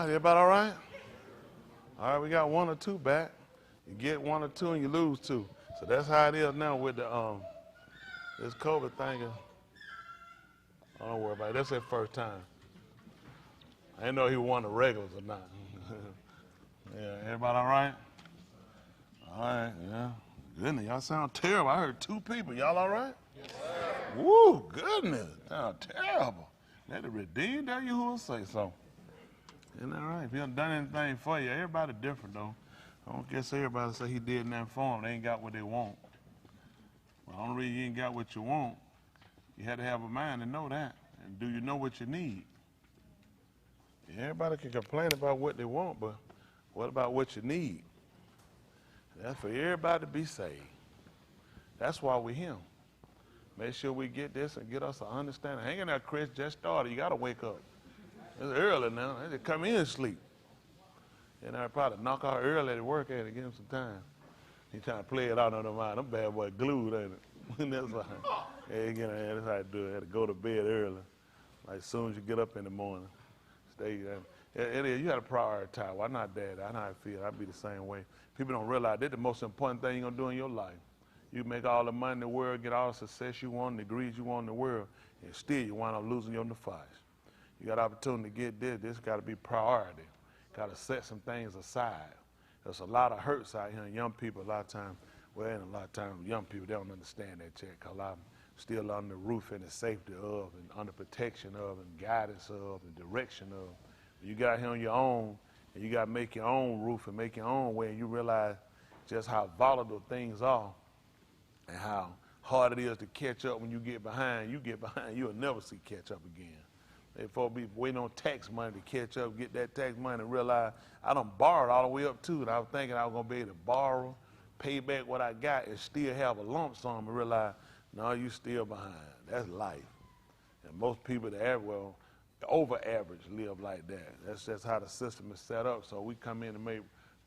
everybody all right? All right, we got one or two back. You get one or two and you lose two. So that's how it is now with the this COVID thing. Don't worry about it. That's their first time. I didn't know he was one of the regulars or not. Yeah, everybody all right? All right, yeah. Goodness, y'all sound terrible. I heard two people. Y'all all right? Yes, sir. Woo, goodness. Y'all terrible. Let the redeemed that Yahuah say so. Isn't that right? If he done anything for you, everybody different, though. I don't guess everybody say he did nothing for them. They ain't got what they want. Well, the only reason you ain't got what you want, you had to have a mind to know that. And do you know what you need? Everybody can complain about what they want, but what about what you need? That's for everybody to be saved. That's why we're here. Make sure we get this and get us an understanding. Hang in there, Chris. Just started. You got to wake up. It's early now. They just come in and sleep. And I probably knock out early at work and give him some time. He trying to play it out on the mind. Them bad boy glued, ain't it? That's why. Yeah, that's how I do it. I had to go to bed early. Like as soon as you get up in the morning. Stay there. It is. You got to prioritize. Why not that? I know how I feel. I be the same way. People don't realize that's the most important thing you're going to do in your life. You make all the money in the world, get all the success you want, the degrees you want in the world, and still you wind up losing your nefesh. You got opportunity to get this. This got to be priority. Got to set some things aside. There's a lot of hurts out here in young people a lot of times. Well, and a lot of times young people, they don't understand that yet because a lot of them still under the roof and the safety of and under protection of and guidance of and direction of. You got here on your own, and you got to make your own roof and make your own way, and you realize just how volatile things are and how hard it is to catch up when you get behind. You'll never see catch up again. They folks be waiting on tax money to catch up, get that tax money, and realize I done borrowed all the way up to it. I was thinking I was going to be able to borrow, pay back what I got, and still have a lump sum, and realize, no, you still behind. That's life. And most people, the over average, live like that. That's just how the system is set up. So we come in and make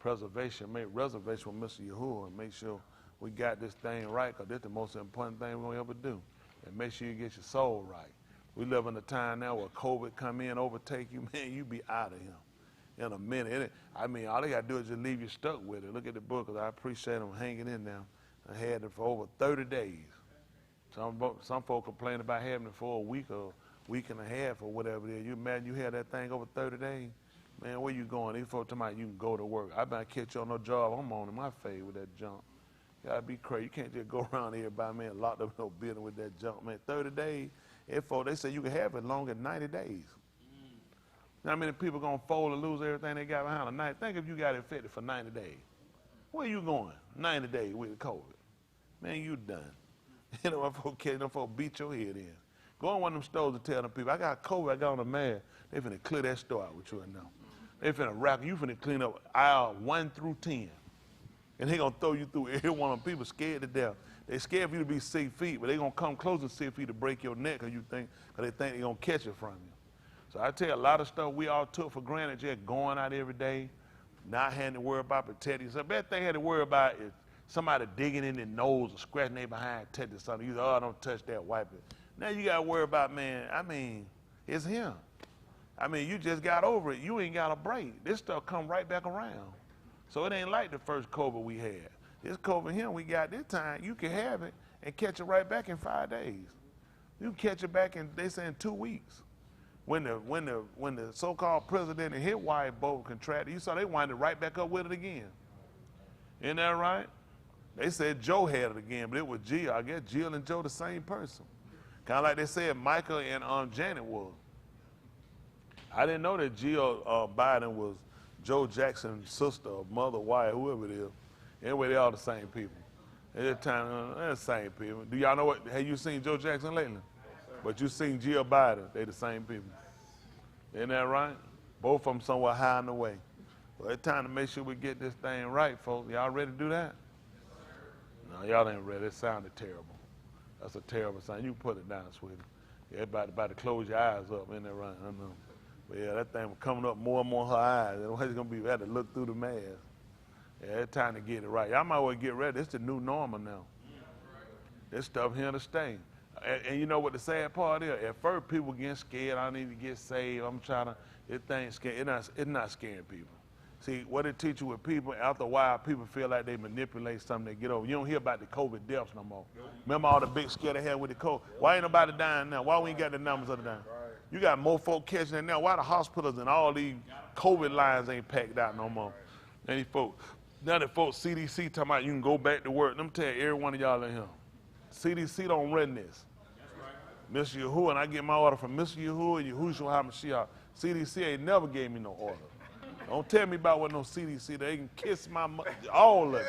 reservation with Mr. Yahuah and make sure we got this thing right, because this is the most important thing we're going to ever do. And make sure you get your soul right. We live in a time now where COVID come in, overtake you, man, you be out of here in a minute. I mean, all they got to do is just leave you stuck with it. Look at the book, because I appreciate them hanging in there. I had it for over 30 days. Some folks complain about having it for a week or week and a half or whatever it is. You imagine you had that thing over 30 days? Man, where you going? These folks talking about you can go to work. I better catch you on no job. I'm on in my face with that junk. You gotta be crazy. You can't just go around everybody, man, locked up in no building with that junk, man. 30 days. They say you can have it longer than 90 days. Now, how many people gonna fold and lose everything they got behind a night? Think if you got infected for 90 days. Where you going? 90 days with COVID. Man, you done. You know, them folks beat your head in. Go in one of them stores and tell them people, I got COVID, I got on a mask. They finna clear that store out with you right now. They finna wrap you, finna clean up aisle 1 through 10. And they gonna throw you through every one of them. People scared to death. They scared for you to be 6 feet, but they gonna come close to 6 feet to break your neck because they think they gonna catch it from you. So I tell you, a lot of stuff we all took for granted, just going out every day, not having to worry about protecting yourself. Best thing you had to worry about is somebody digging in their nose or scratching their behind, touching something. You say, oh, don't touch that, wipe it. Now you gotta worry about, man, it's him. You just got over it. You ain't got a break. This stuff come right back around. So it ain't like the first COVID we had. This COVID here we got this time, you can have it and catch it right back in 5 days. You can catch it back in, they say, in 2 weeks. When the so-called president and his wife both contracted, you saw they winded right back up with it again. Isn't that right? They said Joe had it again, but it was Jill. I guess Jill and Joe the same person. Kind of like they said Michael and Janet was. I didn't know that Jill Biden was Joe Jackson's sister, mother, wife, whoever it is. Anyway, they all the same people. At that time, they're the same people. Do y'all know what? Have you seen Joe Jackson lately? But you seen Jill Biden. They the same people. Isn't that right? Both of them somewhere high in the way. Well, it's time to make sure we get this thing right, folks. Y'all ready to do that? No, y'all ain't ready. It sounded terrible. That's a terrible sign. You can put it down, sweetie. Everybody about to close your eyes up. Isn't that right? I know. But yeah, that thing was coming up more and more in her eyes. Otherwise, it's going to be, we had to look through the mask. Yeah, it's time to get it right. Y'all might well get ready. It's the new normal now. This stuff here to stay. And you know what the sad part is? At first, people getting scared. I need to get saved. I'm trying to It's not scaring people. See, what it teach you with people, after a while, people feel like they manipulate something, they get over. You don't hear about the COVID deaths no more. Remember all the big scare they had with the COVID? Why ain't nobody dying now? Why we ain't got the numbers of the dying? You got more folk catching it now. Why the hospitals and all these COVID lines ain't packed out no more? And these folks, now the folks, CDC talking about you can go back to work. Let me tell you, every one of y'all in here, CDC don't run this. Mr. Yahuah, and I get my order from Mr. Yahuah and Yahushua HaMashiach. CDC ain't never gave me no order. Don't tell me about what no CDC. They can kiss my all of it.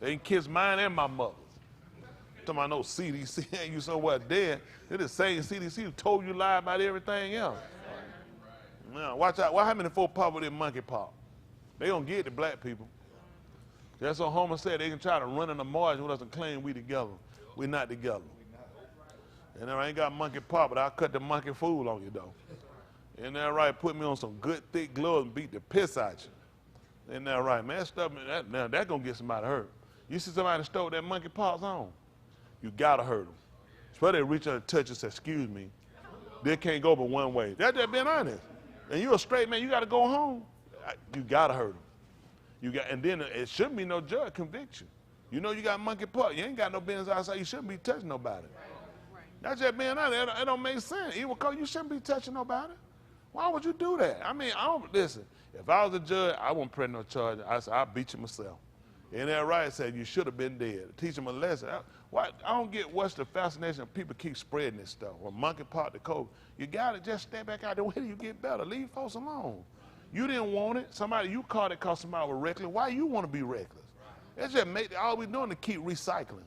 They can kiss mine and my mother's. Talking about no CDC, you so what dead. They're the same CDC who told you lie about everything else. Now, watch out. Why how many folk pop with their monkeypox? They gonna get the black people. That's what Homer said. They can try to run in the margin with us and claim we together. We not together. And I ain't got monkeypox, but I'll cut the monkey fool on you though. Isn't that right? Put me on some good thick gloves and beat the piss out you. Isn't that right? Man, stuff, now that gonna get somebody hurt. You see somebody stole that monkeypox on, you gotta hurt them. Especially they reach out and touch and say, excuse me. They can't go but one way. That's just being honest. And you a straight man, you gotta go home. You gotta hurt them. And then it shouldn't be no judge convict you. You know you got monkeypox. You ain't got no business outside. You shouldn't be touching nobody. That's just being honest. It don't make sense. Even because you shouldn't be touching nobody. Why would you do that? I mean, listen, if I was a judge, I wouldn't press no charge. I'll beat you myself. Ain't that right? Said you should have been dead. Teach them a lesson. I don't get what's the fascination of people keep spreading this stuff. Or monkeypox, the COVID. You got to just step back out the way you get better. Leave folks alone. You didn't want it. You caught it because somebody was reckless. Why you want to be reckless? It's just all we doing to keep recycling.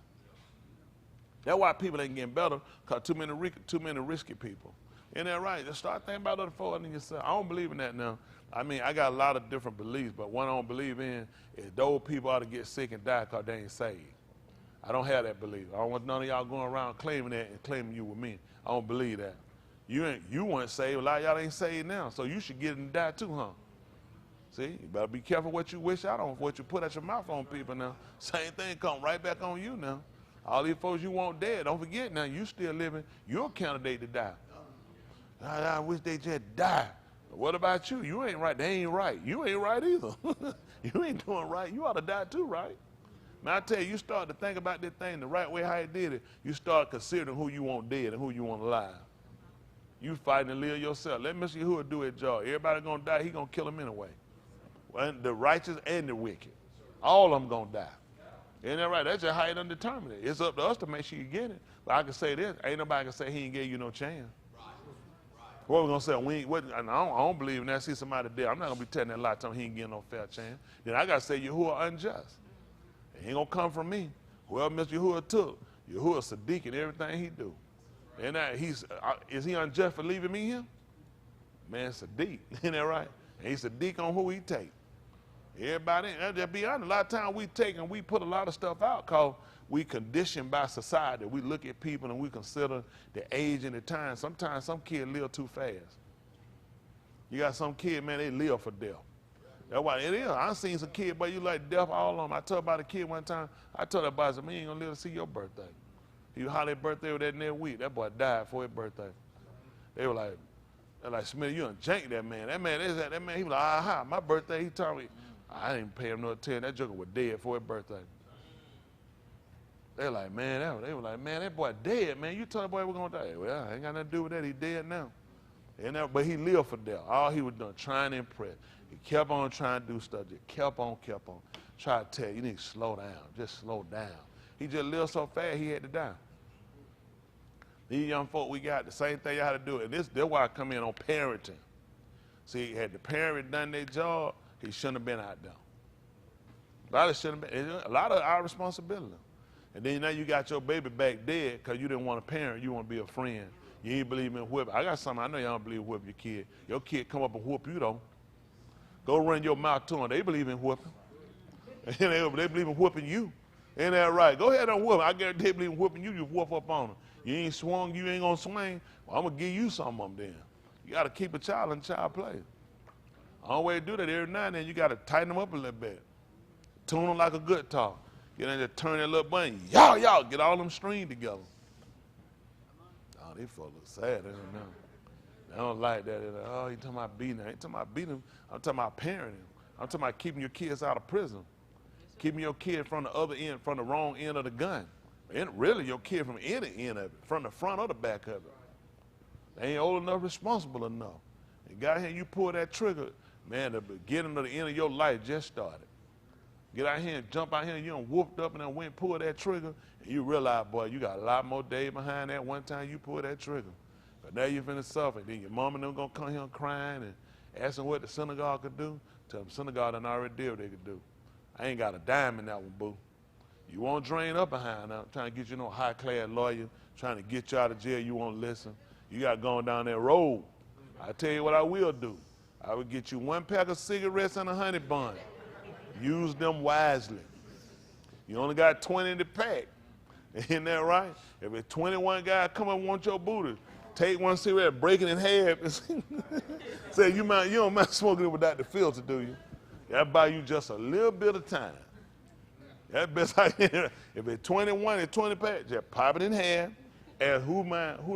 That's why people ain't getting better, because too many risky people. Ain't that right? Just start thinking about other folk than yourself. I don't believe in that now. I mean, I got a lot of different beliefs, but one I don't believe in is those people ought to get sick and die because they ain't saved. I don't have that belief. I don't want none of y'all going around claiming that and claiming you with me. I don't believe that. You weren't saved. A lot of y'all ain't saved now, so you should get it and die too, huh? See, you better be careful what you wish out on, what you put out your mouth on people now. Same thing come right back on you now. All these folks you want dead, don't forget now, you still living, you're a candidate to die. I wish they just die. What about you? You ain't right. They ain't right. You ain't right either. You ain't doing right. You ought to die too, right? Now I tell you, you start to think about this thing the right way how he did it, you start considering who you want dead and who you want alive. You fighting to live yourself. Let Mr. Yahuah do his job. Everybody gonna die, he gonna kill them anyway. The righteous and the wicked. All of them gonna die. Ain't that right? That's just how he done determined it. It's up to us to make sure you get it. But I can say this, ain't nobody can say he ain't gave you no chance. What we gonna say? I don't believe in that. See somebody dead. I'm not gonna be telling that lie, telling he ain't getting no fair chance. Then I gotta say Yahuah unjust. It ain't gonna come from me. Whoever Mr. Yahuah took, Yahuah Sadiq in everything he do. And is he unjust for leaving me here? Man, Sadiq, ain't that right? And he's Sadiq on who he take. Everybody, just be honest. A lot of times we take and we put a lot of stuff out because we conditioned by society. We look at people and we consider the age and the time. Sometimes some kids live too fast. You got some kid, man, they live for death. That's why it is. I seen some kid, but you like death all of them. I told about a kid one time, I told that boy, I said, man, you ain't gonna live to see your birthday. He hollered birthday with that next week. That boy died for his birthday. They were like, Smith, you done janked that man. That man, he was like, aha, my birthday, he told me, I didn't pay him no attention. That joker was dead for his birthday. They were like, man, that boy dead, man. You told that boy we're going to die. Well, I ain't got nothing to do with that. He dead now. But he lived for death. All he was doing, trying to impress. He kept on trying to do stuff. Just kept on. Try to tell you need to slow down. Just slow down. He just lived so fast, he had to die. These young folk we got, the same thing you had to do. And that's why I come in on parenting. See, had the parent done their job, he shouldn't have been out there. A lot of our responsibility. And then now you got your baby back dead because you didn't want a parent, you want to be a friend. You ain't believe in whipping. I got something, I know y'all don't believe in whipping your kid. Your kid come up and whoop you though. Go run your mouth to them. They believe in whipping. They believe in whooping you. Ain't that right? Go ahead and whoop. I guarantee they believe in whooping you, you whoop up on them. You ain't swung, you ain't gonna swing. Well, I'm gonna give you some of them then. You gotta keep a child in child play. The only way to do that every now and then, you gotta tighten them up a little bit. Tune them like a good talk. Get in there, turn that little button. Y'all, get all them strings together. Oh, these folks look sad, they don't know. I don't like that. They're like, oh, you talking about beating him. I ain't talking about beating him. I'm talking about parenting. I'm talking about keeping your kids out of prison. Keeping your kid from the other end, from the wrong end of the gun. And really, your kid from any end of it, from the front or the back of it. They ain't old enough, responsible enough. And got here, you pull that trigger, man, the beginning of the end of your life just started. Get out here and jump out here, and you done whooped up and then went and pulled that trigger, and you realize, boy, you got a lot more days behind that one time you pulled that trigger. But now you're finna suffer. Then your mom and them gonna come here crying and asking what the synagogue could do. Tell them synagogue done already did what they could do. I ain't got a dime in that one, boo. You won't drain up behind now, trying to get you no high-class lawyer, trying to get you out of jail, you won't listen. You got going down that road. I tell you what I will do. I will get you 1 pack of cigarettes and a honey bun. Use them wisely. You only got 20 in the pack. Isn't that right? If it's 21 guys come and want your booty, take one cigarette, break it in half, and say you don't mind smoking it without the filter, do you? That buy you just a little bit of time. That's best I can. If it's 21 and 20 packs, just pop it in half. And who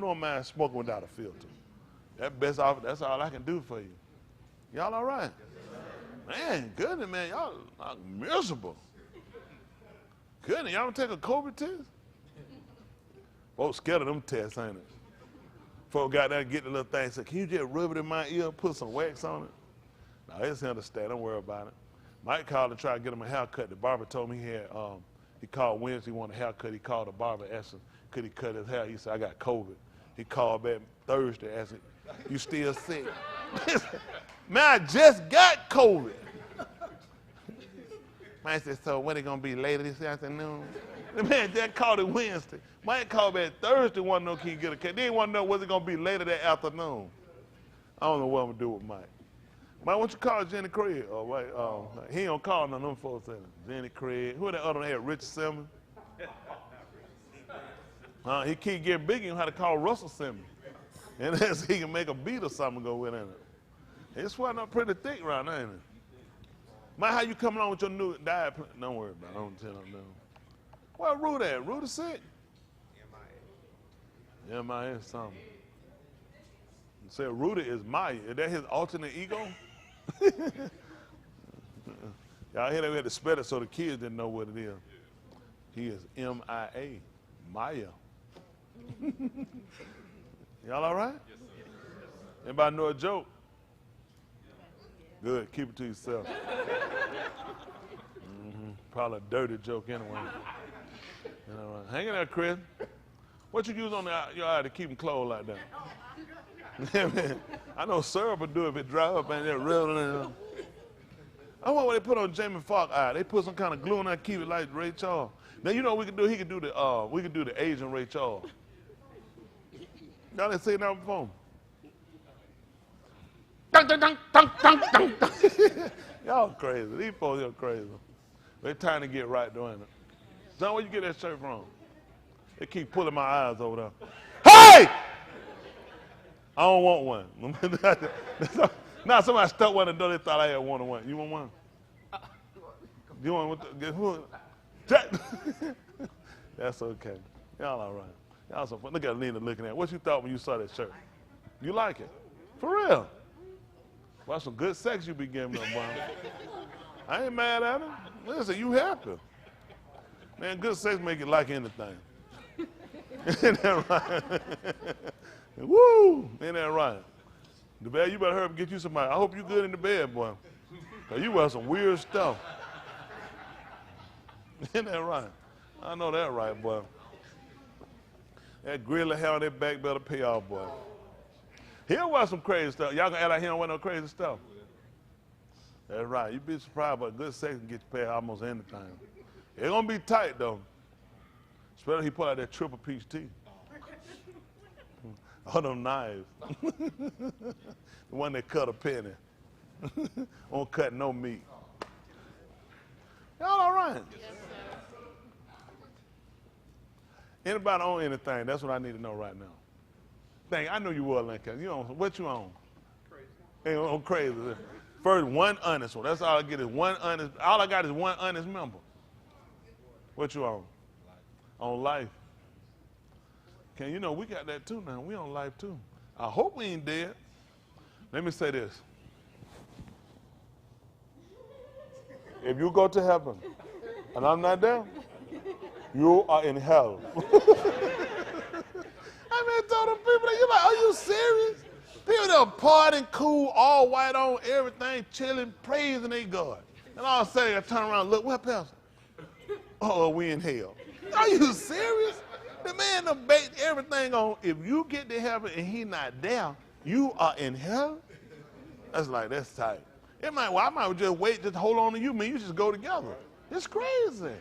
don't mind smoking without a filter? That's all I can do for you. Y'all all right? Man, goodness, man, y'all are miserable. Goodness, y'all don't take a COVID test? Folks scared of them tests, ain't it? Folks got there and get the little thing, said, can you just rub it in my ear, put some wax on it? No, it's understand, don't worry about it. Mike called and tried to get him a haircut. The barber told me he called Wednesday, he wanted a haircut. He called the barber, asked him, could he cut his hair? He said, I got COVID. He called back Thursday, asked him, you still sick? Man, I just got COVID. Man said, so when it gonna be later this afternoon? The man just called it Wednesday. Mike called back Thursday, want to know can you get a cut. They didn't want to know was it gonna be later that afternoon. I don't know what I'm gonna do with Mike. Mike, why don't you call Jenny Craig? He don't call none of them folks. Jenny Craig. Who that other one had? Richard Simmons. He keep getting big. You know how to call Russell Simmons. And then so he can make a beat or something go with it. It's swelling up pretty thick right now, ain't it? Mike, how you coming along with your new diet plan? Don't worry about it. I don't tell them no. Where Rude at? Rude is sick. MIA something. Say Rudy is Maya. Is that his alternate ego? Y'all hear that we had to spell it so the kids didn't know what it is. He is M-I-A, Maya. Y'all all right? Yes, sir. Anybody know a joke? Good, keep it to yourself. Probably a dirty joke anyway. Hang in there, Chris. What you use on your eye to keep them closed like that? I know syrup would do it if it dry up and they're real. I wonder what they put on Jamie Foxx eye. They put some kind of glue on that, keep it like Ray Charles. Now you know what we could do? We could do the Asian Ray Charles. Y'all didn't say that before. Dun, dun, dun, dun, dun, dun, dun. Y'all crazy. These folks are crazy. They're trying to get right doing it. John, where you get that shirt from? They keep pulling my eyes over there. Hey! I don't want one. Now somebody stuck one and they thought I had one. You want one? You want one? That's okay. Y'all all right. Y'all so fun. Look at Lena looking at it. What you thought when you saw that shirt? You like it? For real? Well, some good sex you be giving them, boy. I ain't mad at him. Listen, you happy. Man, good sex make you like anything. Ain't that right? Woo! Ain't that right? The bed, you better hurry up and get you somebody. I hope you good in the bed, boy. Because you wear some weird stuff. Ain't that right? I know that right, boy. That grizzly hair on that back better pay off, boy. He'll wear some crazy stuff. Y'all gonna act like he don't wear no crazy stuff. That's right. You'd be surprised, but good sex can get you paid almost anything. It's gonna be tight, though. Especially if he pull out that triple peach tea. All them knives. The one that cut a penny. Won't cut no meat. Y'all all right? Yes, anybody own anything? That's what I need to know right now. Dang, I know you were, Lincoln. You own, what you own? Crazy. Hey, on crazy. First, one honest one. That's all I get is one honest. All I got is one honest member. What you own? Life. On life. Okay, you know, we got that too now. We on life too. I hope we ain't dead. Let me say this. If you go to heaven and I'm not there, you are in hell. I mean, told them people, you're like, are you serious? People that are partying, cool, all white on, everything, chilling, praising their God. And all of a sudden, I turn around and look, what, Pastor? Oh, we in hell. Are you serious? The man done baked everything on. If you get to heaven and he not there, you are in hell? That's like, that's tight. It might, well, I might just wait, just hold on to you, man. You just go together. It's crazy.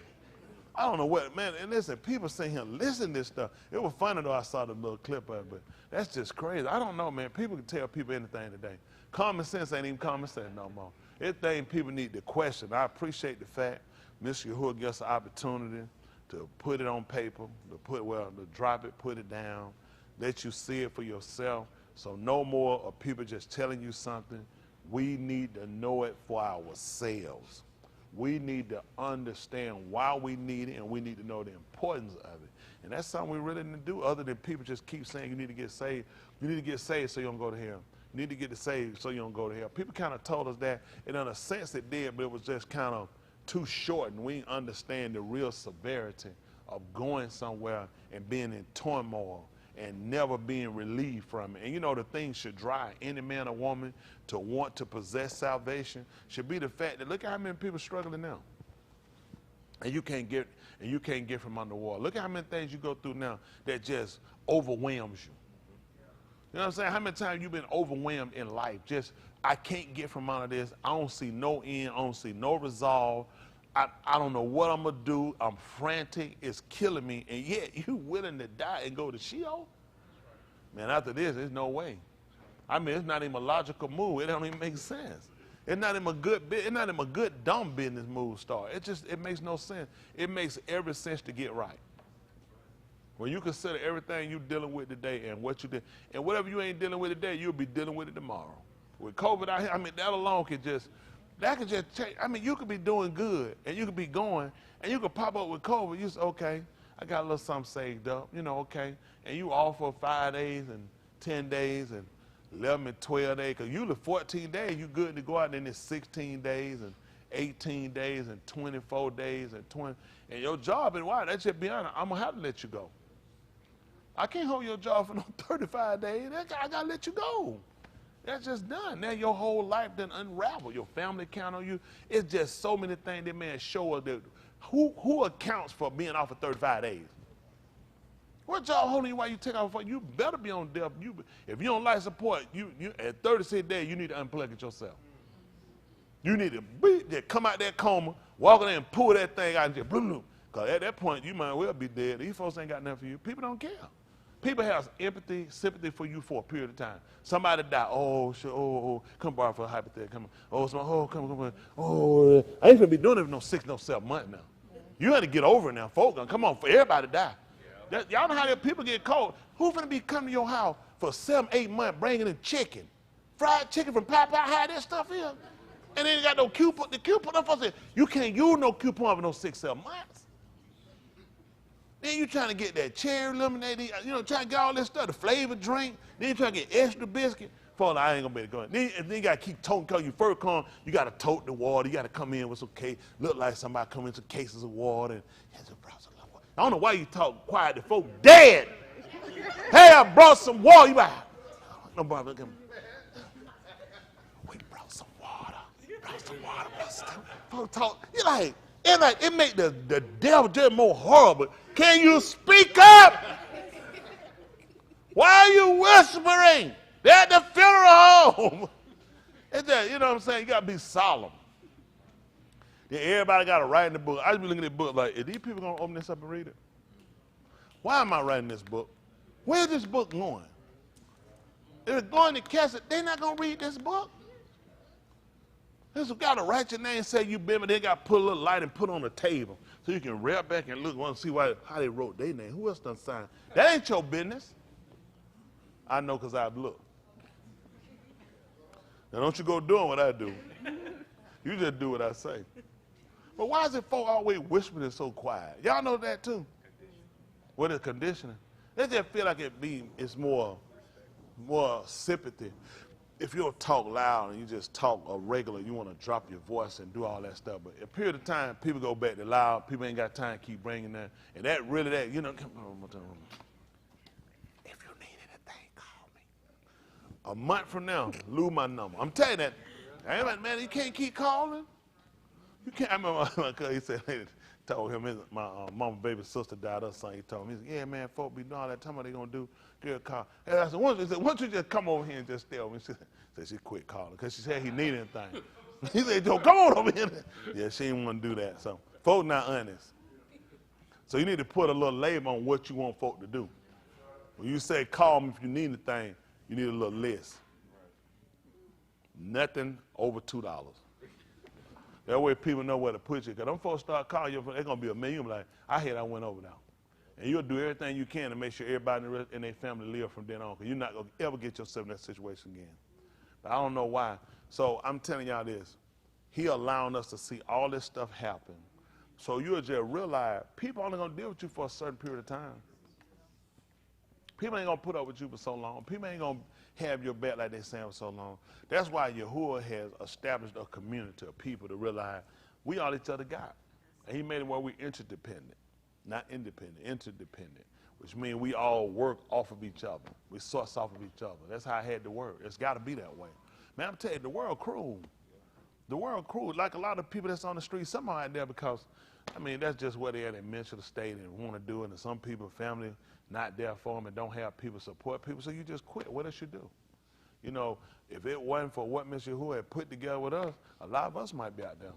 I don't know what, man, and listen, people sitting here listen to this stuff. It was funny though I saw the little clip of it, but that's just crazy. I don't know, man. People can tell people anything today. Common sense ain't even common sense no more. It's thing people need to question. I appreciate the fact Mr. Yahuah gets an opportunity to put it on paper, to drop it, put it down, let you see it for yourself. So no more of people just telling you something. We need to know it for ourselves. We need to understand why we need it, and we need to know the importance of it. And that's something we really need to do other than people just keep saying you need to get saved. You need to get saved so you don't go to hell. You need to get saved so you don't go to hell. People kind of told us that, and in a sense it did, but it was just kind of too short, and we didn't understand the real severity of going somewhere and being in turmoil and never being relieved from it. And you know, the thing should drive any man or woman to want to possess salvation should be the fact that look at how many people struggling now. And you can't get from under water. Look at how many things you go through now that just overwhelms you. You know what I'm saying? How many times you've been overwhelmed in life? Just, I can't get from under this. I don't see no end. I don't see no resolve. I don't know what I'm going to do. I'm frantic. It's killing me. And yet you willing to die and go to Sheol? Man, after this, there's no way. I mean, it's not even a logical move. It don't even make sense. It's not even a good dumb business move start. It makes no sense. It makes every sense to get right. When you consider everything you're dealing with today and what you did, and whatever you ain't dealing with today, you'll be dealing with it tomorrow. With COVID out here, I mean, that alone could just change. I mean, you could be doing good, and you could be going, and you could pop up with COVID. You say, okay, I got a little something saved up, okay. And you off for 5 days and 10 days and 11 and 12 days, because usually 14 days, you good to go out, and then it's 16 days and 18 days and 24 days and 20. And your job, and why? That's just be honest, I'm going to have to let you go. I can't hold your job for no 35 days. I got to let you go. That's just done. Now your whole life done unraveled. Your family count on you. It's just so many things that man show us that who accounts for being off for 35 days? What job holding you while you take off? You better be on death. If you don't like support, you at 36 days, you need to unplug it yourself. You need to come out that coma, walk in there and pull that thing out and just boom. Because at that point, you might well be dead. These folks ain't got nothing for you. People don't care. People have empathy, sympathy for you for a period of time. Somebody died. Oh, sure. Oh, come borrow for a hypothetical. Come on. Come. Oh, I ain't gonna be doing it for no 6, no 7 months now. You had to get over it now, folks. Come on, for everybody to die. Y'all know how people get cold. Who finna be coming to your house for 7, 8 months, bringing in chicken, fried chicken from Popeye? How that stuff is, and then you got no coupon. The coupon, I said, you can't use no coupon for no 6, 7 months. Then you trying to get that cherry lemonade, trying to get all this stuff, the flavored drink. Then you trying to get extra biscuit. Folks, I ain't gonna be able to go in. Then you gotta keep toting, because you first come, you gotta tote the water. You gotta come in with some case, look like somebody come in with some cases of water. And I don't know why you talk quiet to folk dead. Hey, I brought some water. You like, no bother. We brought some water. Folks talk. You like. It make the devil just more horrible. Can you speak up? Why are you whispering? They're at the funeral home. It's just, you know what I'm saying? You got to be solemn. Then everybody got to write in the book. I just be looking at the book like, are these people going to open this up and read it? Why am I writing this book? Where's this book going? If it's going to Cassett, they're not going to read this book. There's got to write your name, say you been, but they got to put a little light and put on the table so you can read back and look, want to see how they wrote their name. Who else done signed? That ain't your business. I know because I've looked. Now don't you go doing what I do. You just do what I say. But why is it folk always whispering and so quiet? Y'all know that too? What is conditioning? They just feel like it's more sympathy. if you don't talk loud and you just talk a regular, you want to drop your voice and do all that stuff. But a period of time, people go back to loud. People ain't got time to keep bringing that. And that, if you need anything, call me. A month from now, lose my number. I'm telling you that. I ain't like, man, you can't keep calling. You can't. I remember my cousin, he said, told him, my mama, baby sister died, her son, he told me, he said, yeah, man, folk be doing all that time what they going to do. Girl, call. And I said, why don't you just come over here and just stay over? She said, she quit calling because she said he need anything. He said, Joe, come on over here. Yeah, she didn't want to do that. So folk not honest. So you need to put a little label on what you want folk to do. When you say call me if you need anything, you need a little list. Nothing over $2. That way people know where to put you. Because them folks start calling you, they're going to be a million. Like, I hear I went over now. And you'll do everything you can to make sure everybody in their family live from then on. Because you're not going to ever get yourself in that situation again. But I don't know why. So I'm telling y'all this. He allowing us to see all this stuff happen. So you'll just realize people only going to deal with you for a certain period of time. People ain't going to put up with you for so long. People ain't going to have your back like they saying for so long. That's why Yahuah has established a community of people to realize we all each other got. And he made it where we're interdependent. Not independent, interdependent, which means we all work off of each other. We source off of each other. That's how I had to work. It's got to be that way. Man, I'm telling you, the world cruel. The world cruel. Like a lot of people that's on the street, some are out there because, I mean, that's just where they're at in mental state and want to do it. And some people, family, not there for them and don't have people support people, so you just quit. What else you do? You know, if it wasn't for what Mr. Yahuah had put together with us, a lot of us might be out there.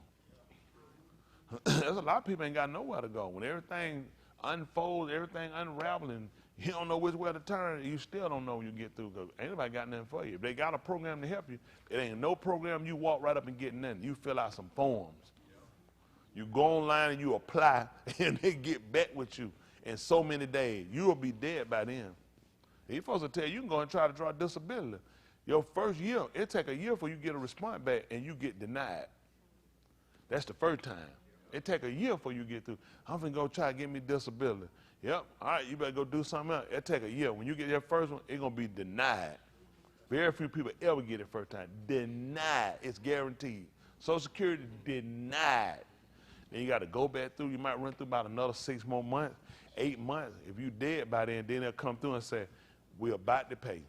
There's a lot of people ain't got nowhere to go. When everything unfolds, everything unraveling, you don't know which way to turn, you still don't know when you get through because ain't nobody got nothing for you. If they got a program to help you, it ain't no program you walk right up and get nothing. You fill out some forms. You go online and you apply, and they get back with you in so many days. You will be dead by then. He's supposed to tell you can go and try to draw disability. Your first year, it take a year for you to get a response back, and you get denied. That's the first time. It take a year for you to get through. I'm finna go try to get me disability. Yep, all right, you better go do something else. It take a year. When you get your first one, it's gonna be denied. Very few people ever get it first time. Denied, it's guaranteed. Social Security denied. Then you gotta go back through, you might run through about another 6 more months, 8 months. If you dead by then they'll come through and say, we're about to pay.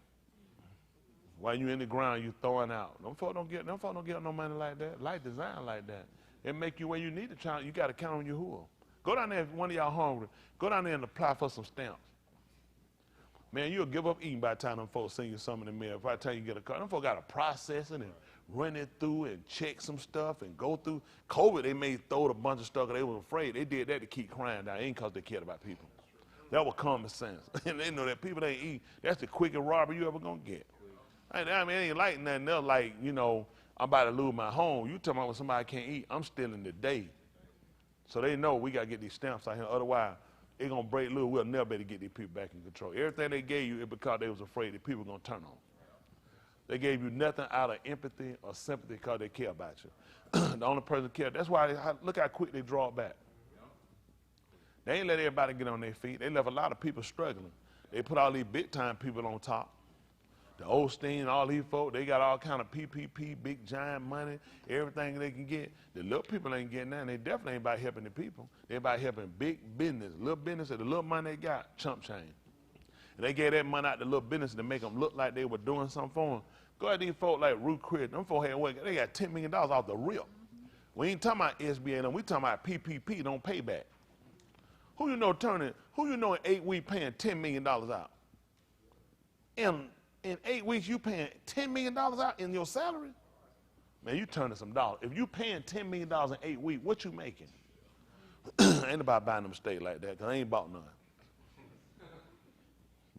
While you in the ground, you throwing out. Them folks don't get no money like that. Life design like that. It make you where you need to count. You got to count on Yahuah. Go down there if one of y'all hungry. Go down there and apply for some stamps. Man, you'll give up eating by the time them folks send you something in the mail. By the time you get a car, them folks got to process it and run it through and check some stuff and go through. COVID, they made throw a bunch of stuff because they was afraid. They did that to keep crying down. It ain't because they cared about people. That was common sense. And they know that people ain't eat. That's the quickest robbery you ever going to get. I mean, it ain't like nothing else like, you know, I'm about to lose my home. You talking about when somebody can't eat, I'm stealing the day. So they know we got to get these stamps out here. Otherwise, it's going to break loose. We'll never be able to get these people back in control. Everything they gave you is because they was afraid that people were going to turn on. They gave you nothing out of empathy or sympathy because they care about you. The only person care. That's why, look how quick they draw it back. They ain't let everybody get on their feet. They left a lot of people struggling. They put all these big-time people on top. The Osteen, all these folks, they got all kind of PPP, big giant money, everything they can get. The little people ain't getting that. They definitely ain't about helping the people. They about helping big business. Little business, the little money they got, chump change. And they gave that money out to little business to make them look like they were doing something for them. Go at these folks like Ruth Chris. Them folks had work. They got $10 million off the rip. We ain't talking about SBA. We talking about PPP, don't pay back. Who you know in 8 weeks paying $10 million out? In 8 weeks, you paying $10 million out in your salary? Man, you turning some dollars. If you paying $10 million in 8 weeks, what you making? Ain't nobody buying them steak like that, because I ain't bought none.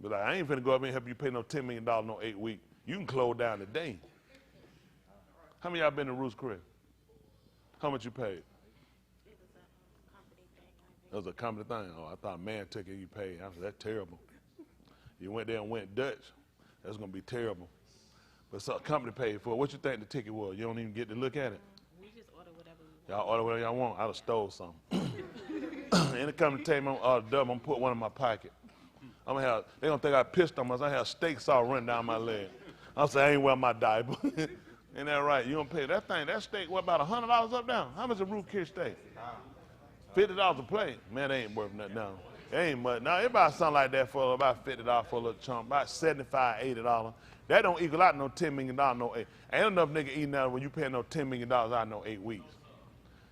But like, I ain't finna go up and help you pay no $10 million no 8 weeks. You can close down today. How many of y'all been to Ruth's Chris? How much you paid? It was a company thing. Oh, I thought man took it, you paid. I said, that's terrible. You went there and went Dutch. That's going to be terrible. But some company paid for it. What you think the ticket was? You don't even get to look at it? We just order whatever we want. Y'all order whatever y'all want. I'd have stole something. Any company tell me I'm I'm going to put one in my pocket. They're going to think I pissed on myself. I have steak sauce running down my leg. I say, I ain't wearing my diaper. Ain't that right? You don't pay that thing. That steak, what, about $100 up down? How much a root kiss steak? $50 a plate. Man, they ain't worth nothing now. It ain't much. Now, it about something like that for about $50 for a little chunk, about $75, $80. That don't equal out no $10 million, no 8. Ain't enough nigga eating that when you pay no $10 million out no 8 weeks.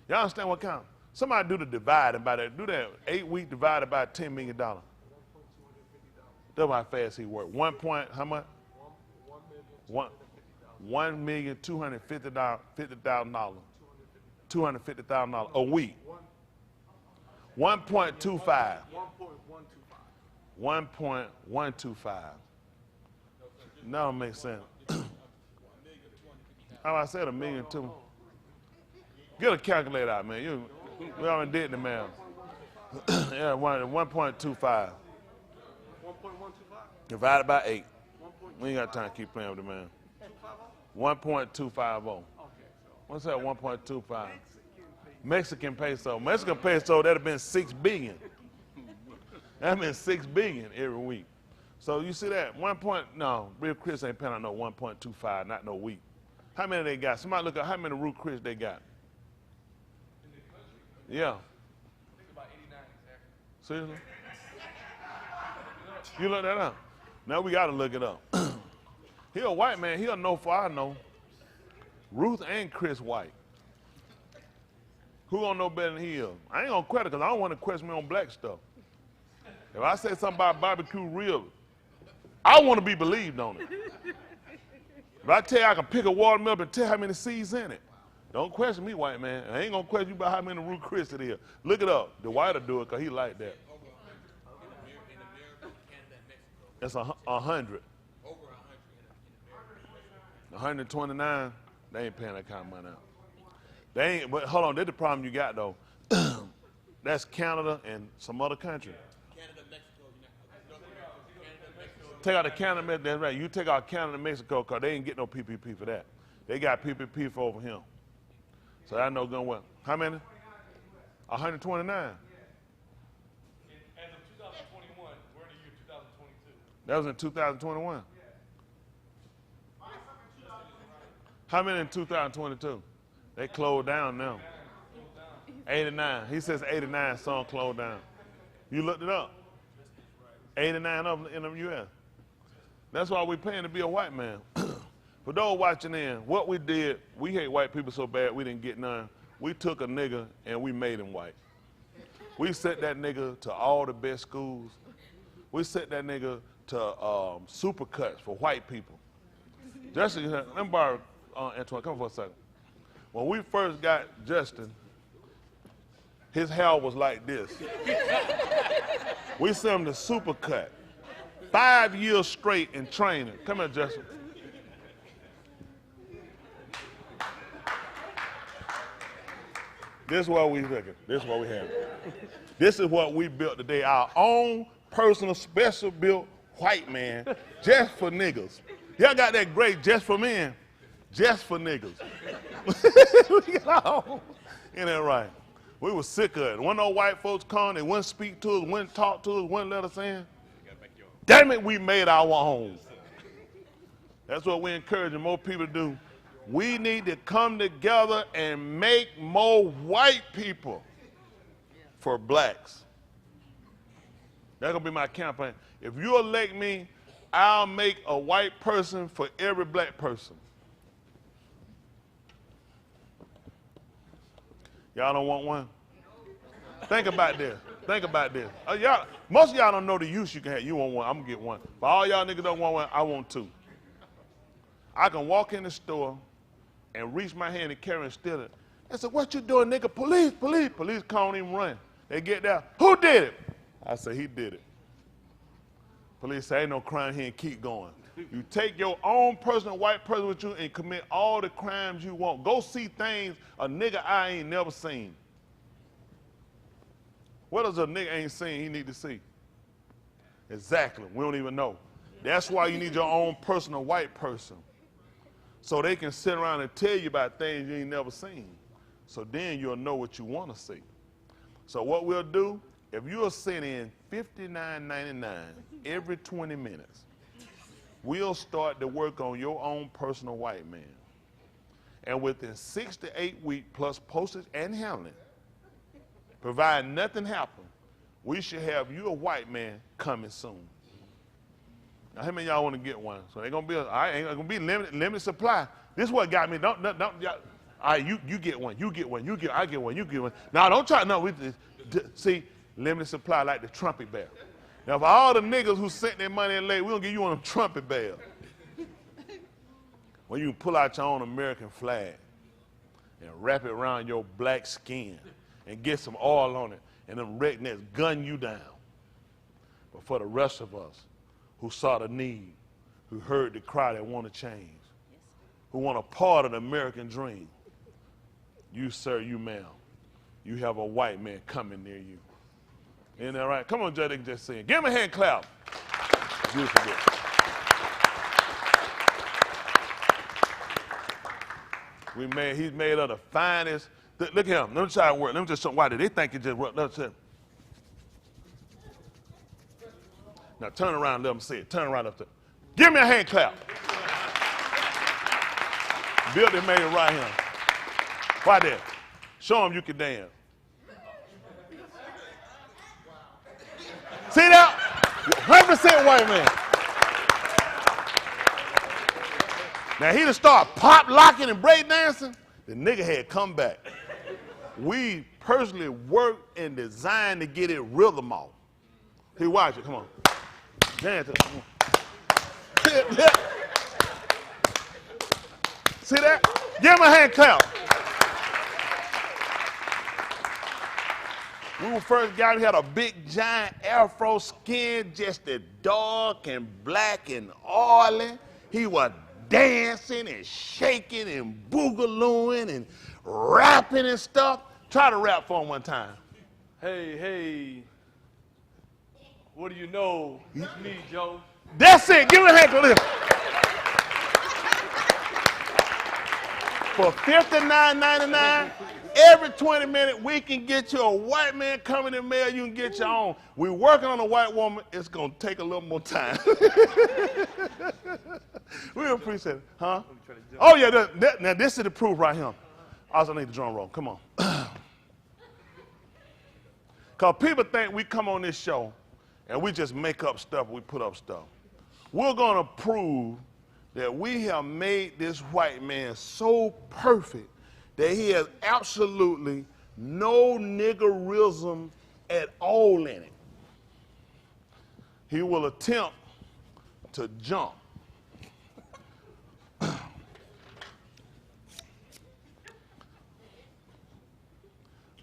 Y'all understand what count? Somebody do the divide by that. Do that 8 week divided by $10 million. That's how fast he worked. 1 point, how much? $1,250,000. $250,000 a week. 1.25. 1.125. Now it makes sense. How I said $1 million too. Get a calculator out, man. We already did the math. Yeah, 1.25. 1.125? Divided by 8. We ain't got time to keep playing with the man. 1.250. What's that 1.25? Mexican peso. Mexican peso, that'd have been $6 billion. That'd been $6 billion every week. So you see that? No, real Chris ain't paying out no 1.25, not no week. How many they got? Somebody look at how many root Chris they got. Yeah. About 89 exactly. Seriously? You look that up? Now we got to look it up. He a white man. He'll know for I know. Ruth and Chris White. Who gonna know better than he is? I ain't gonna credit because I don't want to question me on black stuff. If I say something about barbecue ribs, I want to be believed on it. If I tell you I can pick a watermelon and tell how many seeds in it, don't question me, white man. I ain't gonna question you about how many root Chris it is. Look it up. The white will do it because he like that. That's 100. 129. They ain't paying that kind of money out. They ain't. But hold on, that's the problem you got though. That's Canada and some other country. Canada, Mexico, North America, Canada, Mexico. Take out the Canada, that's right. You take out Canada and Mexico because they ain't get no PPP for that. They got PPP for over him. So I know going well. How many? 129. As of 2021, we're in the year 2022. That was in 2021. How many in 2022? They closed down now. 89. He says 89, some closed down. You looked it up. 89 of them in the U.S. That's why we're paying to be a white man. For those watching in, what we did, we hate white people so bad we didn't get none. We took a nigga and we made him white. We sent that nigga to all the best schools. We sent that nigga to supercuts for white people. Justin, let me borrow Antoine, come for a second. When we first got Justin, his hair was like this. We sent him to supercut. 5 years straight in training. Come here, Justin. This is what we thinking. This is what we have. This is what we built today. Our own personal, special built white man, just for niggas. Y'all got that great just for men, just for niggas. We got our own. Ain't that right? We were sick of it. When no white folks come, they wouldn't speak to us, wouldn't talk to us, wouldn't let us in. Damn it, we made our own. That's what we're encouraging more people to do. We need to come together and make more white people for blacks. That's going to be my campaign. If you elect me, I'll make a white person for every black person. Y'all don't want one? Think about this. Think about this. Most of y'all don't know the use you can have. You want one, I'm going to get one. But all y'all niggas don't want one, I want two. I can walk in the store and reach my hand and carry and steal it. I said, what you doing, nigga? Police, police. Police can't even run. They get there. Who did it? I said, he did it. Police say, ain't no crime here and keep going. You take your own personal white person with you and commit all the crimes you want. Go see things a nigga I ain't never seen. What does a nigga ain't seen he need to see? Exactly. We don't even know. That's why you need your own personal white person. So they can sit around and tell you about things you ain't never seen. So then you'll know what you want to see. So what we'll do, if you'll send in $59.99 every 20 minutes, we'll start to work on your own personal white man. And within 6 to 8 weeks, plus postage and handling, providing nothing happens, we should have you a white man coming soon. Now, how many of y'all want to get one? So ain't gonna be limited supply. This is what got me. Don't all right, you get one, I get one, you get one. Now don't try. No, see, limited supply like the trumpet bell. Now for all the niggas who sent their money in late, we gonna give you one of them trumpet bells. When you can pull out your own American flag and wrap it around your black skin and get some oil on it, and them rednecks gun you down. But for the rest of us who saw the need, who heard the cry that want to change, who want a part of the American dream, you, sir, you, ma'am, you have a white man coming near you. Isn't that right? Come on, Judge, they can just sing. Give him a hand clap. Beautiful gift. He's made of the finest. Look at him. Let me try to work. Let me just show why they think it just work. Now turn around, let them see it. Turn around up there. Give me a hand clap. Billy made it right here. Why there? Show him you can dance. See that? 100% white man. Now he done start pop locking and break dancing. The nigga had come back. We personally worked and designed to get it rhythm off. Hey, watch it. Come on. Dance it. Come on. See that? Give him a hand clap. When we first got him, he had a big, giant afro skin, just as dark and black and oily. He was dancing and shaking and boogalooing and rapping and stuff. Try to rap for him one time. Hey, what do you know? It's me, Joe. That's it. Give him a hand clap. For $59.99, every 20 minutes, we can get you a white man coming in mail. You can get your own. We're working on a white woman. It's going to take a little more time. We appreciate it. Huh? Oh, yeah. Now, this is the proof right here. I also need the drum roll. Come on. Because people think we come on this show and we just make up stuff, we put up stuff. We're going to prove that we have made this white man so perfect that he has absolutely no niggerism at all in it. He will attempt to jump.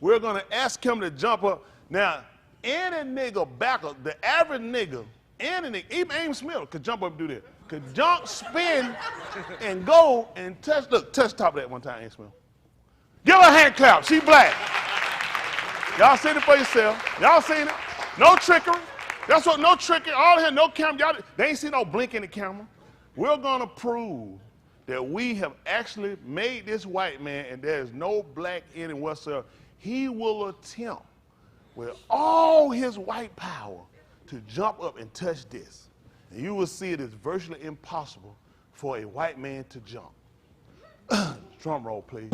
We're going to ask him to jump up. Now, any nigga back up, the average nigga, any nigga, even Ames Smith could jump up and do that. Could jump, spin, and go and touch. Look, touch the top of that one time, Ames Smith. Give her a hand clap. She black. Y'all seen it for yourself. Y'all seen it? No trickery. That's what, no trickery. All here, no camera. Y'all, they ain't see no blink in the camera. We're going to prove that we have actually made this white man and there's no black in him whatsoever. He will attempt with all his white power to jump up and touch this. And you will see it is virtually impossible for a white man to jump. Drum roll, please.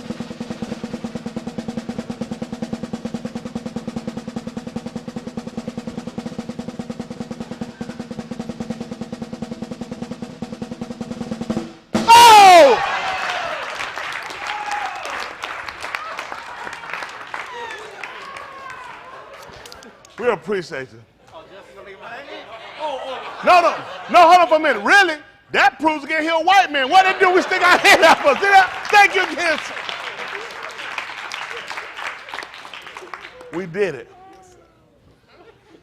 Oh! We appreciate you. No, hold on for a minute. Really? That proves again he a white man. What they do? We stick our hand up. See that? Thank you, kids. We did it.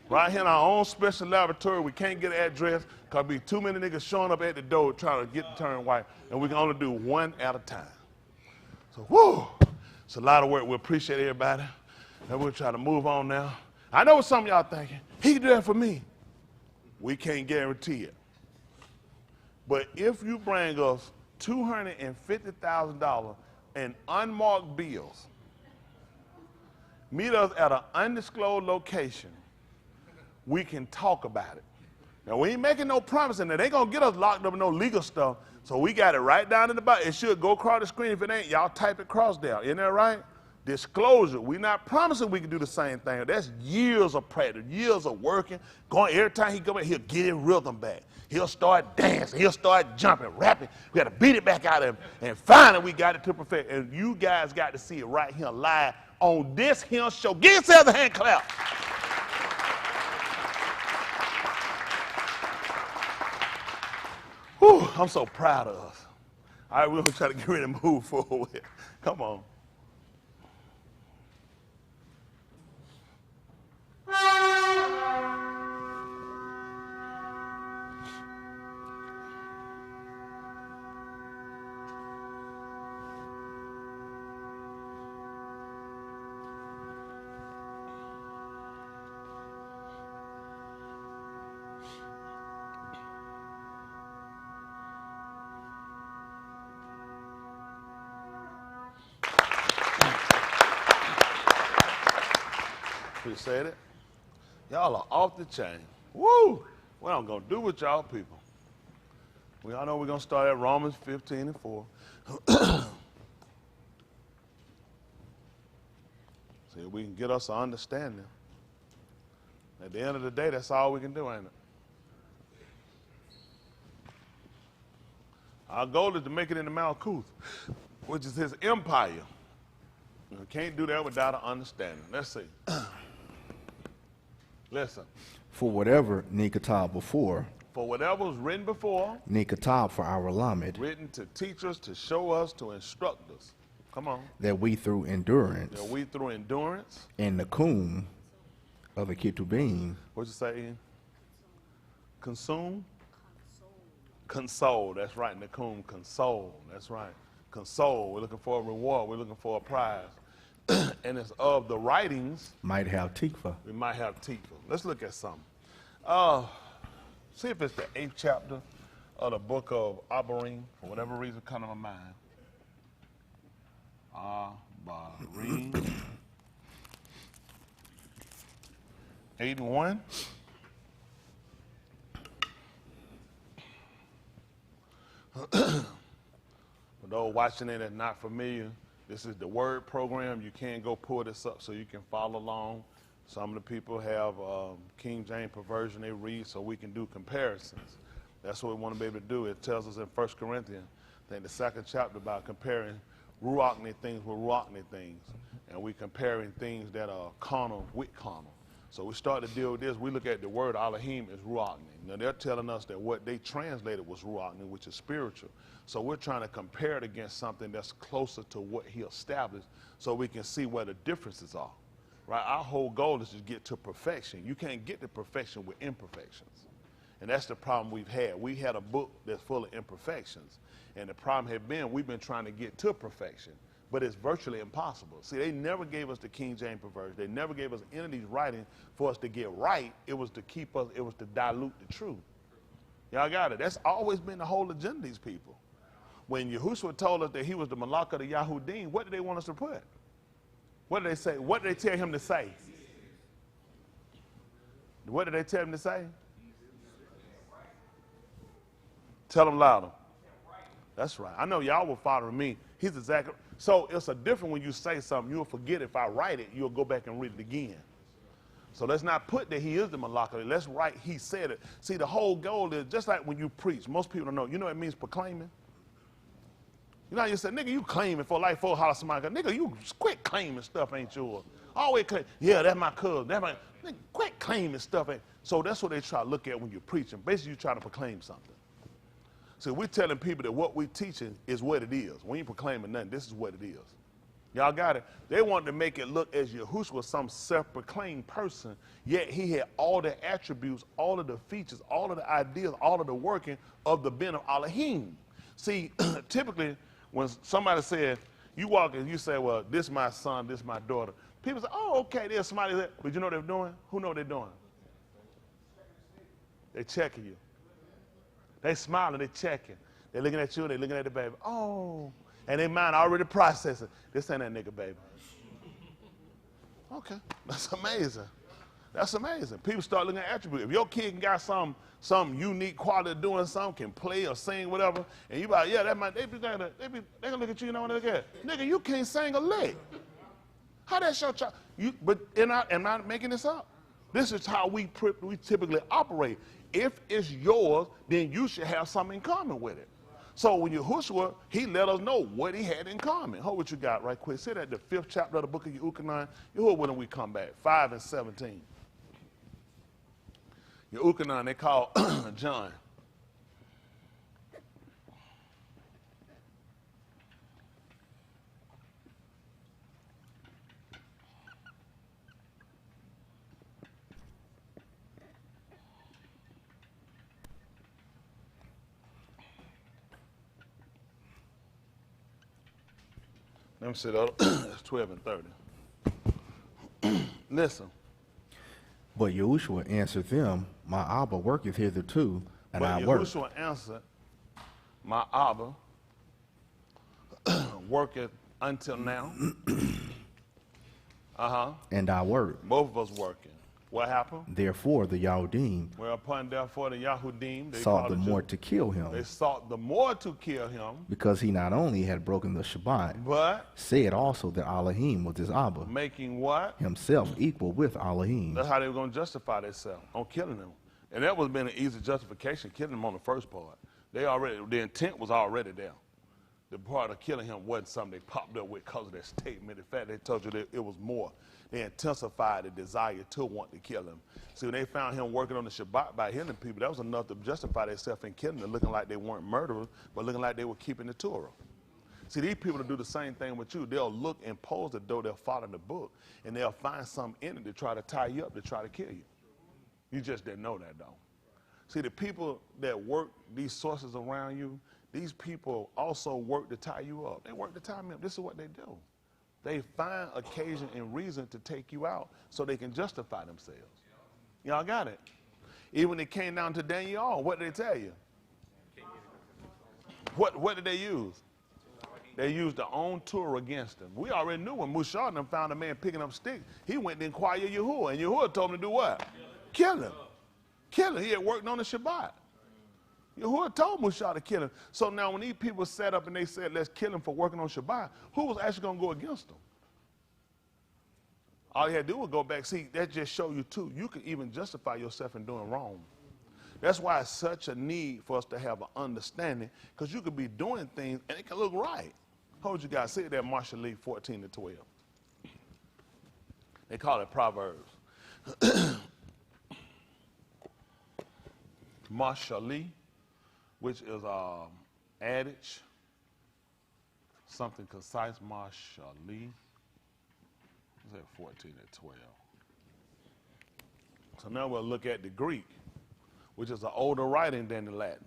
Right here in our own special laboratory, we can't get an address because be too many niggas showing up at the door trying to get to turn white, and we can only do one at a time. So, whoo, it's a lot of work. We appreciate everybody, and we'll try to move on now. I know what some of y'all thinking. He can do that for me. We can't guarantee it. But if you bring us $250,000 in unmarked bills, meet us at an undisclosed location, we can talk about it. Now, we ain't making no promising that they going to get us locked up in no legal stuff. So we got it right down in the bottom. It should go across the screen. If it ain't, y'all type it across there. Isn't that right? Disclosure. We're not promising we can do the same thing. That's years of practice, years of working. Going every time he go back, he'll get his rhythm back. He'll start dancing. He'll start jumping, rapping. We got to beat it back out of him. And finally, we got it to perfect. And you guys got to see it right here live on this here show. Give yourselves a hand clap. Whew, I'm so proud of us. All right, we're going to try to get ready to move forward. Come on. Appreciate it. Y'all are off the chain. Woo! What I'm going to do with y'all people. We all know we're going to start at Romans 15:4. See if we can get us an understanding. At the end of the day, that's all we can do, ain't it? Our goal is to make it into Malkuth, which is his empire. We can't do that without an understanding. Let's see. Listen. For whatever Nikatab before. For whatever was written before. Nikatab for our Lamed. Written to teach us, to show us, to instruct us. Come on. That we through endurance. That we through endurance. And Nakum of the Ketubim. What'd you say, Ian? Consume? Console. That's right. Nakum, console. That's right. Console. We're looking for a reward. We're looking for a prize. And it's of the writings. Might have tikva. We might have tikva. Let's look at something. See if it's the 8th chapter of the book of Abarim. For whatever reason, come to my mind. Abarim. 8:1. For those watching it and not familiar, this is the Word program. You can go pull this up so you can follow along. Some of the people have King James perversion they read so we can do comparisons. That's what we want to be able to do. It tells us in 1 Corinthians, I think the 2nd chapter, about comparing Ruachni things with Ruachni things. And we comparing things that are carnal with carnal. So we start to deal with this. We look at the word Elohim as Ruachni. Now they're telling us that what they translated was Ruachni, which is spiritual. So we're trying to compare it against something that's closer to what he established so we can see where the differences are. Right? Our whole goal is to get to perfection. You can't get to perfection with imperfections. And that's the problem we've had. We had a book that's full of imperfections. And the problem had been we've been trying to get to perfection. But it's virtually impossible. See, they never gave us the King James perversion. They never gave us any of these writings for us to get right. It was to keep us, it was to dilute the truth. Y'all got it? That's always been the whole agenda of these people. When Yahushua told us that he was the Malak of the Yahudim, what did they want us to put? What did they say? What did they tell him to say? What did they tell him to say? Tell them louder. That's right. I know y'all were following me. He's exactly. So it's a different when you say something. You'll forget if I write it, you'll go back and read it again. So let's not put that he is the Malak. Let's write he said it. See, the whole goal is just like when you preach. Most people don't know. You know what it means proclaiming? You know how you say, nigga, you claiming for life for holler somebody. Nigga, you quit claiming stuff ain't yours. Always claim, yeah, that's my cousin. That's my, nigga, quit claiming stuff ain't. So that's what they try to look at when you're preaching. Basically, you're trying to proclaim something. So we're telling people that what we're teaching is what it is. We ain't proclaiming nothing. This is what it is. Y'all got it? They wanted to make it look as Yahushua was some self-proclaimed person, yet he had all the attributes, all of the features, all of the ideas, all of the working of the Ben of Elohim. See, typically, when somebody says, you walk and you say, well, this is my son, this is my daughter, people say, oh, okay, there's somebody there. But you know what they're doing? Who know what they're doing? They're checking you. They smiling, they checking. They looking at you, they looking at the baby. Oh, and their mind already processing. This ain't that nigga, baby. Okay, that's amazing. That's amazing. People start looking at attributes. If your kid can got some unique quality of doing something, can play or sing, whatever, and you like, yeah, that might, they gonna look at you, you know what they look at? Nigga, you can't sing a lick. How that's your child? But am I making this up? This is how we typically operate. If it's yours, then you should have something in common with it. So when Yahuah, he let us know what he had in common. Hold what you got right quick. Sit at the 5th chapter of the book of Yahuah. Yahuah, when we come back, 5 and 17. Yahuah, they call John. Let me see that. It's 12 and 30. Listen. But Yahushua answered them, my Abba worketh hitherto, and I work. But Yahushua answered, my Abba worketh until now. And I work. Both of us working. What happened? Therefore the Yahudim Whereupon, therefore, the Yahudim, they sought the called more to kill him, They sought the more to kill him, because he not only had broken the Shabbat, but said also that Elohim was his Abba, making what? himself equal with Elohim. That's how they were going to justify themselves, on killing him. And that would have been an easy justification, killing him on the first part. The intent was already there. The part of killing him wasn't something they popped up with because of that statement. In fact, they told you that it was more. They intensified the desire to want to kill him. See, when they found him working on the Shabbat by healing people, that was enough to justify themselves in killing them, looking like they weren't murderers, but looking like they were keeping the Torah. See, these people will do the same thing with you. They'll look and pose as though they'll follow the book, and they'll find something in it to try to tie you up, to try to kill you. You just didn't know that, though. See, the people that work these sources around you, these people also work to tie you up. They work to tie me up. This is what they do. They find occasion and reason to take you out so they can justify themselves. Y'all got it? Even when it came down to Daniel, what did they tell you? What did they use? They used their own Torah against him. We already knew when Mushar and them found a man picking up sticks, he went to inquire Yahuah, and Yahuah told him to do what? Kill him. Kill him. He had worked on the Shabbat. Yahuah told Mushar to kill him. So now when these people sat up and they said, let's kill him for working on Shabbat, who was actually going to go against them? All you had to do was go back. See, that just shows you, too, you can even justify yourself in doing wrong. That's why it's such a need for us to have an understanding, because you could be doing things and it can look right. Hold you guys. See that Marshall Lee 14 to 12. They call it Proverbs. Marshall Lee, which is adage, something concise. Marshall Lee. Is that 14 to 12? So now we'll look at the Greek, which is an older writing than the Latin.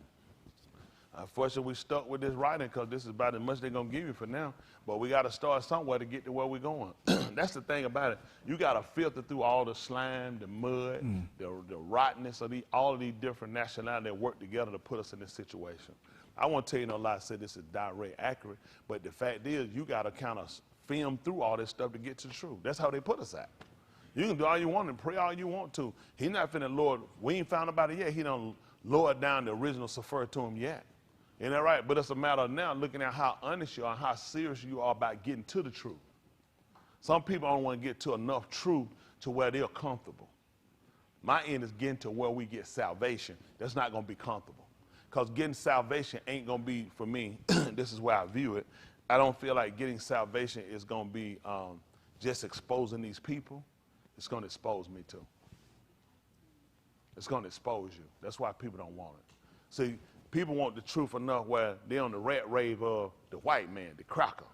Unfortunately, we stuck with this writing because this is about as much they're going to give you for now. But we got to start somewhere to get to where we're going. That's the thing about it. You got to filter through all the slime, the mud, the rottenness of all of these different nationalities that work together to put us in this situation. I won't tell you no lie, I said this is direct, accurate. But the fact is, you got to kind of film through all this stuff to get to the truth. That's how they put us at. You can do all you want and pray all you want to. He's not finna Lord. We ain't found about it yet. He don't lower down the original Sefer to him yet. Isn't that right? But it's a matter of now looking at how honest you are and how serious you are about getting to the truth. Some people don't want to get to enough truth to where they're comfortable. My end is getting to where we get salvation. That's not going to be comfortable. Because getting salvation ain't going to be, for me, this is where I view it, I don't feel like getting salvation is going to be just exposing these people. It's going to expose me too. It's going to expose you. That's why people don't want it. See, people want the truth enough where they're on the rat rave of the white man, the cracker.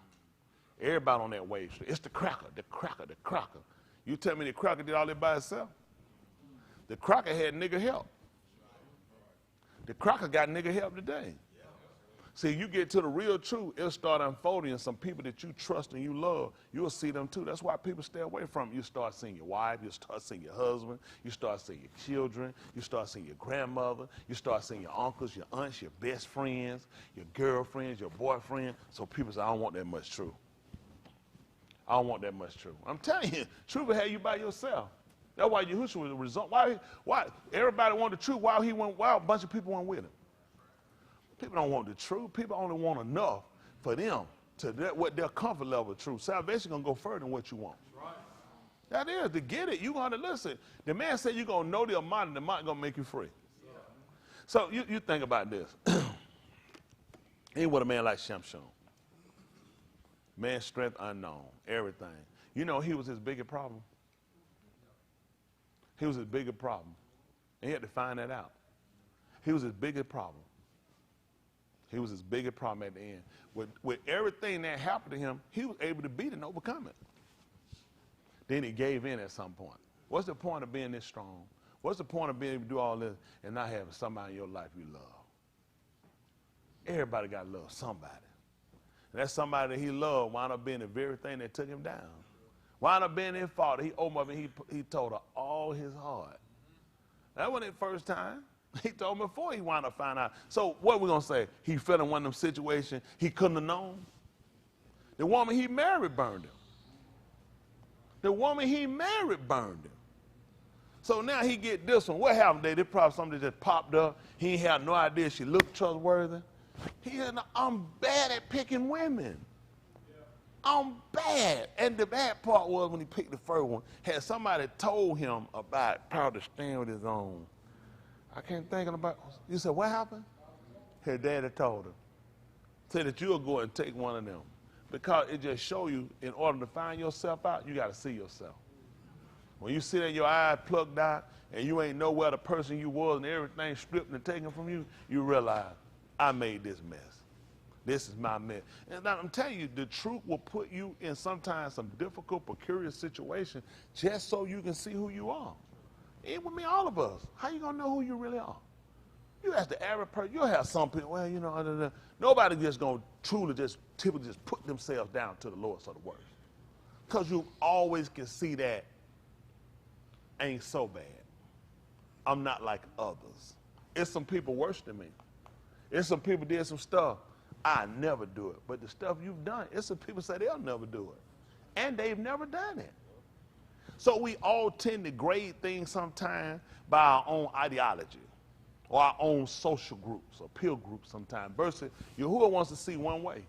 Everybody on that wave. It's the cracker, the cracker, the cracker. You tell me the cracker did all that by itself? The cracker had nigger help. The cracker got nigger help today. See, you get to the real truth, it'll start unfolding, and some people that you trust and you love, you'll see them too. That's why people stay away from it. You start seeing your wife, you start seeing your husband, you start seeing your children, you start seeing your grandmother, you start seeing your uncles, your aunts, your best friends, your girlfriends, your boyfriend. So people say, I don't want that much truth. I don't want that much truth. I'm telling you, truth will have you by yourself. That's why Yahushua was the result. Why everybody wanted the truth while he went wild, a bunch of people went with him. People don't want the truth. People only want enough for them to what their comfort level of truth. Salvation gonna go further than what you want. Right. That is, to get it, you gonna listen. The man said you're gonna know the amount, and the amount gonna make you free. Yeah. So you think about this. Ain't what a man like Shimshon. Man's strength unknown, everything. You know, he was his biggest problem. He was his biggest problem. And he had to find that out. He was his biggest problem. He was his biggest problem at the end. With everything that happened to him, he was able to beat it and overcome it. Then he gave in at some point. What's the point of being this strong? What's the point of being able to do all this and not having somebody in your life you love? Everybody got to love somebody. And that somebody that he loved wound up being the very thing that took him down. Wound up being his father. He opened up and he told her all his heart. That wasn't the first time. He told me before he wound up finding out. So what are we going to say? He fell in one of them situations he couldn't have known? The woman he married burned him. The woman he married burned him. So now he get this one. What happened there? This probably something that just popped up. He ain't had no idea she looked trustworthy. He said, I'm bad at picking women. I'm bad. And the bad part was when he picked the first one, had somebody told him about probably staying with his own. I can't think about. You said, what happened? His daddy told him. Said that you'll go and take one of them. Because it just show you, in order to find yourself out, you got to see yourself. When you see that your eyes plugged out and you ain't know where the person you was and everything stripped and taken from you, you realize, I made this mess. This is my mess. And I'm telling you, the truth will put you in sometimes some difficult, precarious situation just so you can see who you are. Even with me, all of us. How you going to know who you really are? You ask the average person, you'll have some people, well, you know, nobody just going to truly typically just put themselves down to the lowest of the worst. Because you always can see that ain't so bad. I'm not like others. It's some people worse than me. It's some people did some stuff. I never do it. But the stuff you've done, it's some people say they'll never do it. And they've never done it. So we all tend to grade things sometimes by our own ideology or our own social groups or peer groups sometimes. Versus Yahuah wants to see one way.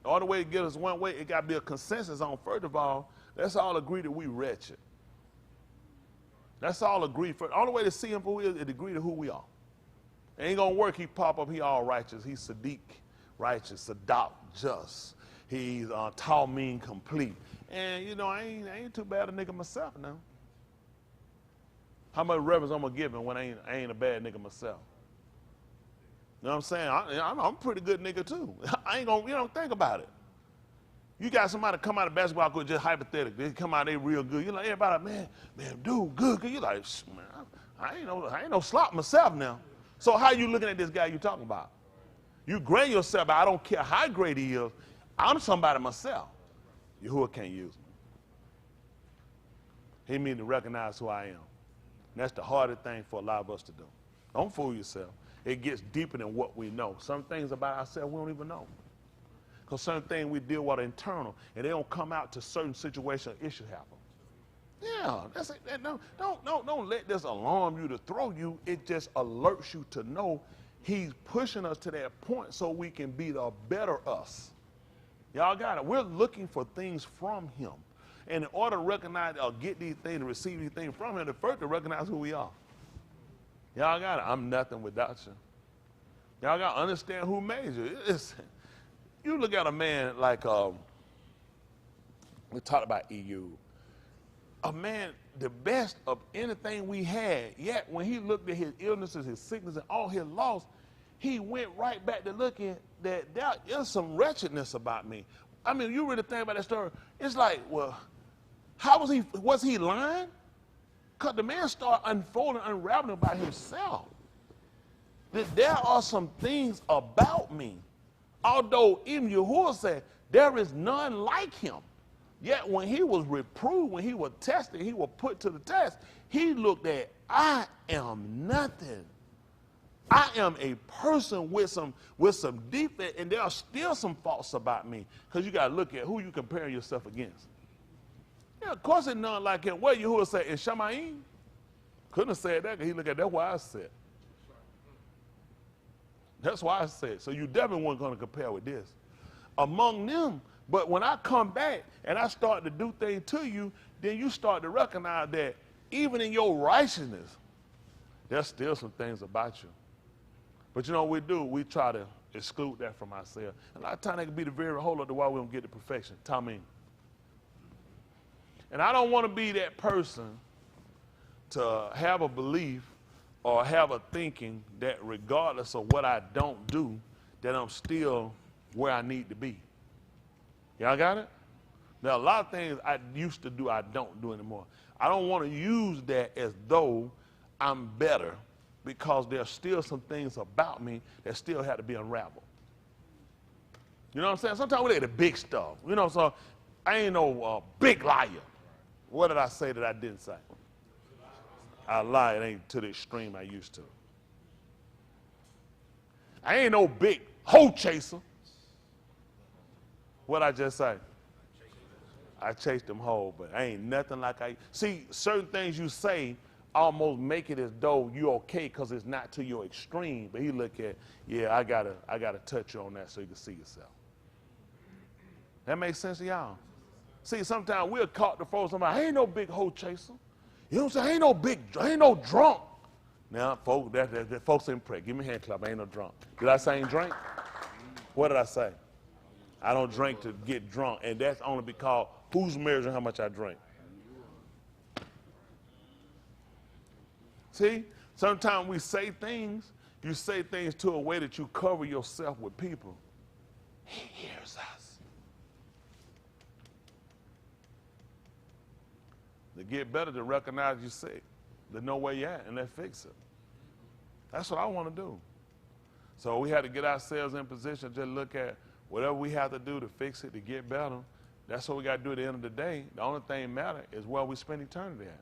The only way to get us one way, it got to be a consensus on, first of all, let's all agree that we wretched. Let's all agree. The only way to see him for who he is agree to who we are. It ain't going to work. He pop up, he all righteous. He's Sadiq, righteous, Sadat, just. He's Talmud, complete. And, you know, I ain't too bad a nigga myself now. How much reverence I'm going to give him when I ain't a bad nigga myself? You know what I'm saying? I'm a pretty good nigga, too. I ain't going to, you don't think about it. You got somebody come out of basketball court just hypothetically. They come out, they real good. You're like, everybody, man, dude, good. You're like, man, I ain't no slop myself now. So how you looking at this guy you talking about? You grade yourself, but I don't care how great he is. I'm somebody myself. Yahuah can't use me. He means to recognize who I am. And that's the hardest thing for a lot of us to do. Don't fool yourself. It gets deeper than what we know. Some things about ourselves we don't even know. Because certain things we deal with are internal, and they don't come out to certain situations or issues happen. Yeah, that's it. Don't let this alarm you to throw you. It just alerts you to know he's pushing us to that point so we can be the better us. Y'all got it. We're looking for things from him. And in order to recognize or get these things, to receive these things from him, the first to recognize who we are. Y'all got it. I'm nothing without you. Y'all got to understand who made you. You look at a man like, we talked about EU. A man, the best of anything we had, yet when he looked at his illnesses, his sickness, and all his loss, he went right back to looking that there is some wretchedness about me. I mean, you really think about that story, it's like, well, how was he lying? Because the man started unfolding, unraveling about himself. That there are some things about me. Although even Yahuah said, there is none like him. Yet when he was reproved, when he was tested, he was put to the test, he looked at, I am nothing. I am a person with some defect, and there are still some faults about me. Because you got to look at who you compare yourself against. Yeah, of course it's none like him. What Yahuah said in Shemaim? Couldn't have said that because he looked at that's why I said. That's why I said. So you definitely weren't going to compare with this. Among them, but when I come back and I start to do things to you, then you start to recognize that even in your righteousness, there's still some things about you. But you know what we do? We try to exclude that from ourselves. And a lot of times that can be the very whole of the why we don't get to perfection. Tommy. And I don't want to be that person to have a belief or have a thinking that regardless of what I don't do, that I'm still where I need to be. Y'all got it? Now, a lot of things I used to do, I don't do anymore. I don't want to use that as though I'm better because there's still some things about me that still have to be unraveled. You know what I'm saying? Sometimes we look at the big stuff. You know, so I ain't no big liar. What did I say that I didn't say? I lie. It ain't to the extreme I used to. I ain't no big hoe chaser. What I just say? I chased them whole, but I ain't nothing like I. See, certain things you say almost make it as though you're okay because it's not to your extreme. But he look at, yeah, I gotta touch you on that so you can see yourself. That makes sense to y'all? See, sometimes we're caught to folks somebody, I ain't no big hoe chaser. You know what I'm saying? I ain't no drunk. Now, folks, that folks in prayer. Give me a hand clap. I ain't no drunk. Did I say I ain't drink? What did I say? I don't drink to get drunk, and that's only because who's measuring how much I drink? See, sometimes we say things, you say things to a way that you cover yourself with people. He hears us. To get better, to recognize you're sick, to know where you're at, and let's fix it. That's what I want to do. So we had to get ourselves in position to look at whatever we have to do to fix it, to get better. That's what we got to do at the end of the day. The only thing matter is where we spend eternity at.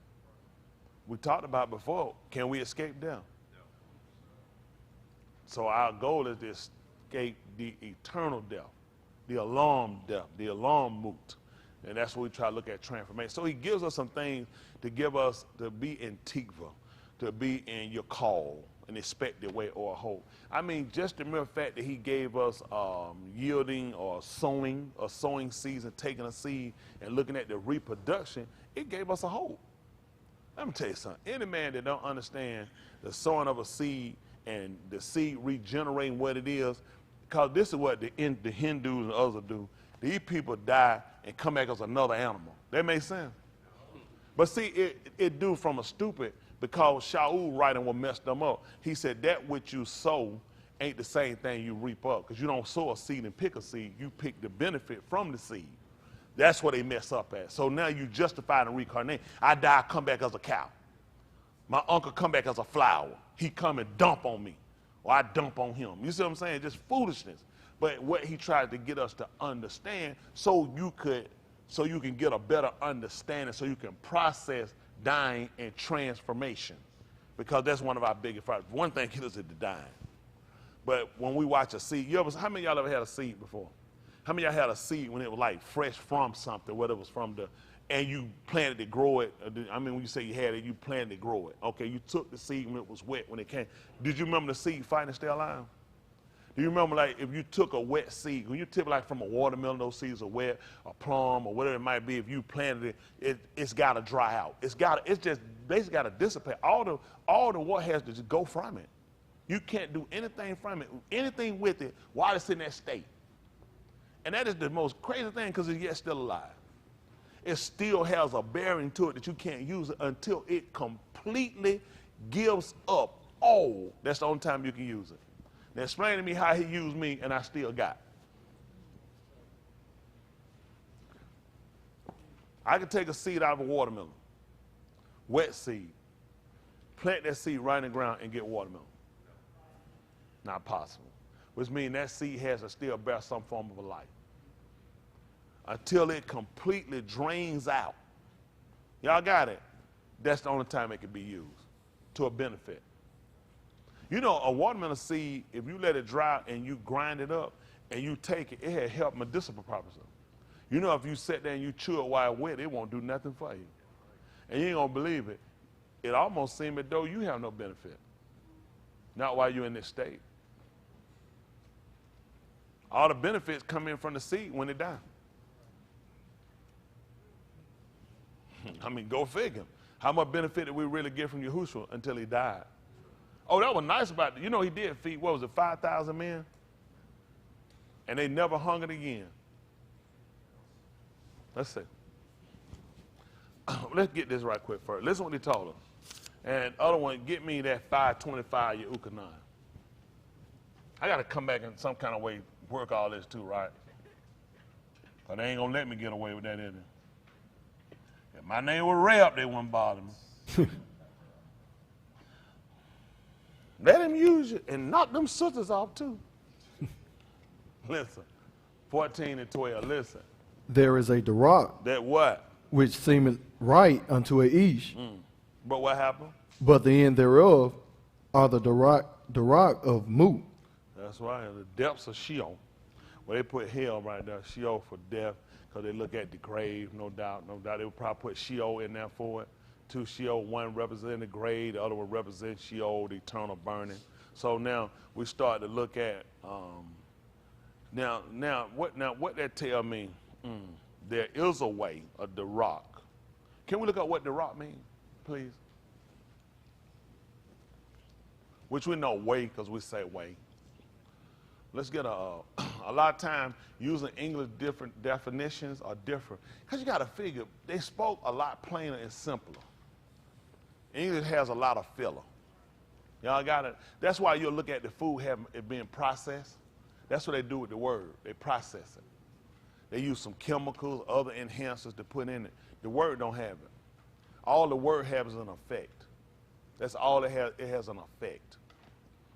We talked about before, can we escape death? No. So our goal is to escape the eternal death, the alarm death, the alarm moot. And that's what we try to look at transformation. So he gives us some things to give us to be in tikva, to be in your call, an expected way or a hope. I mean, just the mere fact that he gave us yielding or sowing, a sowing season, taking a seed and looking at the reproduction, it gave us a hope. Let me tell you something. Any man that don't understand the sowing of a seed and the seed regenerating what it is, because this is what the Hindus and others do. These people die and come back as another animal. That makes sense? But see, it do from a stupid, because Shaul writing what messed them up. He said that which you sow ain't the same thing you reap up, because you don't sow a seed and pick a seed. You pick the benefit from the seed. That's what they mess up at. So now you justify the reincarnation. I die, I come back as a cow. My uncle come back as a flower. He come and dump on me, or I dump on him. You see what I'm saying? Just foolishness. But what he tried to get us to understand, so you can get a better understanding, so you can process dying and transformation, because that's one of our biggest problems. One thing kills it, the dying. But when we watch a seed, how many of y'all ever had a seed before? How many of y'all had a seed when it was like fresh from something, whether it was from and you planted to grow it? I mean, when you say you had it, you planted to grow it. Okay, you took the seed when it was wet, when it came. Did you remember the seed fighting to stay alive? Do you remember, like, if you took a wet seed, when you tip like from a watermelon, those seeds are wet, a plum, or whatever it might be, if you planted it, it's got to dry out. It's just basically got to dissipate. All the water has to just go from it. You can't do anything from it, anything with it while it's in that state. And that is the most crazy thing, because it's yet still alive. It still has a bearing to it that you can't use it until it completely gives up all. That's the only time you can use it. Now explain to me how he used me and I still got. I could take a seed out of a watermelon, wet seed, plant that seed right in the ground and get watermelon. Not possible. Which means that seed has to still bear some form of a life until it completely drains out. Y'all got it? That's the only time it can be used to a benefit. You know, a watermelon seed, if you let it dry and you grind it up and you take it, it had helped medicinal purposes. You know, if you sit there and you chew it while wet, it won't do nothing for you. And you ain't going to believe it. It almost seems as though you have no benefit. Not while you're in this state. All the benefits come in from the seed when it dies. I mean, go figure. How much benefit did we really get from Yahushua until he died? Oh, that was nice about it. You know, he did feed, what was it, 5,000 men? And they never hungered again. Let's see. Let's get this right quick first. Listen what he told them. And other one, get me that 525 Yahuah 9. I got to come back in some kind of way, work all this too, right? But they ain't going to let me get away with that, is it? If my name was Reb, they wouldn't bother me. Let him use you and knock them sisters off too. Listen, 14 and 12, listen. There is a Darak, That what? which seemeth right unto a Ish, But what happened? but the end thereof are the Darak of Moot. That's right, the depths of Sheol. Well, they put hell right there, Sheol for death, because they look at the grave, no doubt, no doubt. They would probably put Sheol in there for it. 2 Sheol, one representing the grave, the other one represents Sheol, the eternal burning. So now we start to look at, now what that tell me? There is a way, a Darak. Can we look at what Darak means, please? Which we know way because we say way. Let's get a lot of times using English different definitions are different. Because you got to figure, they spoke a lot plainer and simpler. English has a lot of filler. Y'all got it? That's why you'll look at the food having it being processed. That's what they do with the word. They process it. They use some chemicals, other enhancers to put in it. The word don't have it. All the word has is an effect. That's all it has. It has an effect.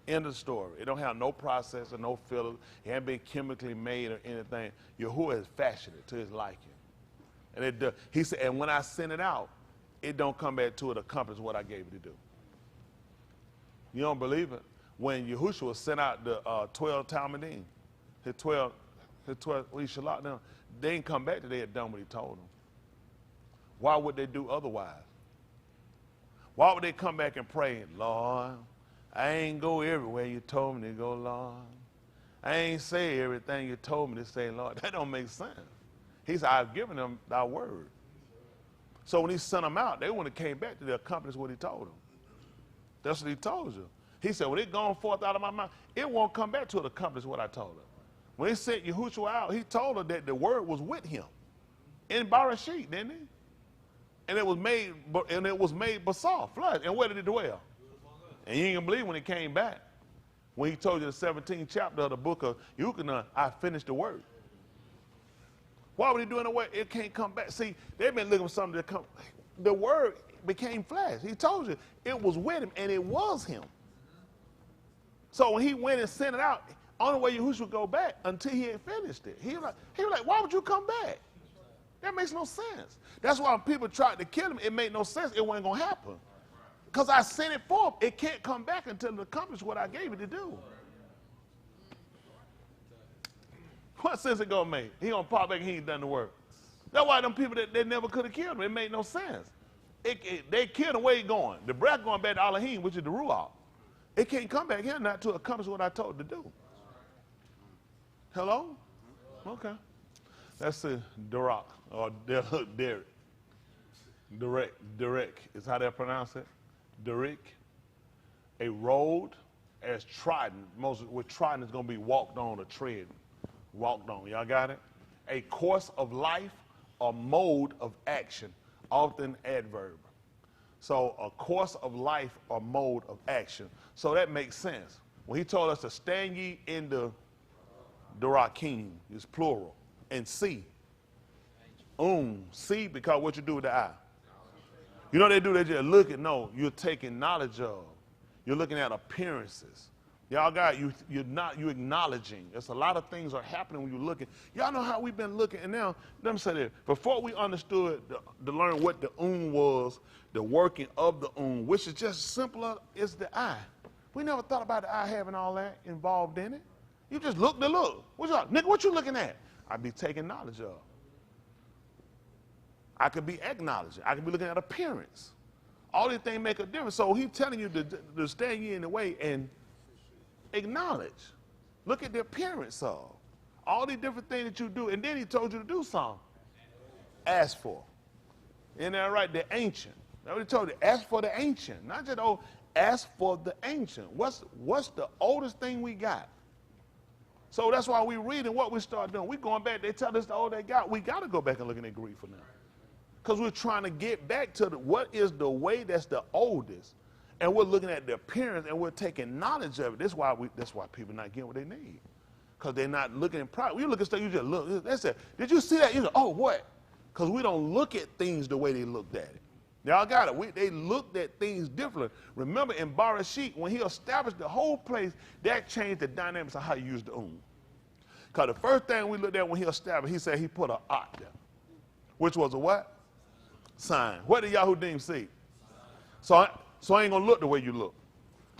End of the story. It don't have no processor, no filler. It hasn't been chemically made or anything. Yahuah has fashioned it to his liking. And it does. He said, and when I send it out, it don't come back to it accomplish what I gave it to do. You don't believe it? When Yahushua sent out the 12 Talmudim, his 12, he should lock down, they didn't come back till they had done what he told them. Why would they do otherwise? Why would they come back and pray, Lord, I ain't go everywhere you told me to go, Lord. I ain't say everything you told me to say, Lord. That don't make sense. He said, I've given them thy word. So when he sent them out, they wouldn't have came back to accomplish what he told them. That's what he told you. He said, when it gone forth out of my mouth, it won't come back to accomplish what I told her. When he sent Yahushua out, he told her that the word was with him in Barashit, didn't he? And it was made basar, flesh. And where did it dwell? And you ain't gonna believe when it came back. When he told you the 17th chapter of the book of Yahuah, I finished the work. Why would he do it in a way it can't come back? See, they've been looking for something to come. The word became flesh. He told you it was with him, and it was him. So when he went and sent it out, only way Yahushua would go back until he had finished it. He was like, why would you come back? That makes no sense. That's why when people tried to kill him, it made no sense. It wasn't gonna happen. Because I sent it forth. It can't come back until it accomplishes what I gave it to do. What sense it gonna make? He gonna pop back and he ain't done the work. That's why them people that they never could have killed him. It made no sense. They killed him where he going. The breath going back to Elohim, which is the Ruach. It can't come back here not to accomplish what I told it to do. Hello? Okay. That's a Darak or Derek. Derek is how they pronounce it. Derek. A road as trodden. Most with trodden is going to be walked on or tread. Walked on. Y'all got it? A course of life or mode of action, often adverb. So a course of life or mode of action. So that makes sense. When he told us to stand ye in the Darakim, is plural, and see. See, because what you do with the eye. You know what they do? They just look at, no, you're taking knowledge of. You're looking at appearances. Y'all got, you're acknowledging. There's a lot of things are happening when you're looking. Y'all know how we've been looking, and now, let me say this. Before we understood to learn what the was, the working of the which is just simpler as the eye. We never thought about the eye having all that involved in it. You just look to look. What's up? Nigga, what you looking at? I be taking knowledge of. I could be acknowledging. I could be looking at appearance. All these things make a difference. So he's telling you to stand you in the way and acknowledge. Look at the appearance of all these different things that you do. And then he told you to do something. Ask for. Isn't that right? The ancient. That's what he told you. Ask for the ancient. Not just, oh, ask for the ancient. What's the oldest thing we got? So that's why we read and what we start doing. We going back. They tell us the old they got. We got to go back and look in the Greek for now. Because we're trying to get back to what is the way that's the oldest. And we're looking at the appearance and we're taking knowledge of it. That's why people not getting what they need. Because they're not looking in pride. You look at stuff, you just look. They say, did you see that? You go, oh, what? Because we don't look at things the way they looked at it. Y'all got it. They looked at things differently. Remember in Barashik, when he established the whole place, that changed the dynamics of how you use the Because the first thing we looked at when he established, he said he put an ot there, which was a what? Sign. What did Yahudim see? So I ain't going to look the way you look.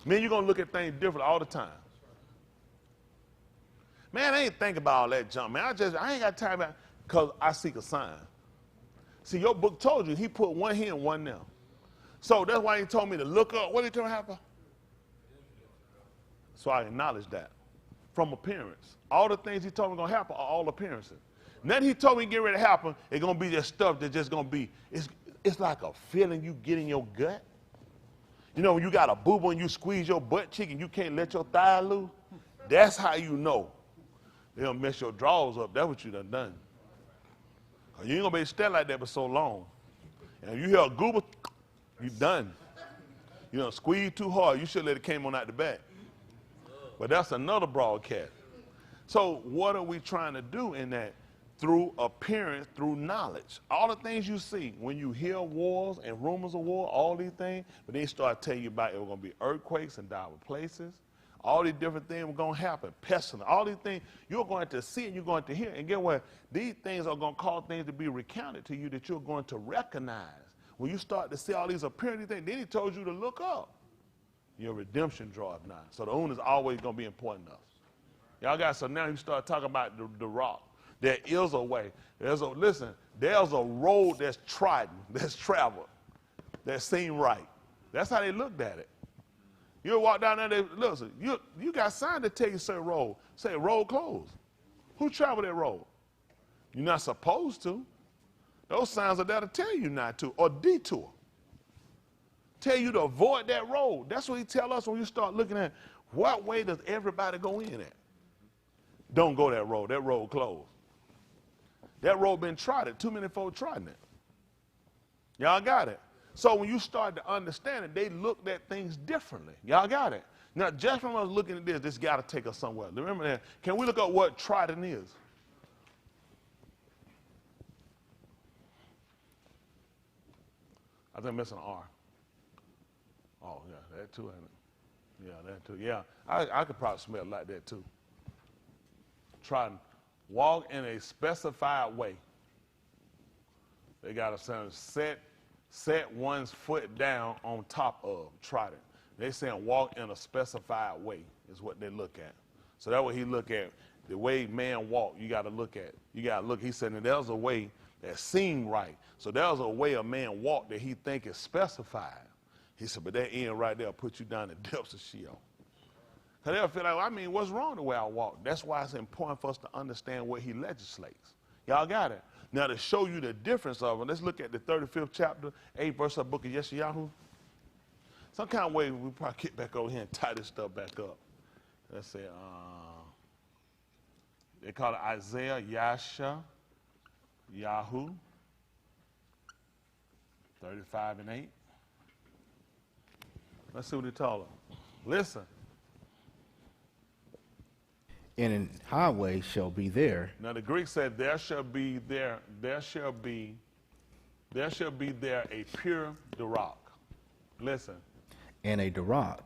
Man, you're going to look at things different all the time. Man, I ain't think about all that junk, man. I ain't got time about because I seek a sign. See, your book told you he put one here and one there. So that's why he told me to look up. What did he tell me to happen? So I acknowledge that from appearance. All the things he told me going to happen are all appearances. Nothing he told me get ready to happen, it's going to be just stuff that's just going to be, it's like a feeling you get in your gut. You know, when you got a boo-boo and you squeeze your butt cheek and you can't let your thigh loose, that's how you know. They'll mess your drawers up. That's what you done. You ain't going to be able to stand like that for so long. And if you hear a goober, you done. You know, squeeze too hard, you should let it came on out the back. But that's another broadcast. So what are we trying to do in that? Through appearance, through knowledge. All the things you see, when you hear wars and rumors of war, all these things, but they start telling you about it was going to be earthquakes in different places. All these different things were going to happen. Pestilence, all these things, you're going to see and you're going to hear. And get what? These things are going to cause things to be recounted to you that you're going to recognize. When you start to see all these appearance things, then he told you to look up. Your redemption draweth nigh. So the own is always going to be important to us. Y'all got, so now you start talking about the rock. There is a way. There's a road that's trodden, that's traveled, that seemed right. That's how they looked at it. You walk down there, listen, you got signs that tell you certain road. Say road closed. Who traveled that road? You're not supposed to. Those signs are there to tell you not to, or detour. Tell you to avoid that road. That's what he tell us when you start looking at what way does everybody go in at. Don't go that road closed. That road been trodden. Too many folks trodden it. Y'all got it? So when you start to understand it, they looked at things differently. Y'all got it? Now, just from us looking at this got to take us somewhere. Remember that. Can we look at what trodden is? I think I'm missing an R. Oh, yeah, that too, ain't it? Yeah, that too. Yeah, I could probably smell it like that too. Trodden. Walk in a specified way. They got to set one's foot down on top of, trodden. They saying walk in a specified way is what they look at. So that's what he look at. The way man walk, you got to look at. You got to look. He said that there's a way that seemed right. So there's a way a man walk that he think is specified. He said, but that end right there will put you down the depths of Sheol. Because they'll feel like, I mean, what's wrong the way I walk? That's why it's important for us to understand what he legislates. Y'all got it? Now, to show you the difference of it, let's look at the 35th chapter, 8th verse of the book of Yahuah. Some kind of way we probably get back over here and tie this stuff back up. Let's say, they call it Isaiah, Yahuah, 35 and 8. Let's see what he told them. Listen. And an highway shall be there. Now the Greek said there shall be there a pure Durak. Listen. And a Durak,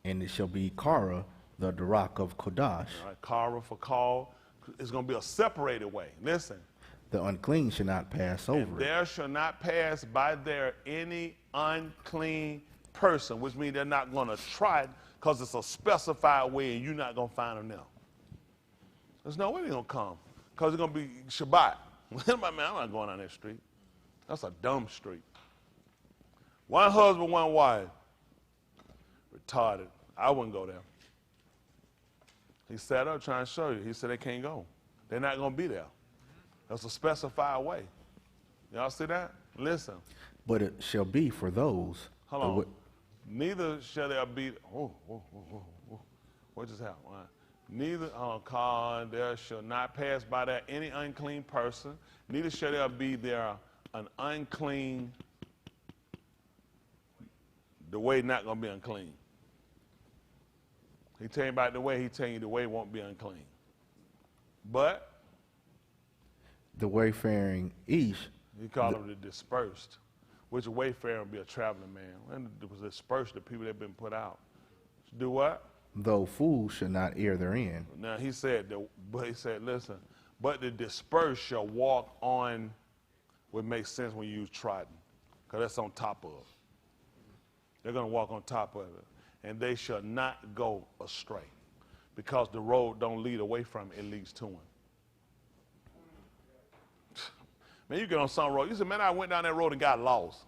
and it shall be Kara, the Durak of Kodash. All right, Kara for call. It's going to be a separated way. Listen. The unclean shall not pass over And there shall not pass by there any unclean person, which means they're not going to try it because it's a specified way and you're not going to find them now. There's no way they're going to come because it's going to be Shabbat. Man, I'm not going on that street. That's a dumb street. One husband, one wife. Retarded. I wouldn't go there. He sat up trying to show you. He said they can't go. They're not going to be there. That's a specified way. Y'all see that? Listen. But it shall be for those. Hold on. Neither shall there be. What just happened? Neither there shall not pass by there any unclean person. Neither shall there be there an unclean. The way not going to be unclean. He tell you about the way. He tell you the way won't be unclean. But the wayfaring each. He called them the dispersed, which a wayfarer would be a traveling man. And it was dispersed, the people that have been put out. Do what? Though fools should not err therein. Now he said, listen, but the dispersed shall walk on what makes sense when you use trodden, because that's on top of. They're going to walk on top of it. And they shall not go astray, because the road don't lead away from it, it leads to him. Man, you get on some road. You say, man, I went down that road and got lost,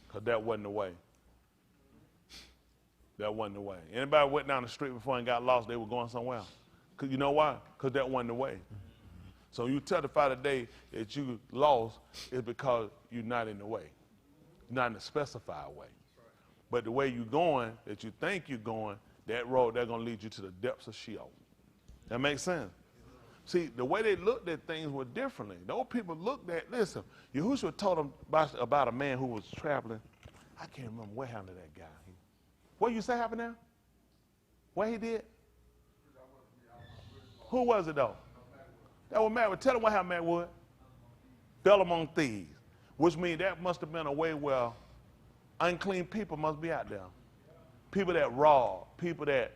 because that wasn't the way. That wasn't the way. Anybody went down the street before and got lost, they were going somewhere. Cause you know why? Because that wasn't the way. So you testify today that you lost is because you're not in the way. You're not in the specified way. But the way you're going, that you think you're going, that road, they're going to lead you to the depths of Sheol. That makes sense? See, the way they looked at things were differently. Those people looked at, listen, Yahuah told them about a man who was traveling. I can't remember what happened to that guy. What you say happened there? What he did? Who was it though? That was Mad Wood. Tell him what happened, Mad Wood. Fell among thieves, which means that must have been a way where unclean people must be out there. People that rob, people that,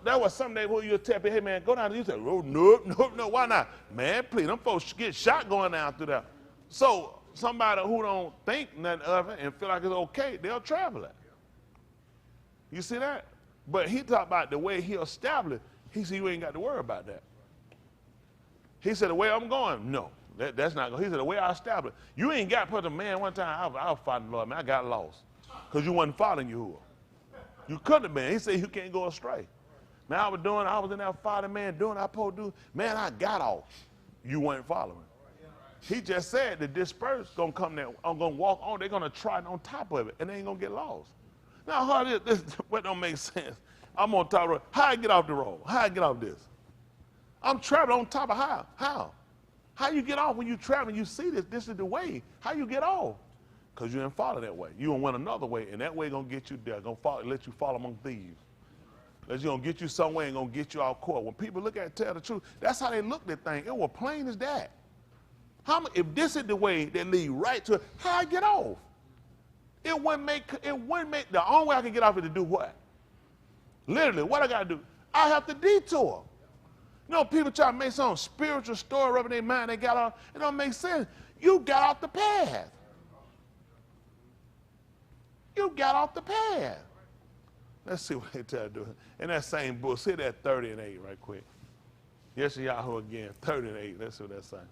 that was someday where you'll tell me, hey man, go down there. You say, oh, no, why not? Man, please, them folks get shot going down through there. So somebody who don't think nothing of it and feel like it's okay, they'll travel it. You see that? But he talked about the way he established. He said, you ain't got to worry about that. He said, the way I'm going, no, that's not going. He said, the way I established, you ain't got to put a man one time, I was fighting the Lord, man, I got lost. Because you wasn't following Yahuah. You couldn't have been. He said, you can't go astray. Man, I was in there fighting, man, doing what I supposed to do. Man, I got off. You weren't following. He just said the dispersed going to come there, I'm going to walk on, they're going to try on top of it, and they ain't going to get lost. Now, how this what don't make sense? I'm on top of the road. How I get off the road? How I get off this? I'm traveling on top of how? How? How you get off when you traveling? You see this. This is the way. How you get off? Because you didn't follow that way. You went another way, and that way going to get you there. Going to let you fall among thieves. That's going to get you somewhere and going to get you out court. When people look at it, tell the truth, that's how they looked at things. It was plain as that. If this is the way that lead right to it, how I get off? It wouldn't make, the only way I can get off is to do what? Literally, what I got to do? I have to detour. You know, people try to make some spiritual story up in their mind, they got off, it don't make sense. You got off the path. You got off the path. Let's see what they tell you to do. In that same book, see that 30 and 8 right quick. Yes, Yahuah again, 30 and 8. Let's see what that's saying.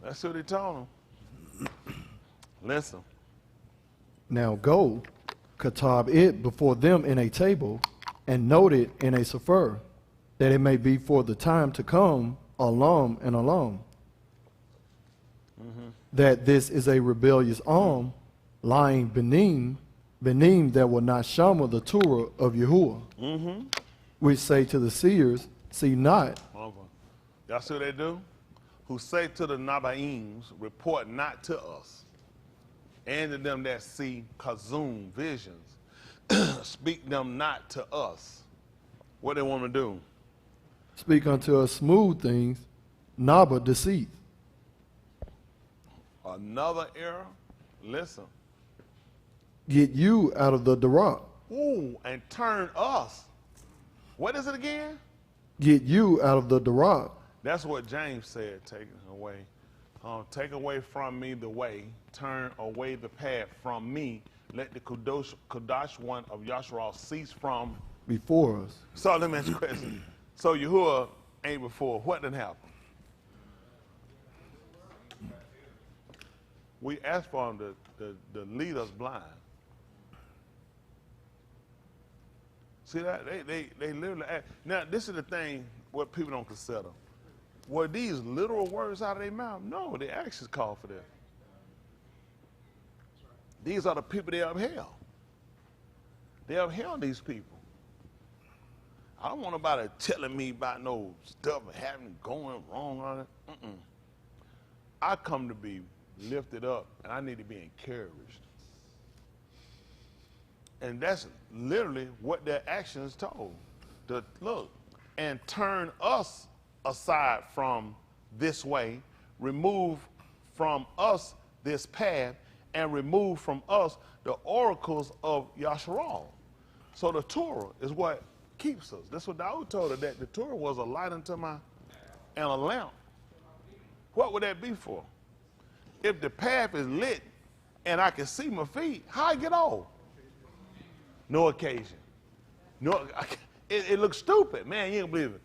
That's what he told him. Listen. Now go, katab it before them in a table, and note it in a sefer, that it may be for the time to come, alam and alam. That this is a rebellious arm, lying beneath that will not shama the Torah of Yahuah, which say to the seers, see not. Y'all see what they do? Who say to the Nabaims, report not to us, and to them that see kazum, visions, speak them not to us. What they want to do? Speak unto us smooth things, naba deceit. Another error, listen. Get you out of the darak. Ooh, and turn us. What is it again? Get you out of the darak. That's what James said, taken away Take away from me the way, turn away the path from me. Let the Kadosh one of Yahshua cease from before us. So let me ask you a question. So Yahuah ain't before. What didn't happen? We asked for him to lead us blind. See that? They literally ask. Now, this is the thing what people don't consider. Were these literal words out of their mouth? No, the actions call for that. These are the people they upheld. They upheld these people. I don't want nobody telling me about no stuff happening, going wrong on it. I come to be lifted up, and I need to be encouraged. And that's literally what their actions told. To look and turn us aside from this way, remove from us this path, and remove from us the oracles of Yahshua. So the Torah is what keeps us. That's what Daud told her, that the Torah was a light unto my and a lamp. What would that be for? If the path is lit and I can see my feet, how I get off? No occasion. No, it looks stupid. Man, you don't believe it.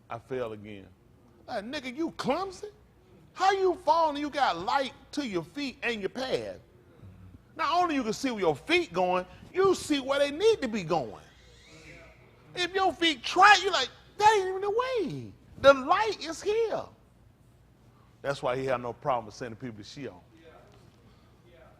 I fell again. Like, nigga, you clumsy? How you falling and you got light to your feet and your path? Not only you can see where your feet going, you see where they need to be going. If your feet try, you're like, that ain't even the way. The light is here. That's why he had no problem with sending people to Sheol.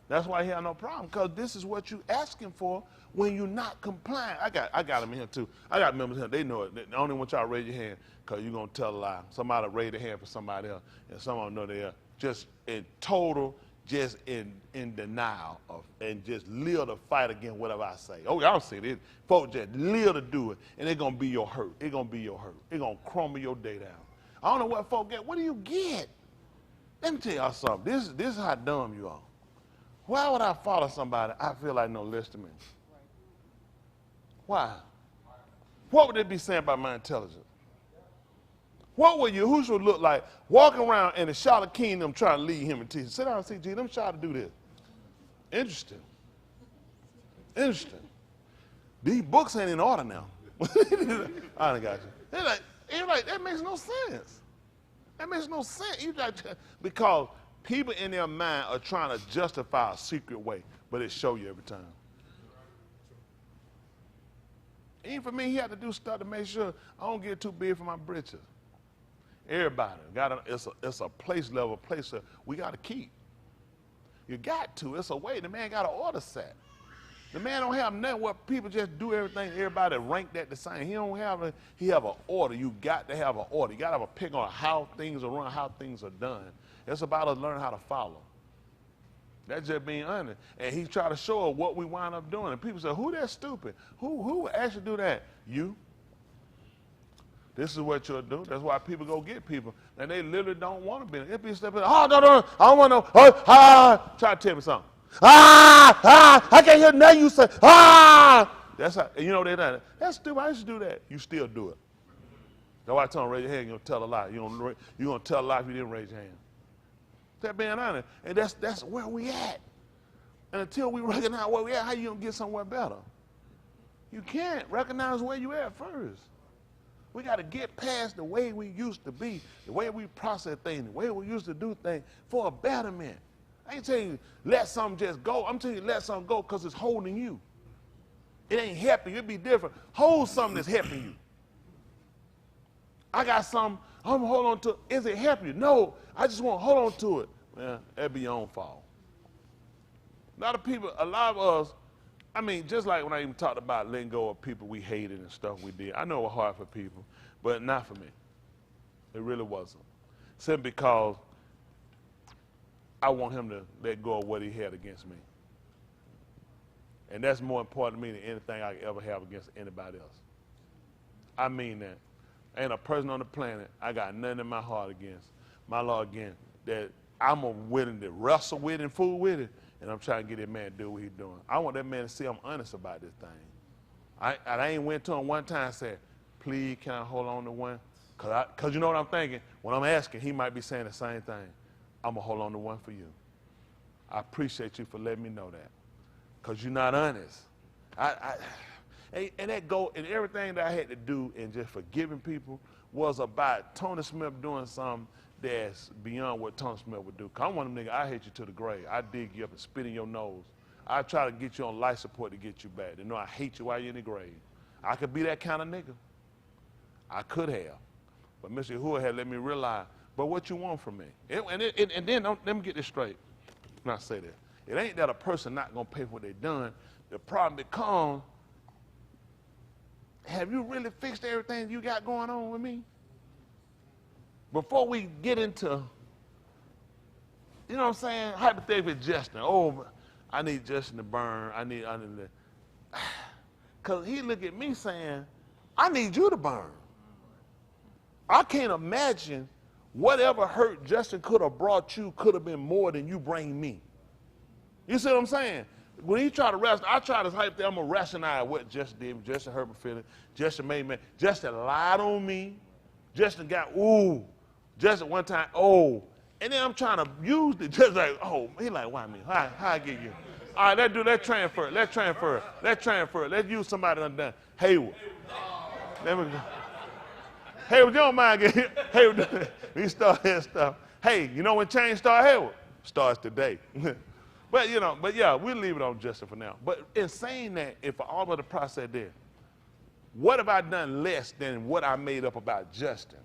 That's why he had no problem, because this is what you're asking for when you're not compliant. I got them in here too. I got members here. They know it. They only want y'all to raise your hand because you're going to tell a lie. Somebody raise their hand for somebody else, and some of them know they are just in total, just in denial of, and just live to fight against whatever I say. Oh, y'all see this. Folks just live to do it, and it's going to be your hurt. It's going to be your hurt. It's going to crumble your day down. I don't know what folks get. What do you get? Let me tell y'all something. This is how dumb you are. Why would I follow somebody I feel like no less to me? Why? What would they be saying about my intelligence? What would Yahushua look like walking around in the Charlotte Kingdom trying to lead him and teach? Sit down and see, G, them try to do this. Interesting. Interesting. These books ain't in order now. I got you. They're like, that makes no sense. That makes no sense. Because people in their mind are trying to justify a secret way, but it show you every time. Even for me, he had to do stuff to make sure I don't get too big for my britches. Everybody it's a place level place that we got to keep. You got to. It's a way. The man got an order set. The man don't have nothing where people just do everything. Everybody rank that the same. He don't have he have an order. You got to have an order. You got to have a pick on how things are run, how things are done. It's about us learning how to follow. That's just being honest. And he tried to show us what we wind up doing. And people say, who that stupid? Who would actually do that? You. This is what you'll do. That's why people go get people. And they literally don't want to be. They'll be stepping, oh, no, I don't want no, try to tell me something. I can't hear nothing you say. That's how, you know they done it. That's stupid. I used to do that. You still do it. That's why I tell them, raise your hand, you're going to tell a lie. You're going to tell a lie if you didn't raise your hand. That being honest. And that's where we at. And until we recognize where we at, how you going to get somewhere better? You can't recognize where you at first. We got to get past the way we used to be, the way we process things, the way we used to do things for a betterment. I ain't telling you let something just go. I'm telling you let something go because it's holding you. It ain't helping you. It'd be different. Hold something that's helping you. I got something, I'm going to hold on to it. Is it helping you? No, I just want to hold on to it. Man, that'd be your own fault. A lot of us, I mean, just like when I even talked about letting go of people we hated and stuff we did. I know it was hard for people, but not for me. It really wasn't. Simply because I want him to let go of what he had against me. And that's more important to me than anything I could ever have against anybody else. I mean that. Ain't a person on the planet I got nothing in my heart against. My Lord, again, that I'm willing to wrestle with and fool with it, and I'm trying to get that man to do what he's doing. I want that man to see I'm honest about this thing. I ain't went to him one time and said, please, can I hold on to one? Because you know what I'm thinking? When I'm asking, he might be saying the same thing. I'm going to hold on to one for you. I appreciate you for letting me know that, because you're not honest. And everything that I had to do in just forgiving people was about Tony Smith doing something that's beyond what Tony Smith would do. Because I'm one of them niggas, I hate you to the grave. I dig you up and spit in your nose. I try to get you on life support to get you back. They know I hate you while you're in the grave. I could be that kind of nigga. I could have. But Mr. Yahuah had let me realize, but what you want from me? And then let me get this straight when I say that. It ain't that a person not going to pay for what they done. The problem becomes, have you really fixed everything you got going on with me? Before we get into, you know what I'm saying, hypothetically Justin. Oh, I need Justin to burn. I need to. Because he look at me saying, I need you to burn. I can't imagine whatever hurt Justin could have brought you could have been more than you bring me. You see what I'm saying? When he try to rationalize, I try to hype that I'm going to rationalize what Justin did. Justin hurt my feelings. Justin made me. Justin lied on me. Justin got, Justin one time, And then I'm trying to use it. Just like, he like, why me? How I get you? All right, let's transfer. Let's use somebody undone. Hayward. Let me go. Hayward, you don't mind getting Hayward. We start that stuff. Hey, you know when change start, Hayward? Starts today. But yeah, we'll leave it on Justin for now. But in saying that, if all of the process there, what have I done less than what I made up about Justin?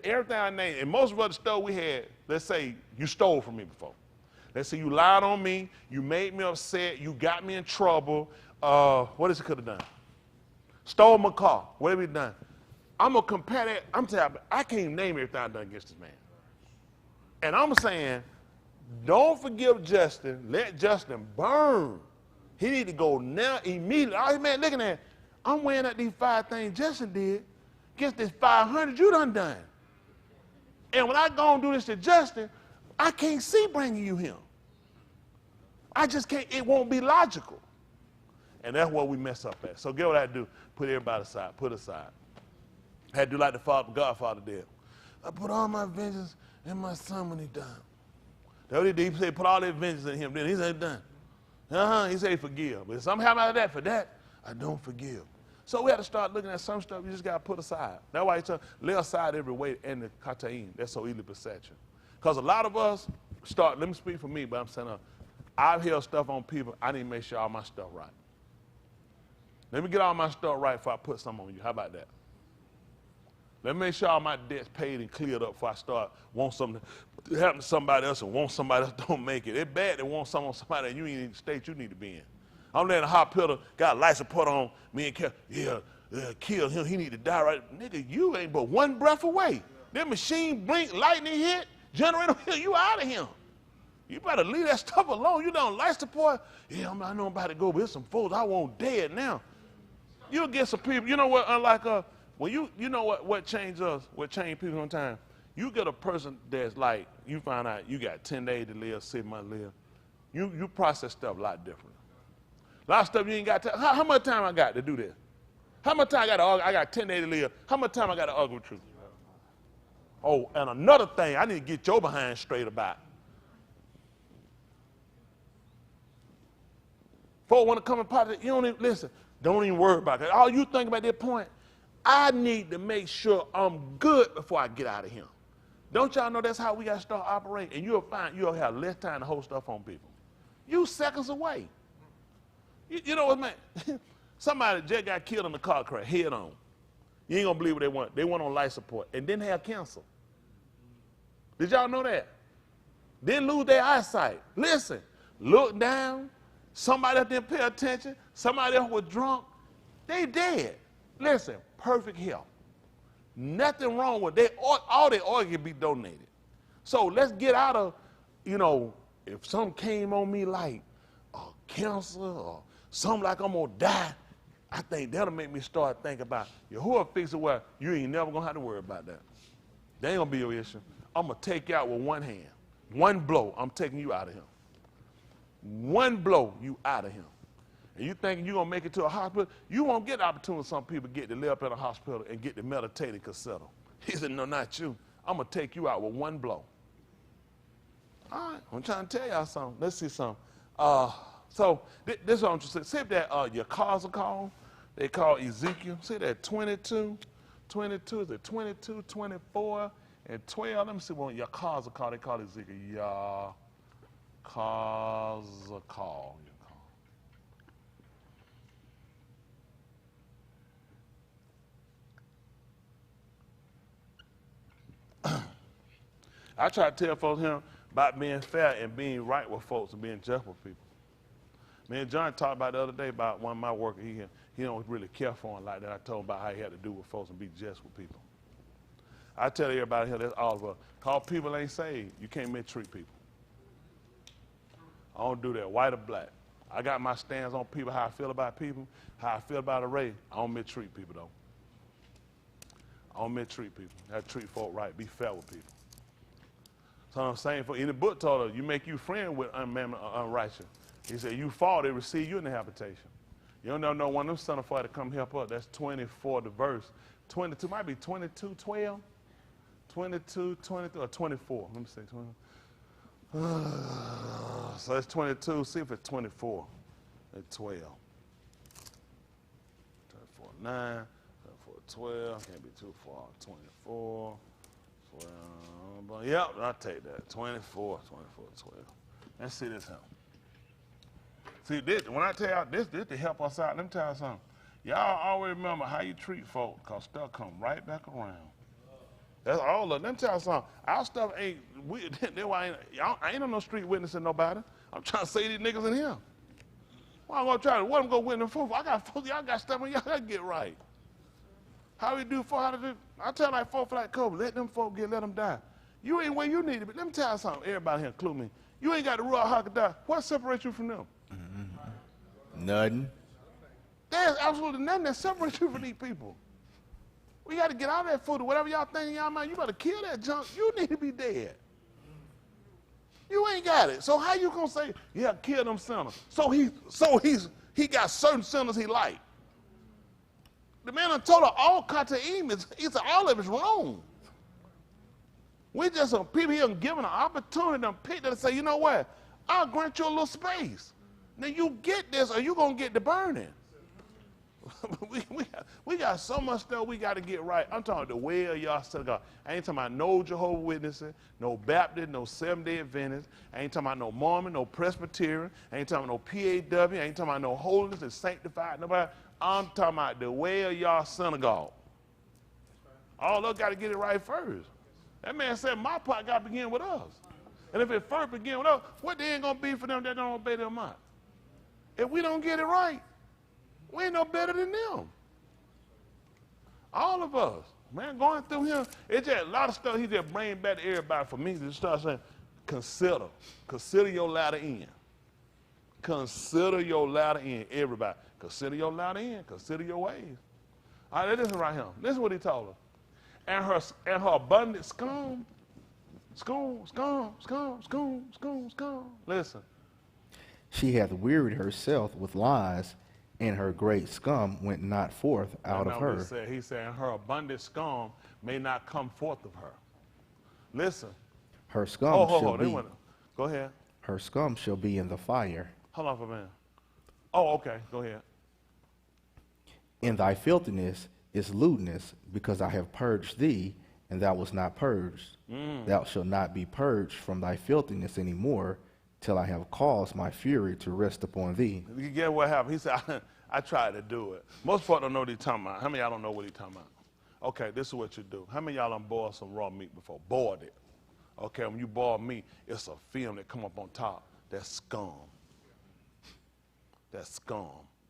Everything I named, and most of the stuff we had, let's say you stole from me before. Let's say you lied on me, you made me upset, you got me in trouble. What else you could have done? Stole my car. What have we done? I'm going to compare that. I'm telling you, I can't name everything I've done against this man. And I'm saying, don't forgive Justin. Let Justin burn. He need to go now immediately. All man looking at, I'm weighing out these 5 things Justin did against this 500 you done. And when I go and do this to Justin, I can't see bringing you him. I just can't. It won't be logical. And that's what we mess up at. So get what I do. Put everybody aside. Put aside. I had to do like the Godfather did. I put all my vengeance in my son when he died. That's what he did. He said, put all that vengeance in him. Then he said, done. He said, forgive. But if something happened out of that, for that, I don't forgive. So we had to start looking at some stuff you just got to put aside. That's why he told lay aside every weight and the kataim. That's so easily perception. Because a lot of us let me speak for me, but I'm saying I've held stuff on people. I need to make sure all my stuff right. Let me get all my stuff right before I put something on you. How about that? Let me make sure all my debts paid and cleared up before I start want something to happen to somebody else and want somebody else don't make it. It's bad to want something on somebody that you ain't in the state you need to be in. I'm letting a hospital got a life support on me and kill him. He need to die right. Nigga, you ain't but one breath away. That machine blink, lightning hit, generator hit, you out of here. You better leave that stuff alone. You don't life support. Yeah, I know I'm about to go, but there's some folks I want dead now. You'll get some people, you know what, unlike us, when you know what changed us, what changed people sometimes, you get a person that's like, you find out you got 10 days to live, 6 months to live. You process stuff a lot different. A lot of stuff you ain't got time. How much time I got to do this? How much time I got to argue? I got 10 days to live. How much time I got to argue with you? Oh, and another thing I need to get your behind straight about. Folks want to come and politics, you don't even, listen, don't even worry about that. All you think about that point, I need to make sure I'm good before I get out of here. Don't y'all know that's how we got to start operating? And you'll find you'll have less time to hold stuff on people. You seconds away. You know what, man? Somebody just got killed in a car crash, head on. You ain't going to believe what they want. They went on life support and didn't have cancer. Did y'all know that? Didn't lose their eyesight. Listen, look down. Somebody else didn't pay attention. Somebody else was drunk. They dead. Listen, perfect health. Nothing wrong with that. All their organs be donated. So let's get out of, if something came on me like cancer or something like I'm going to die, I think that'll make me start thinking about, Yahuah fix it where you ain't never going to have to worry about that. That ain't going to be your issue. I'm going to take you out with one hand. One blow, I'm taking you out of here. One blow, you out of here. And you thinking you're going to make it to a hospital, you won't get the opportunity some people get to live up in a hospital and get to meditate and consider. He said, no, not you. I'm going to take you out with one blow. All right, I'm trying to tell y'all something. Let's see something. So this is what I'm trying to say. See if that your cars are called. They call Ezekiel. See that 22? 22 is it 22, 24, and 12? Let me see what your cars are called. They call Ezekiel. Your cars are called. I try to tell folks here about being fair and being right with folks and being just with people. Me and John talked about the other day about one of my workers. He don't really care for him like that. I told him about how he had to do with folks and be just with people. I tell everybody here, that's all of us. Cause people ain't saved, you can't mistreat people. I don't do that, white or black. I got my stance on people, how I feel about people, how I feel about a race. I don't mistreat people though. I don't mistreat people. I treat folk right, be fair with people. So I'm saying, in the book told her, you make you friend with unmanly or unrighteous. He said, you fall, they receive you in the habitation. You don't know one of them son of fire to come help us. That's 24, the verse. 22, might be 22, 12. 22, 23, or 24. Let me say 20. So it's 22. See if it's 24. It's 12. 24, 9. 24, 12. Can't be too far. 24. 12. But yep, I'll take that. 24, 24, 12. Let's see this here. See, this, when I tell y'all this to help us out, let me tell you something. Y'all always remember how you treat folk, because stuff come right back around. That's all of it. Let me tell you something. Our stuff ain't, I ain't on no street witnessing nobody. I'm trying to say these niggas in here. Well, I'm going to try to, what I'm going to witness for? I got folks, y'all got stuff on y'all got to get right. How we do for how to do, I tell like folk like Kobe, let them folk let them die. You ain't where you need to be. Let me tell you something, everybody here, include me. You ain't got the Ruach HaKodesh. What separates you from them? Nothing. There's absolutely nothing that separates you from these people. We got to get out of that food. Whatever y'all think in y'all mind, you better kill that junk. You need to be dead. You ain't got it. So how you gonna say, yeah, kill them sinners? So he got certain sinners he like. The man done told her all kinds of emails. He said all of it's wrong. We just some people here given an opportunity to pick that and say, you know what? I'll grant you a little space. Now you get this or you gonna get the burning. we got so much stuff we got to get right. I'm talking the way of y'all son of God. I ain't talking about no Jehovah's Witnesses, no Baptist, no Seventh-day Adventists. I ain't talking about no Mormon, no Presbyterian. I ain't talking about no PAW. I ain't talking about no holiness and sanctified. Nobody. I'm talking about the way of y'all synagogue. All of us got to get it right first. That man said my part got to begin with us. And if it first begin with us, what they ain't going to be for them that don't obey them out? If we don't get it right, we ain't no better than them. All of us. Man, going through him, it's just a lot of stuff he just bring back to everybody for me to start saying, consider. Consider your latter end. Consider your latter end, everybody. Consider your latter end. Consider your ways. All right, listen right here. This is what he told her. And her abundant scum. Listen. She hath wearied herself with lies, and her great scum went not forth out of her. He said, and her abundant scum may not come forth of her. Listen. Her scum shall be. Go ahead. Her scum shall be in the fire. Hold on for a minute. Oh, okay. Go ahead. In thy filthiness is lewdness, because I have purged thee, and thou wast not purged. Thou shalt not be purged from thy filthiness any more, till I have caused my fury to rest upon thee. You get what happened? He said, I tried to do it. Most folks don't know what he's talking about. How many of y'all don't know what he's talking about? Okay, this is what you do. How many of y'all done boiled some raw meat before? Boiled it. Okay, when you boil meat, it's a film that come up on top. That's scum. That's scum.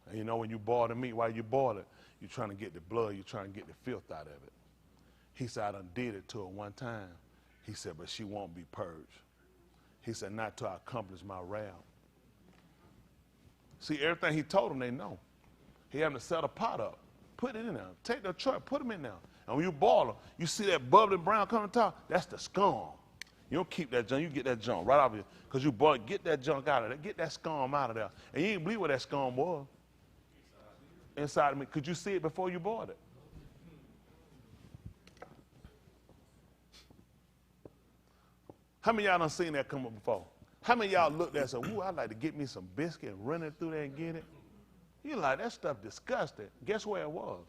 And you know when you boil the meat, while you boil it, you're trying to get the blood, you're trying to get the filth out of it. He said, I done did it to her one time. He said, but she won't be purged. He said, not till I accomplish my wrath. See, everything he told them, they know. He had them to set a pot up, put it in there, take the truck, put them in there. And when you boil them, you see that bubbling brown coming top, that's the scum. You don't keep that junk, you get that junk right off of you. Because you boil, get that junk out of there, get that scum out of there. And you didn't believe what that scum was. Inside of me. Could you see it before you boiled it? How many of y'all done seen that come up before? How many of y'all looked at and said, ooh, I'd like to get me some biscuit and run it through there and get it? You're like, that stuff disgusting. Guess where it was?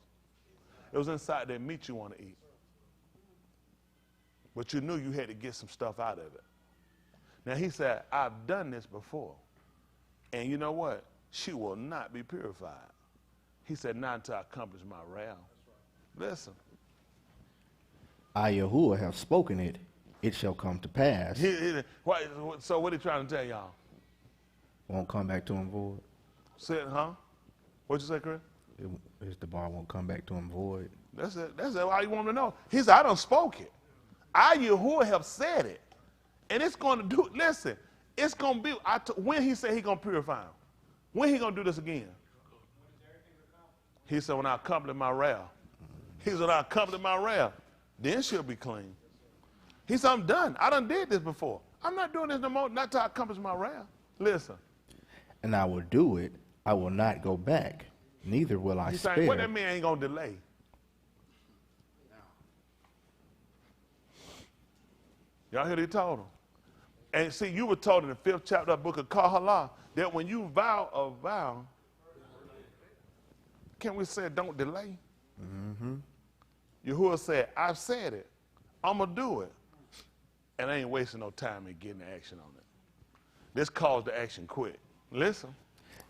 It was inside that meat you want to eat. But you knew you had to get some stuff out of it. Now he said, I've done this before. And you know what? She will not be purified. He said, not until I accomplish my wrath. Listen. I, Yahuah, have spoken it. It shall come to pass. So what are he trying to tell y'all? Won't come back to him void. Said, huh? What'd you say, Chris? The bar won't come back to him void. That's it. That's all you want to know. He said, I done spoke it. I, Yahuah, have said it. And it's going to do, listen, it's going to be, when he said he going to purify him? When he going to do this again? He said, when I accomplish my wrath. He said, when I accomplish my wrath, then she'll be clean. He said, I'm done. I done did this before. I'm not doing this no more, not till I accomplish my wrath. Listen. And I will do it. I will not go back. Neither will I spare. Saying, what that man ain't going to delay? Y'all hear what he told him? And see, you were told in the 5th chapter of the book of Kahalah that when you vow a vow, can we say don't delay? Mm-hmm. Yahuah said, I've said it. I'm going to do it. And I ain't wasting no time in getting action on it. This calls to action quick. Listen.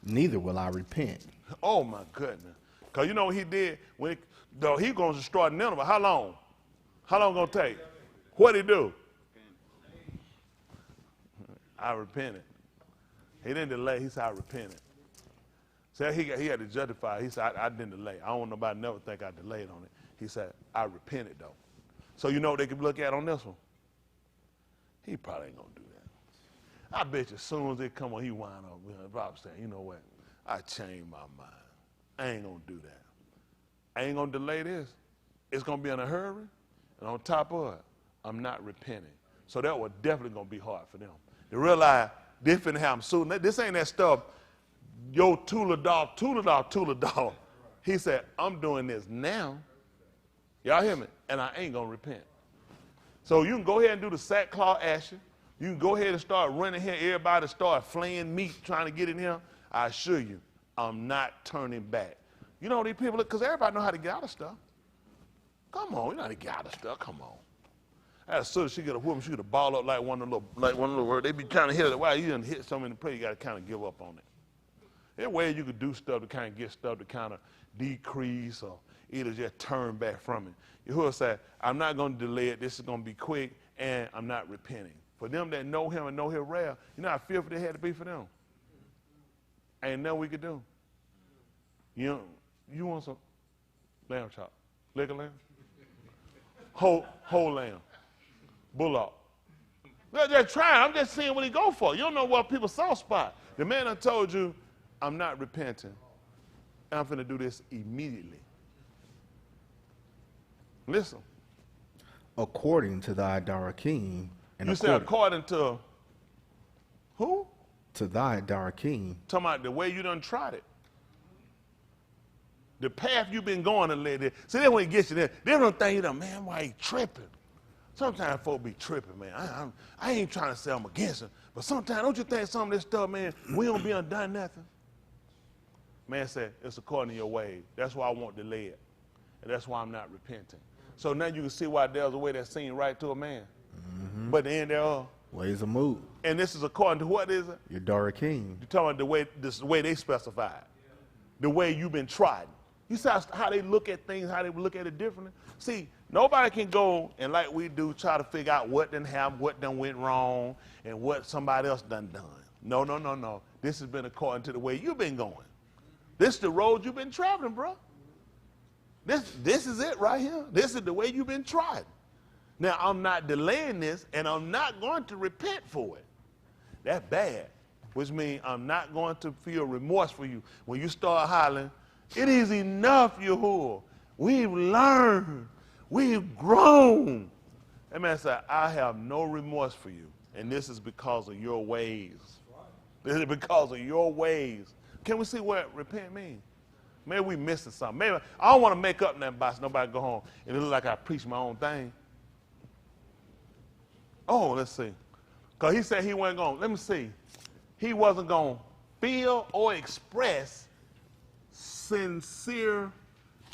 Neither will I repent. Oh, my goodness. Because you know what he did? When he going to destroy Nineveh. How long? How long going to take? What'd he do? I repented. He didn't delay. He said, I repented. So he had to justify. He said, I didn't delay. I don't want nobody to never think I delayed on it. He said, I repented, though. So you know what they could look at on this one? He probably ain't going to do that. I bet you as soon as they come on, he wind up. Rob saying, you know what? I changed my mind. I ain't going to do that. I ain't going to delay this. It's going to be in a hurry. And on top of it, I'm not repenting. So that was definitely going to be hard for them. To realize this finna happen soon. This ain't that stuff, yo, Tuladol. He said, I'm doing this now. Y'all hear me? And I ain't going to repent. So you can go ahead and do the sackcloth action. You can go ahead and start running here. Everybody start flaying meat, trying to get in here. I assure you, I'm not turning back. You know these people, because everybody know how to get out of stuff. Come on, you know how to get out of stuff. Come on. As soon as she get a whooping, she get a ball up like one of the little words. They be trying to hit it. Why you done hit so many plays, you got to kind of give up on it. There's ways you could do stuff to kind of get stuff to kind of decrease or either just turn back from it. Yahuah said, I'm not going to delay it. This is going to be quick, and I'm not repenting. For them that know him and know his wrath, you know how fearful they had to be for them? Ain't nothing we could do. You want some lamb chop? Leg of lamb? Whole lamb. Bullock. They're just trying. I'm just seeing what he go for. You don't know what people's soft spot. The man I told you, I'm not repenting. And I'm finna do this immediately. Listen. According to thy Darakim. And you say according to who? To thy Darakim. Talking about the way you done tried it. The path you've been going to let it. See, then when it gets you there, they don't think, man, why he tripping? Sometimes folk be tripping, man. I ain't trying to say I'm against him, but sometimes don't you think some of this stuff, man, we don't be undone nothing? Man said, it's according to your ways. That's why I won't delay it. And that's why I'm not repenting. So now you can see why there's a way that seems right to a man. Mm-hmm. But the end thereof. Ways of move. And this is according to what is it? Your Darakim. You're talking about the way they specified. The way you've been tried. You see how they look at things, how they look at it differently? See, nobody can go and like we do try to figure out what done happened, what done went wrong, and what somebody else done. No. This has been according to the way you've been going. This is the road you've been traveling, bro. This is it right here. This is the way you've been tried. Now, I'm not delaying this, and I'm not going to repent for it. That's bad, which means I'm not going to feel remorse for you. When you start hollering, it is enough, Yahuah. We've learned. We've grown. That man said, I have no remorse for you, and this is because of your ways. This is because of your ways. Can we see what repent means? Maybe we missing something. Maybe I don't want to make up nothing about nobody go home and it look like I preach my own thing. Oh, let's see. Because he said he wasn't going, let me see. He wasn't going to feel or express sincere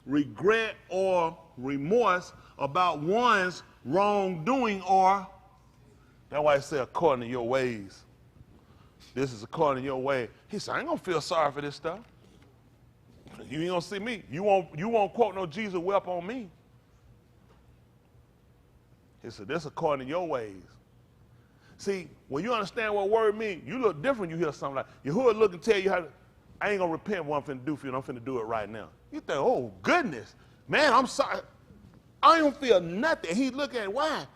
regret or remorse about one's wrongdoing, or that's why it said according to your ways. This is according to your way. He said, I ain't gonna feel sorry for this stuff. You ain't gonna see me. You won't quote no Jesus wept on me. He said, this according to your ways. See, when you understand what word means, you look different. You hear something like, Yahuah look and tell you how to, I ain't gonna repent what I'm finna do for you, and I'm finna do it right now. You think, oh goodness, man, I'm sorry. I don't feel nothing. He look at it, why?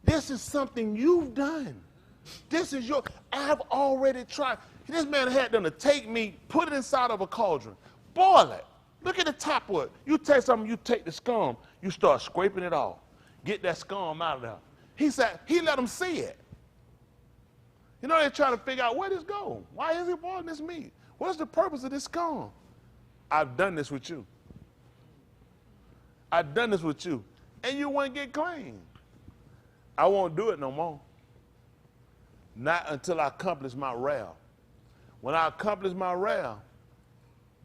This is something you've done. This is I've already tried. This man had them to take me, put it inside of a cauldron, boil it. Look at the top of it. You take something, you take the scum, you start scraping it off. Get that scum out of there. He said, he let them see it. You know, they're trying to figure out where this goes. Why is he boiling this meat? What's the purpose of this scum? I've done this with you. I've done this with you. And you won't get clean. I won't do it no more. Not until I accomplish my wrath. When I accomplish my wrath,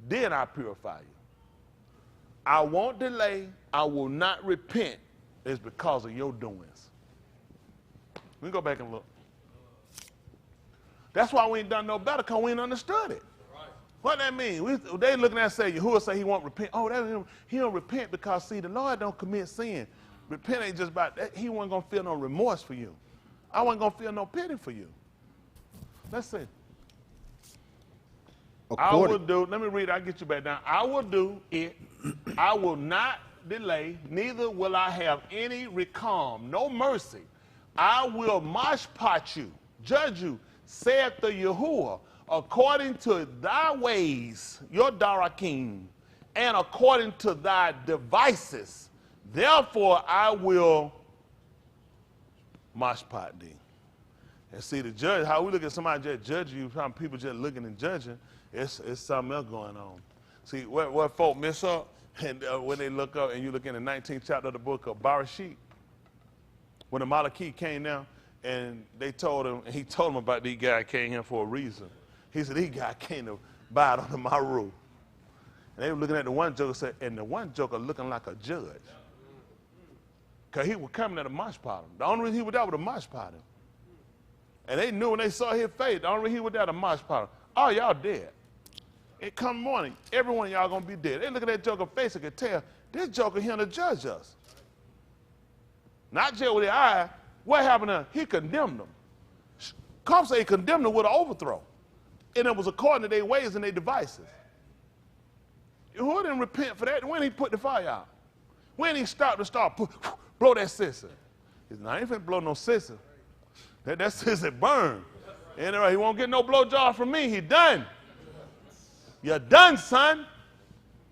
then I purify you. I won't delay. I will not repent. It's because of your doings. Let me go back and look. That's why we ain't done no better, because we ain't understood it. Right. What that mean? They looking at and say, Yahuah say he won't repent. Oh, he don't repent because, see, the Lord don't commit sin. Repent ain't just about that. He wasn't going to feel no remorse for you. I wasn't going to feel no pity for you. Let's see. I will do, let me read, I'll get you back down. I will do it. I will not delay, neither will I have any recalm, no mercy. I will mashpat you, judge you, saith the Yahuah, according to thy ways, your darakim, and according to thy devices. Therefore I will mashpat thee. And see, the judge, how we look at somebody just judging you, how people just looking and judging, it's something else going on. See, what folk miss up, and when they look up, and you look in the 19th chapter of the book of Barashit, when the Malachi came down, and they told him, and he told him about these guys came here for a reason. He said, these guys came to bite under my roof. And they were looking at the one joker, said, and the one joker looking like a judge. Because he was coming at a mosh pot. The only reason he was there was a mosh pot. And they knew when they saw his face, the only reason he was there was a mosh pot. Oh, y'all dead. It come morning, every one of y'all gonna be dead. They look at that joker's face and could tell, this joker here to judge us. Not just with their eye. What happened to him? He condemned them. Come say he condemned them with an overthrow. And it was according to their ways and their devices. Who didn't repent for that? When he put the fire out? When he stopped to start blow that scissor? He said, no, I ain't finna blow no scissor. That scissor burn. Anyway, he won't get no blowjob from me. He done. You're done, son.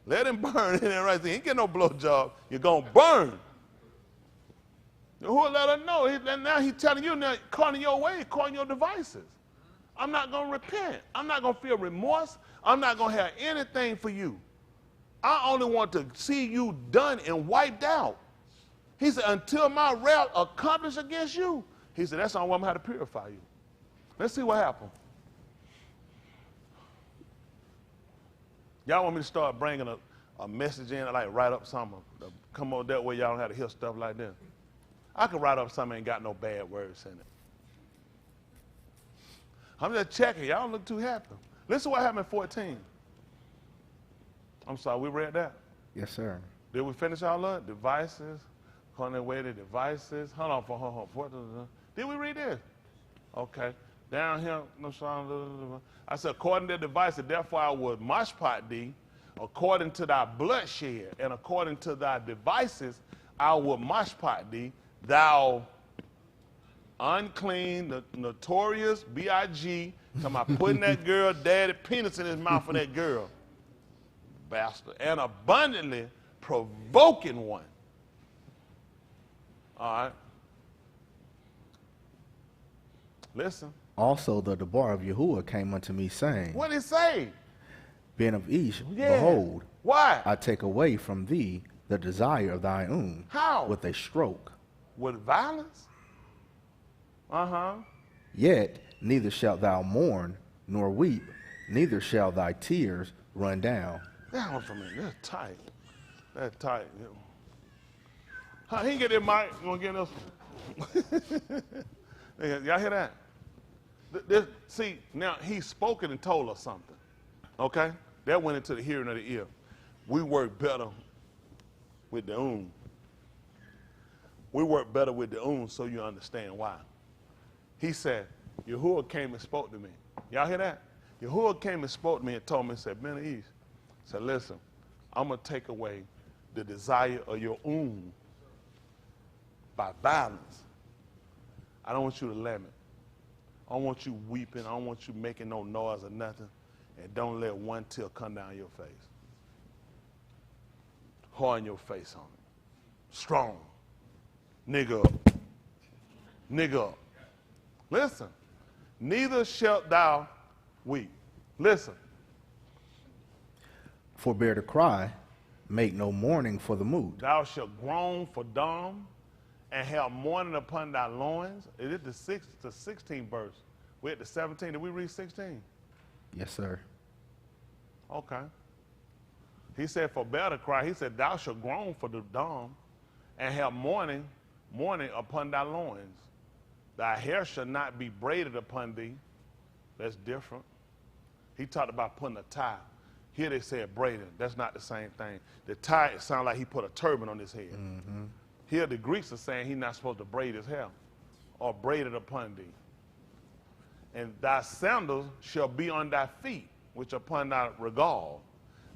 Let him burn. He ain't get no blowjob. You're gonna burn. Who will let her know? Now he's telling you, now, according to your way, according to your devices. I'm not going to repent. I'm not going to feel remorse. I'm not going to have anything for you. I only want to see you done and wiped out. He said, until my wrath accomplished against you. He said, that's the only way I'm going to have to purify you. Let's see what happened. Y'all want me to start bringing a message in, like write up something, come on that way y'all don't have to hear stuff like that. I could write up something that ain't got no bad words in it. I'm just checking. Y'all don't look too happy. Listen to what happened in 14. I'm sorry, we read that? Yes, sir. Did we finish all of it? Devices, on their way to devices. Hold on. Did we read this? Okay. Down here, no song. I said, according to the devices, therefore I would mashpat thee, according to thy bloodshed, and according to thy devices, I will mashpat thee. Thou unclean, notorious, B.I.G., come out putting that girl daddy penis in his mouth for that girl. Bastard. And abundantly provoking one. All right. Listen. Also the debar of Yahuah came unto me, saying, What did he say? Ben of Ish, Yeah. behold, Why? I take away from thee the desire of thy own. How? With a stroke. With violence? Uh-huh. Yet neither shalt thou mourn nor weep, neither shall thy tears run down. That one for me. That's tight. That's tight. Huh, he can get that mic. You want to get this one? Y'all hear that? See, now he's spoken and told us something. Okay? That went into the hearing of the ear. We work better with the We work better with the so you understand why. He said, Yahuah came and spoke to me. Y'all hear that? Yahuah came and spoke to me and told me, said, Ben East, said, listen, I'm going to take away the desire of your by violence. I don't want you to limit. I don't want you weeping. I don't want you making no noise or nothing. And don't let one tear come down your face. Hard your face on it. Strong. Nigga up. Nigga up. Listen. Neither shalt thou weep. Listen. Forbear to cry, make no mourning for the moot. Thou shalt groan for dumb, and have mourning upon thy loins. It is the 16th verse. We're at the 17th. Did we read 16? Yes, sir. Okay. He said, forbear to cry. He said, thou shalt groan for the dumb, and have mourning upon thy loins. Thy hair shall not be braided upon thee. That's different. He talked about putting a tie. Here they said braiding. That's not the same thing. The tie, it sounds like he put a turban on his head. Mm-hmm. Here the Greeks are saying he's not supposed to braid his hair or braid it upon thee. And thy sandals shall be on thy feet, which upon thy regal.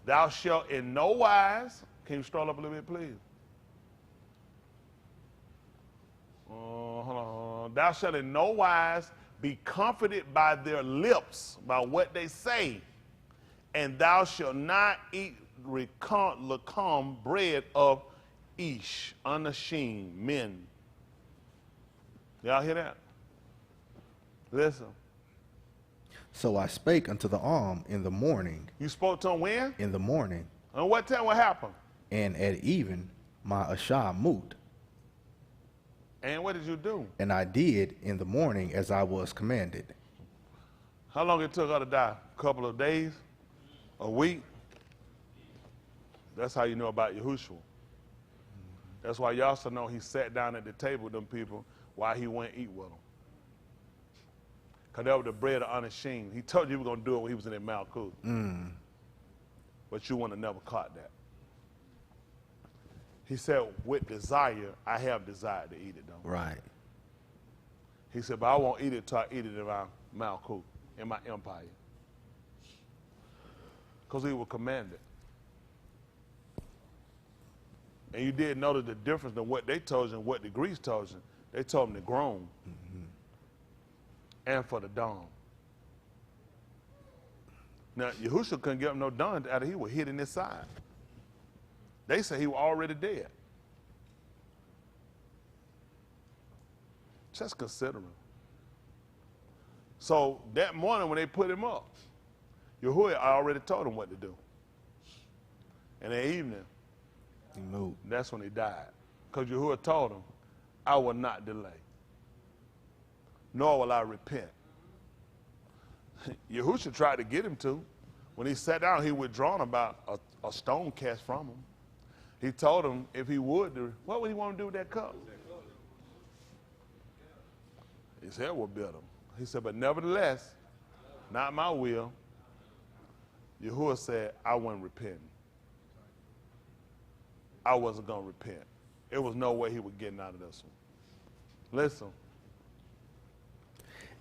Thou shalt in no wise, can you scroll up a little bit, please? Hold on. Thou shalt in no wise be comforted by their lips, by what they say, and thou shalt not eat lakam, bread of ish, unashamed men. Y'all hear that? Listen. So I spake unto the arm in the morning. You spoke to him when? In the morning. And what time? What happened? And at even my ashah moot. And what did you do? And I did in the morning as I was commanded. How long it took her to die? A couple of days? A week? That's how you know about Yahushua. That's why you also know he sat down at the table with them people while he went eat with them. Because that was the bread of unashamed. He told you he was going to do it when he was in that Malkut. But you wouldn't have never caught that. He said, with desire, I have desired to eat it, though. Right. He said, but I won't eat it till I eat it in my Malkut, in my empire. Because he was commanded. And you did notice the difference in what they told you and what the Greeks told you. They told him to groan. And for the dawn. Now, Yahushua couldn't give him no dawn after he was hit in his side. They say he was already dead. Just considering. So that morning when they put him up, Yahuwah already told him what to do. And that evening, He moved. that's when he died. Because Yahuwah told him, I will not delay, nor will I repent. Yahushua tried to get him to. When he sat down, he withdrawn about a stone cast from him. He told him if he would do, what would he want to do with that cup? His head would build him. He said, but nevertheless, not my will. Yahuwah said, I wasn't repenting. I wasn't going to repent. There was no way he was getting out of this one. Listen.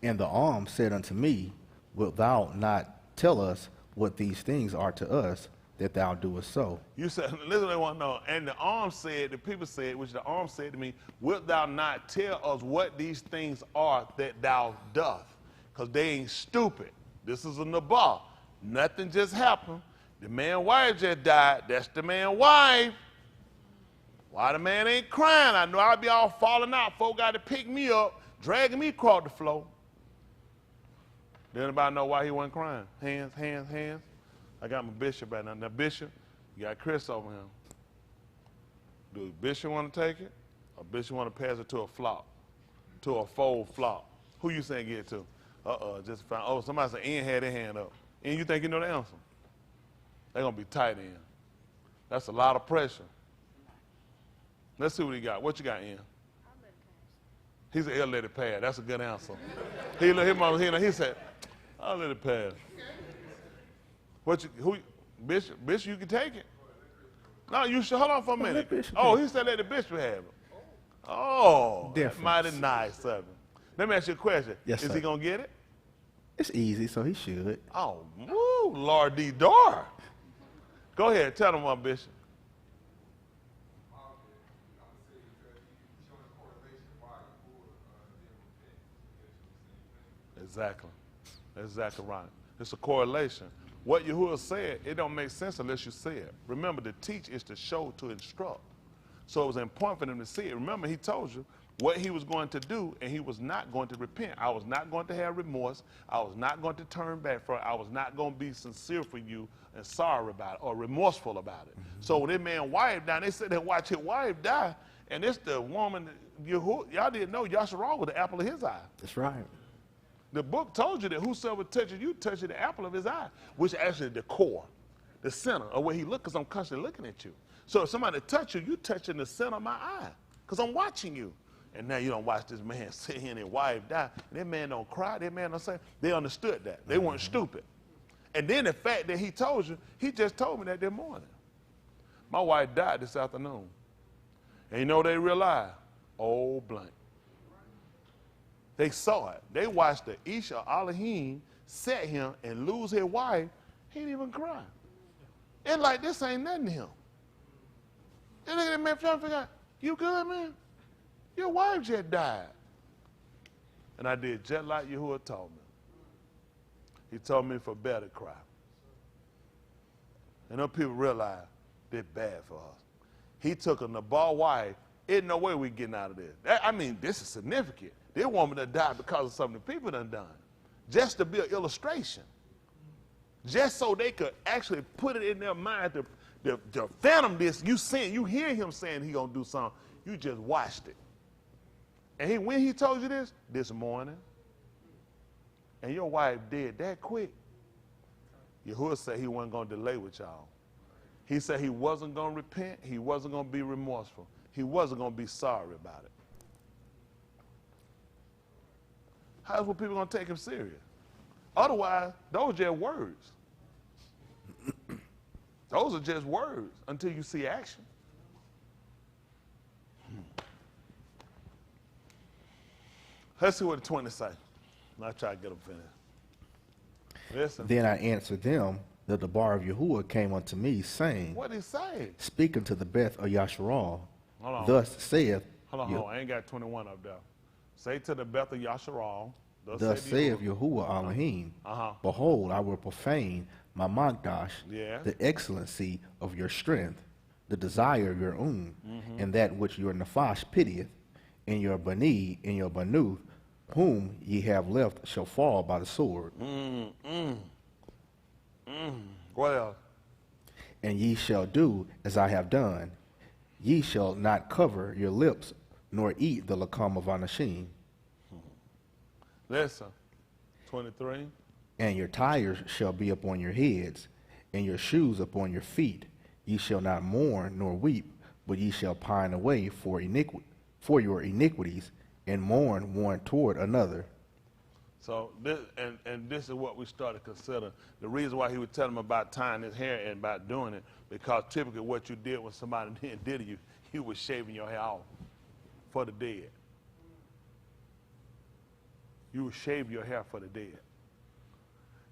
And the arm said unto me, wilt thou not tell us what these things are to us, that thou doest so? You said, listen, they want to know. And the arm said, the people said, which the arm said to me, wilt thou not tell us what these things are that thou doth? Because they ain't stupid. This is a nabah. Nothing just happened. The man's wife just died. That's the man's wife. Why the man ain't crying? I know I'd be all falling out. Folk got to pick me up, dragging me across the floor. Did anybody know why he wasn't crying? Hands, hands, hands. I got my bishop right now. Now, bishop, you got Chris over him. Do bishop want to take it? Or bishop want to pass it to a flock, to a fold flock? Who you saying get to? Just found. Oh, somebody said Ian had their hand up. Ian, you think you know the answer? They're going to be tight, Ian. That's a lot of pressure. Let's see what he got. What you got, Ian? He said, he'll let it pass. That's a good answer. He said, I'll let it pass. Bishop, you can take it. No, you should. Hold on for a minute. Oh, he said let the bishop have it. Oh, that's mighty nice of him. Let me ask you a question. Yes, Is sir. he going to get it? It's easy, so he should. Oh, woo, Lord D. Door. Go ahead. Tell him what, Bishop. Exactly. Exactly right. It's a correlation. What Yahuah said, it don't make sense unless you see it. Remember, to teach is to show, to instruct. So it was important for them to see it. Remember, he told you what he was going to do, and he was not going to repent. I was not going to have remorse. I was not going to turn back for it. I was not going to be sincere for you and sorry about it or remorseful about it. Mm-hmm. So when that man wife died, they said they watch his wife die, and it's the woman, Yahuah, y'all didn't know Yasharal was the apple of his eye. That's right. The book told you that whosoever touches you touches the apple of his eye, which is actually the core, the center of where he looks, because I'm constantly looking at you. So if somebody touch you, you touching the center of my eye, because I'm watching you. And now you don't watch this man sit here and his wife die. And that man don't cry, that man don't say. They understood that. They weren't stupid. And then the fact that he told you, he just told me that morning. My wife died this afternoon. And you know what they realized? Oh, blank. They saw it. They watched the Isha Elohim set him and lose his wife. He didn't even cry. It's like this ain't nothing to him. And look at that man trying to figure out, you good, man? Your wife just died. And I did just like Yahuah told me. He told me for better cry. And those people realize they're bad for us. He took a Nabal wife. Ain't no way we getting out of this. This is significant. This woman that died because of something the people done. Just to be an illustration. Just so they could actually put it in their mind to fathom this. You hear him saying he gonna do something. You just watched it. And when he told you this morning, and your wife dead that quick, Yahuah said he wasn't gonna delay with y'all. He said he wasn't gonna repent. He wasn't gonna be remorseful. He wasn't gonna be sorry about it. How's what people gonna take him serious? Otherwise, those are just words. Those are just words until you see action. Let's see what the 20 say. I'll try to get them finished. Listen. Then I answered them that the bar of Yahuah came unto me, saying, What did he say? speaking to the Beth of Yasharal, Hold on. thus saith, Hold on. I ain't got 21 up there. Say to the Beth of Yasharal, thus saith Yahuah Elohim, behold, I will profane my Magdash, the excellency of your strength, the desire of your and that which your Nephash pitieth, and your Bani, and your Banuth, whom ye have left shall fall by the sword. What else? And ye shall do as I have done. Ye shall not cover your lips, nor eat the lakam of Anashim. Listen, 23. And your tires shall be upon your heads, and your shoes upon your feet. Ye shall not mourn nor weep, but ye shall pine away for your iniquities, and mourn one toward another. So this and this is what we started to consider. The reason why he would tell him about tying his hair and about doing it, because typically what you did when somebody did you, you was shaving your hair off for the dead. You would shave your hair for the dead.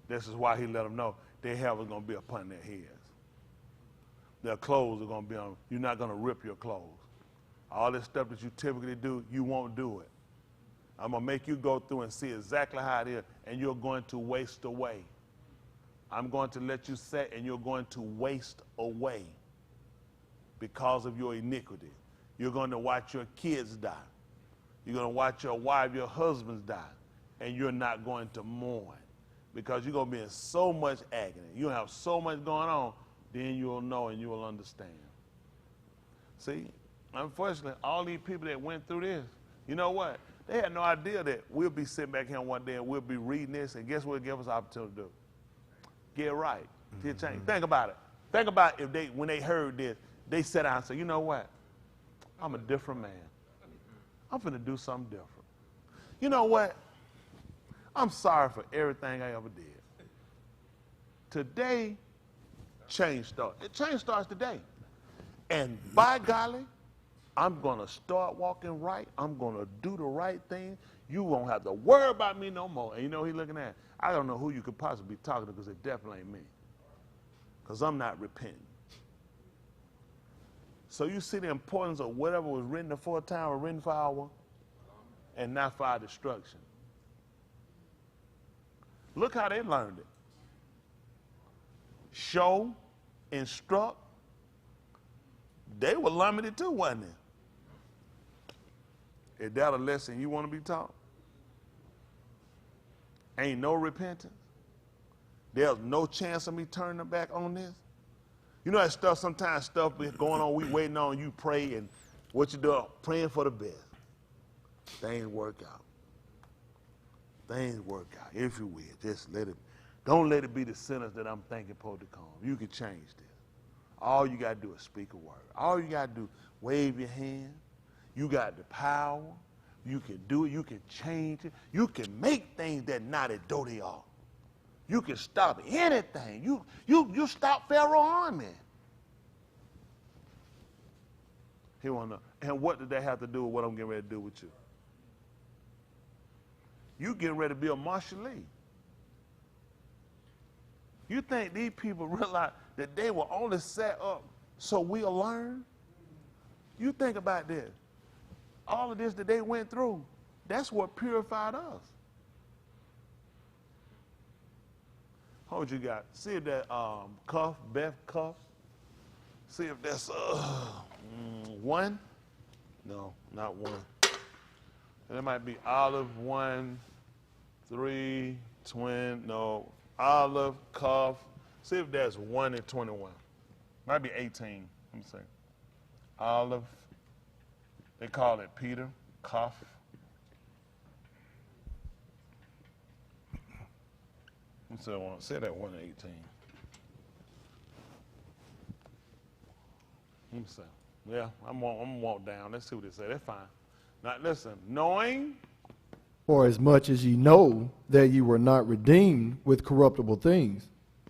This is why he let them know their hair was going to be upon their heads. Their clothes are going to be on. You're not going to rip your clothes. All this stuff that you typically do, you won't do it. I'm going to make you go through and see exactly how it is, and you're going to waste away. I'm going to let you set, and you're going to waste away because of your iniquity. You're going to watch your kids die. You're going to watch your wife, your husbands die, and you're not going to mourn because you're going to be in so much agony. You have so much going on, then you'll know and you'll understand. See, unfortunately, all these people that went through this, you know what? They had no idea that we'll be sitting back here one day and we'll be reading this, and guess what it'll give us an opportunity to do? Get right. Get change. Think about it. Think about if they, when they heard this, they sat down and said, you know what? I'm a different man. I'm finna do something different. You know what? I'm sorry for everything I ever did. Today, change starts. Change starts today. And by golly, I'm going to start walking right. I'm going to do the right thing. You won't have to worry about me no more. And you know he's looking at? I don't know who you could possibly be talking to because it definitely ain't me. Because I'm not repenting. So you see the importance of whatever was written aforetime or written for our and not for our destruction. Look how they learned it. Show, instruct. They were limited too, wasn't it? Is that a lesson you want to be taught? Ain't no repentance. There's no chance of me turning back on this. You know that stuff, sometimes stuff be going on, we waiting on you pray, and what you do, praying for the best. Things work out. Things work out, if you will. Just let it, don't let it be the sinners that I'm thinking supposed to come. You can change this. All you got to do is speak a word. All you got to do, wave your hand. You got the power. You can do it. You can change it. You can make things that not as though they are. You can stop anything. You stop Pharaoh's army. He want to know. And what did that have to do with what I'm getting ready to do with you? You getting ready to be a Marshall Lee. You think these people realize that they were only set up so we'll learn? You think about this. All of this that they went through, that's what purified us. What you got? See if that cuff, Beth cuff. See if that's one. No, not one. And it might be olive 1, 3, twin. No, olive cuff. See if that's 1 and 21. Might be 18. Let me see. Olive. They call it Peter cuff. Say that 1 and 18. Let me see. Yeah, I'm gonna walk down. Let's see what they say. That's fine. Now listen, knowing. For as much as ye know that ye were not redeemed with corruptible things,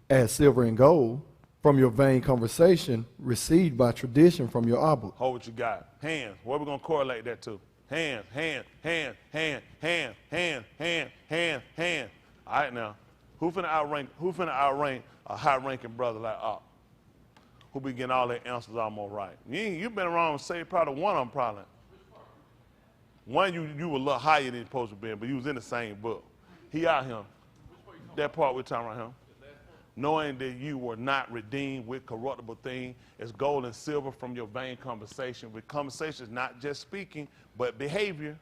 as silver and gold, from your vain conversation received by tradition from your Abba. Hold what you got. Hands. What are we gonna correlate that to? Hands, hand, hand, hand, hand, hand, hand, hand, hand. All right now. Who finna outrank a high-ranking brother like Op? Who be getting all their answers almost right? You been around, say probably one of them probably. One you were a little higher than you're supposed to be, but you was in the same book. He out here. That part we're talking about him. Knowing that you were not redeemed with corruptible things as gold and silver from your vain conversation. With conversation is not just speaking, but behavior.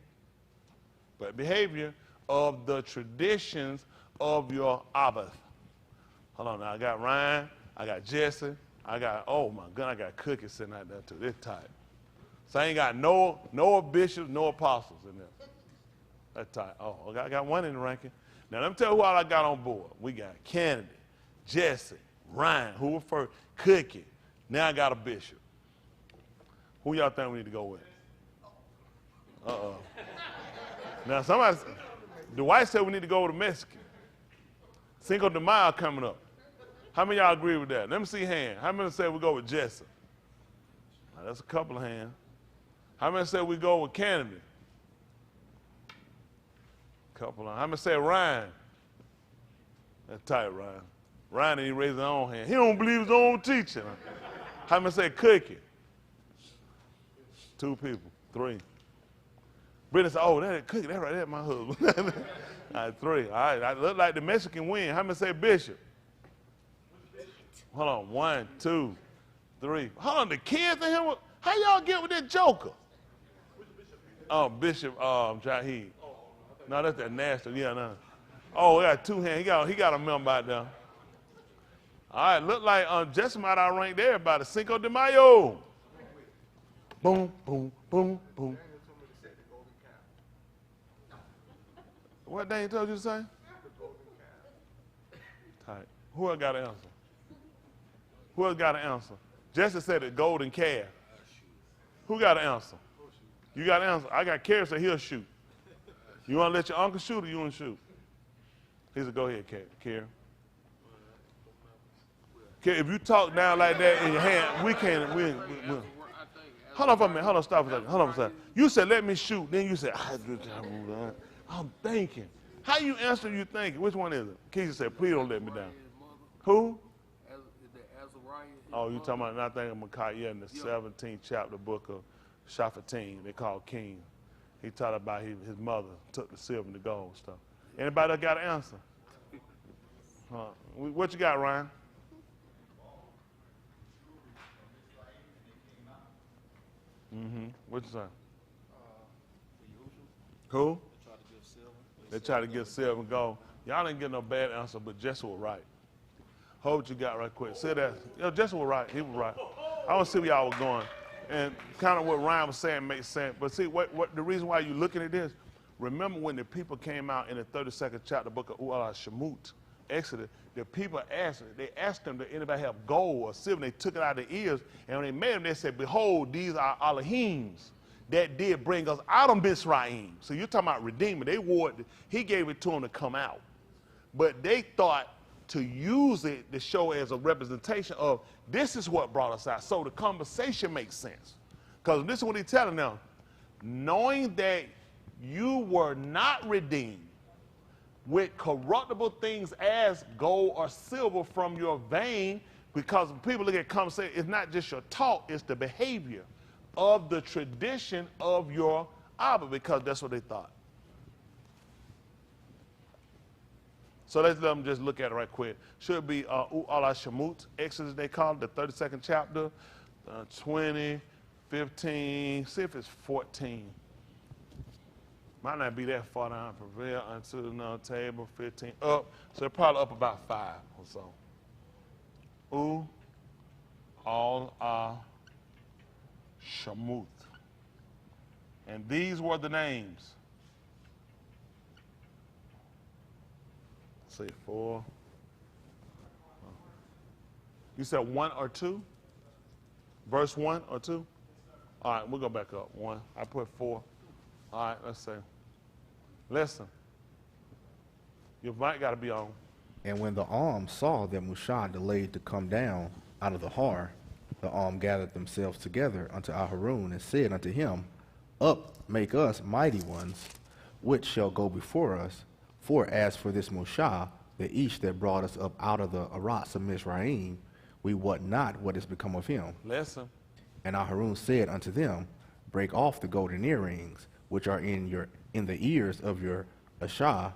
But behavior of the traditions of your Abba. Hold on now, I got Ryan, I got Jesse, I got, oh my God, I got cookies sitting out there too, this tight. So I ain't got no bishops, no apostles in there. That's tight. Oh, I got one in the ranking. Now let me tell you who all I got on board. We got Kennedy, Jesse, Ryan, who was first, Cookie. Now I got a bishop. Who y'all think we need to go with? Uh-oh. Now somebody, Dwight said we need to go with a Mexican. Cinco de Mayo coming up. How many of y'all agree with that? Let me see hand. How many say we go with Jesse? Now, that's a couple of hands. How many say we go with Kennedy? Couple of. How many say Ryan? That's tight, Ryan. Ryan ain't raised his own hand. He don't believe his own teaching. How many say Cookie? 2 people. 3. Brittany said, oh, that Cookie, that right there, my husband. All right, 3. All right, I look like the Mexican win. How many say Bishop? Hold on, 1, 2, 3. Hold on, the kids in here, how y'all get with that joker? Oh, Bishop Jaheed. No, that's that nasty, yeah, no. Oh, we got 2 hands. He got a member out there. All right, look like Jesse might outrank everybody. Cinco de Mayo. Boom, boom, boom, boom. What Dane told you to say? Tight. Who else got an answer? Who else got an answer? Jesse said the golden calf. Who got an answer? You got an answer. I got Kerry said he'll shoot. You want to let your uncle shoot or you want to shoot? He said, go ahead, Kerry. If you talk down like that in your hand, we can't. Hold on for a minute. Hold on, stop for a second. Hold on for a second. You said, let me shoot. Then you said, I'm thinking. How you answer you thinking? Which one is it? Keisha said, please don't let me down. Who? Oh, you talking about not thinking Micaiah in the 17th chapter book of Shaphatim. They call King. He talked about his mother took the silver and the gold stuff. Anybody else got an answer? What you got, Ryan? What you say? Who? They try to give silver and gold. Y'all didn't get no bad answer, but Jesse was right. Hold what you got right quick. Say that. Jesse was right. He was right. I want to see where y'all was going. And kind of what Ryan was saying makes sense. But see, what the reason why you're looking at this, remember when the people came out in the 32nd chapter, book of Shemut, Exodus, the people asked them, did anybody have gold or silver? They took it out of their ears, and when they made them, they said, behold, these are Elohims that did bring us out of Mitzrayim. So you're talking about Redeemer. They wore it, he gave it to them to come out. But they thought to use it to show as a representation of this is what brought us out. So the conversation makes sense. Because this is what he's telling them. Knowing that you were not redeemed with corruptible things as gold or silver from your vein, because when people look at conversation, it's not just your talk, it's the behavior of the tradition of your Abba, because that's what they thought. So let's let them just look at it right quick. Should be Ala Shemut, Exodus they call it, the 32nd chapter, 20, 15, see if it's 14. Might not be that far down. Prevail unto the table, 15 up. So they're probably up about 5 or so. Al Shamut. And these were the names. Let's see, 4. You said 1 or 2? Verse 1 or 2? All right, we'll go back up. 1. I put 4. All right, let's see. Listen. Your mic got to be on. And when the arm saw that Mushah delayed to come down out of the har, the arm gathered themselves together unto Aharon and said unto him, Up, make us mighty ones, which shall go before us. For as for this Mushah, the Ish that brought us up out of the Arats of Mizraim, we wot not what is become of him. Listen. And Aharon said unto them, Break off the golden earrings, which are in the ears of your Ashah,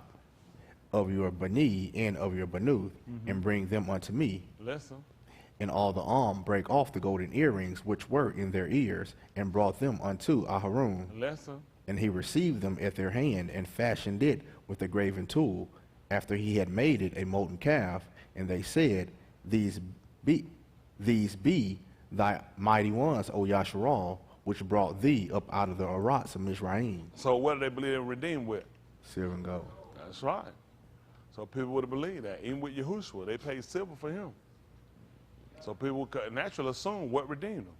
of your Bani, and of your Banuth, and bring them unto me. Listen. And all the arm brake off the golden earrings which were in their ears, and brought them unto Aharon. Listen. And he received them at their hand, and fashioned it with a graven tool, after he had made it a molten calf. And they said, These be thy mighty ones, O Yasharal, which brought thee up out of the Arats of Mizraim. So what do they believe in redeemed with? Silver and gold. That's right. So people would have believed that. Even with Yahushua, they paid silver for him. So people would naturally assume what redeemed them.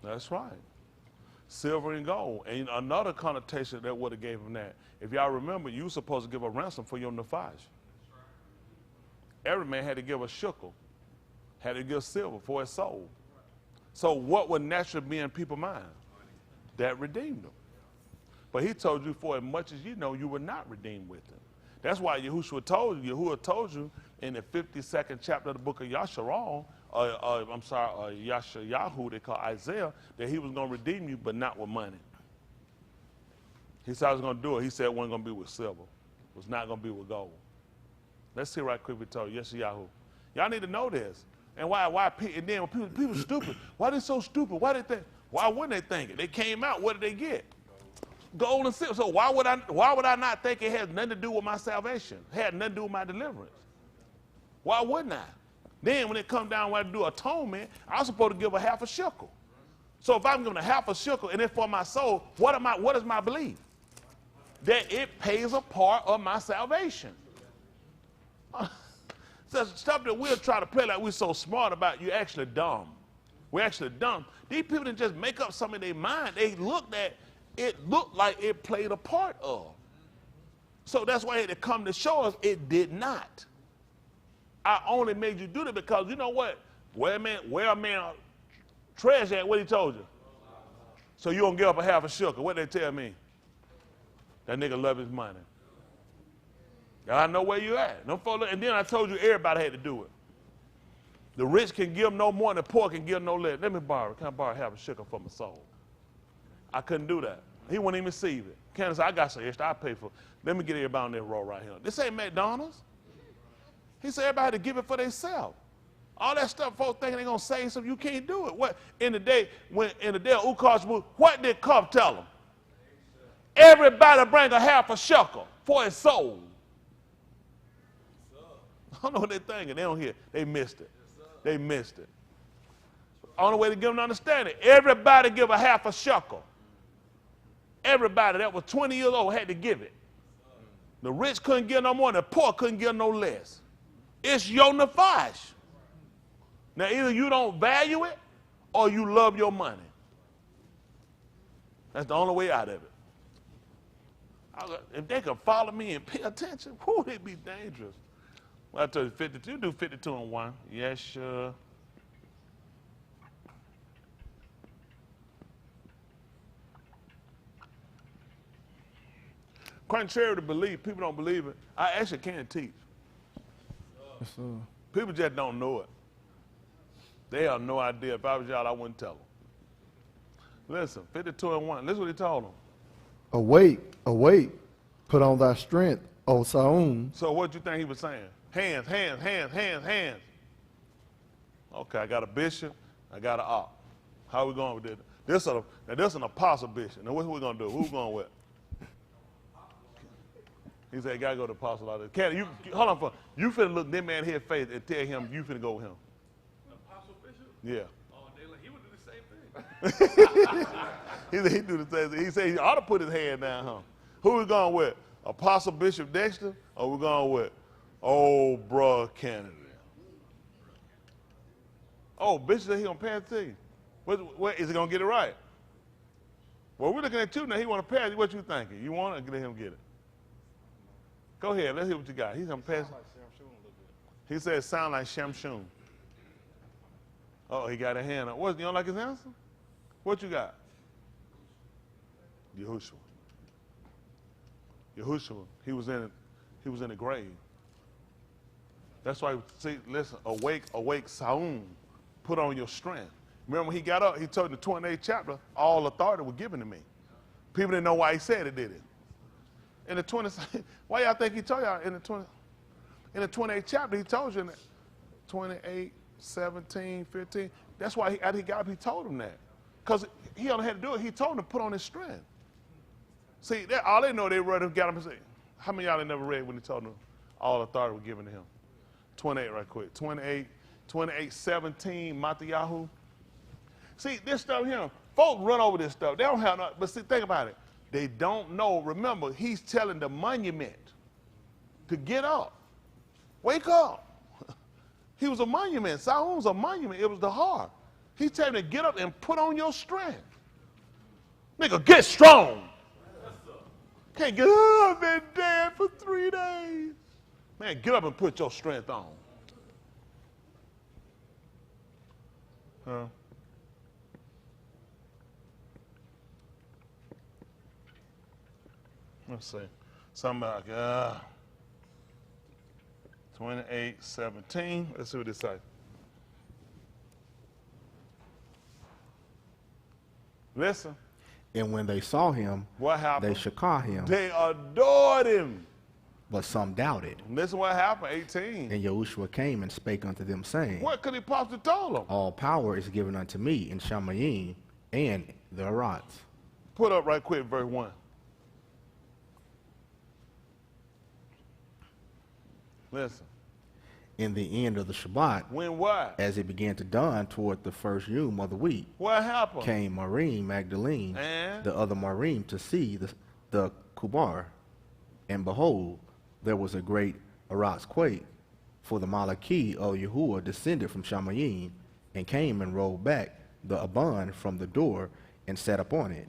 That's right. Silver and gold. And another connotation that would have gave them that. If y'all remember, you were supposed to give a ransom for your nefesh. Every man had to give a shekel, had to give silver for his soul. So what would naturally be in people's mind? That redeemed them. But he told you, for as much as you know, you were not redeemed with them. That's why Yahushua told you in the 52nd chapter of the book of Yasharal, Yashayahu, they call Isaiah, that he was going to redeem you, but not with money. He said I was going to do it. He said it wasn't going to be with silver. It was not going to be with gold. Let's see right quick we told you, Yashayahu. Y'all need to know this. And why and then when people stupid, why they so stupid? Why wouldn't they think it? They came out, what did they get? Gold and silver. So why would I not think it had nothing to do with my salvation? It had nothing to do with my deliverance. Why wouldn't I? Then when it comes down when I do atonement, I'm supposed to give a half a shekel. So if I'm giving a half a shekel and it's for my soul, what is my belief? that it pays a part of my salvation. So stuff that we'll try to play like we're so smart about, you're actually dumb. We're actually dumb. These people didn't just make up something in their mind. They looked like it played a part of. So that's why it had to come to show us it did not. I only made you do that because you know what? Where a man treasure at, what he told you? So you don't give up a half a shekel. What they tell me? That nigga love his money. I know where you at. And then I told you everybody had to do it. The rich can give no more, and the poor can give no less. Let me borrow. Can I borrow half a shekel for my soul? I couldn't do that. He wouldn't even receive it. Candace, I got some extra. I pay for it. Let me get everybody on that roll right here. This ain't McDonald's. He said everybody had to give it for themselves. All that stuff, folks thinking they're gonna say something, you can't do it. What in the day of Ukashbu, what did Cup tell them? Everybody bring a half a shekel for his soul. I don't know what they're thinking. They don't hear. They missed it. They missed it. Only way to give them to understand it. Everybody give a half a shekel. Everybody that was 20 years old had to give it. The rich couldn't give no more, and the poor couldn't give no less. It's your nafash. Now, either you don't value it or you love your money. That's the only way out of it. If they could follow me and pay attention, whew, it'd be dangerous. Well, I told you 52, do 52 and 1. Yes, sure. Contrary to belief, people don't believe it. I actually can't teach. Yes, sir. People just don't know it. They have no idea. If I was y'all, I wouldn't tell them. Listen, 52 and 1. Listen what he told them. Awake, awake, put on thy strength, O Saum. So what do you think he was saying? Hands, hands, hands, hands, hands. Okay, I got a bishop, I got an op. How are we going with this? This is an apostle bishop. Now what are we going to do? Who we going with? He said, got to go to the apostle out there. Can't you, hold on for you finna look that man here face and tell him you finna go with him. Apostle Bishop? Yeah. Oh, he would do the same thing. He said he do the same thing. He said he ought to put his hand down, huh? Who we going with? Apostle Bishop Dexter, or we going with old bruh Kennedy? Oh, Bishop said he gonna pass it to you. What is he gonna get it right? Well, we're looking at you now. He want to pass it. What you thinking? You want to let him get it? Go ahead. Let's hear what you got. He's gonna pass it. He said it sound like Shamshun. Oh, he got a hand up. What? You don't like his answer? What you got? Yahuah. Yahuah. He was in the grave. That's why, see, listen, awake, awake, Saum, put on your strength. Remember when he got up, he told in the 28th chapter, all authority was given to me. People didn't know why he said it, did it? In the 20th, why y'all think he told y'all in the 28th chapter, he told you in the 28, 17, 15. That's why after he got up, he told him that. Because he only had to do it, he told him to put on his strength. See, all they know, they read him, got him and say, how many of y'all ain't never read when he told them all authority was given to him? 28 right quick. 28, 17, Matayahu. See, this stuff here, folks run over this stuff. They don't have no, but see, think about it. They don't know. Remember, he's telling the monument to get up. Wake up. He was a monument. Saul was a monument. It was the heart. He's telling them to get up and put on your strength. Nigga, get strong. Can't get up. I've been dead for 3 days. Man, get up and put your strength on. Huh? Let's see. Something like 28, 17. Let's see what it says. Listen. And when they saw him, what happened? they shakah him. They adored him. But some doubted. Listen what happened, 18. And Yahuah came and spake unto them, saying, What could he possibly tell them? all power is given unto me in Shamayim and the Arats. Put up right quick, verse 1. Listen. In the end of the Shabbat, When what? as it began to dawn toward the first yom of the week, What happened? came Marim Magdalene, And? the other Marim, to see the Kubar. And behold, there was a great quake, for the Malaki of Yahuah descended from Shamayim, and came and rolled back the Aban from the door, and sat upon it.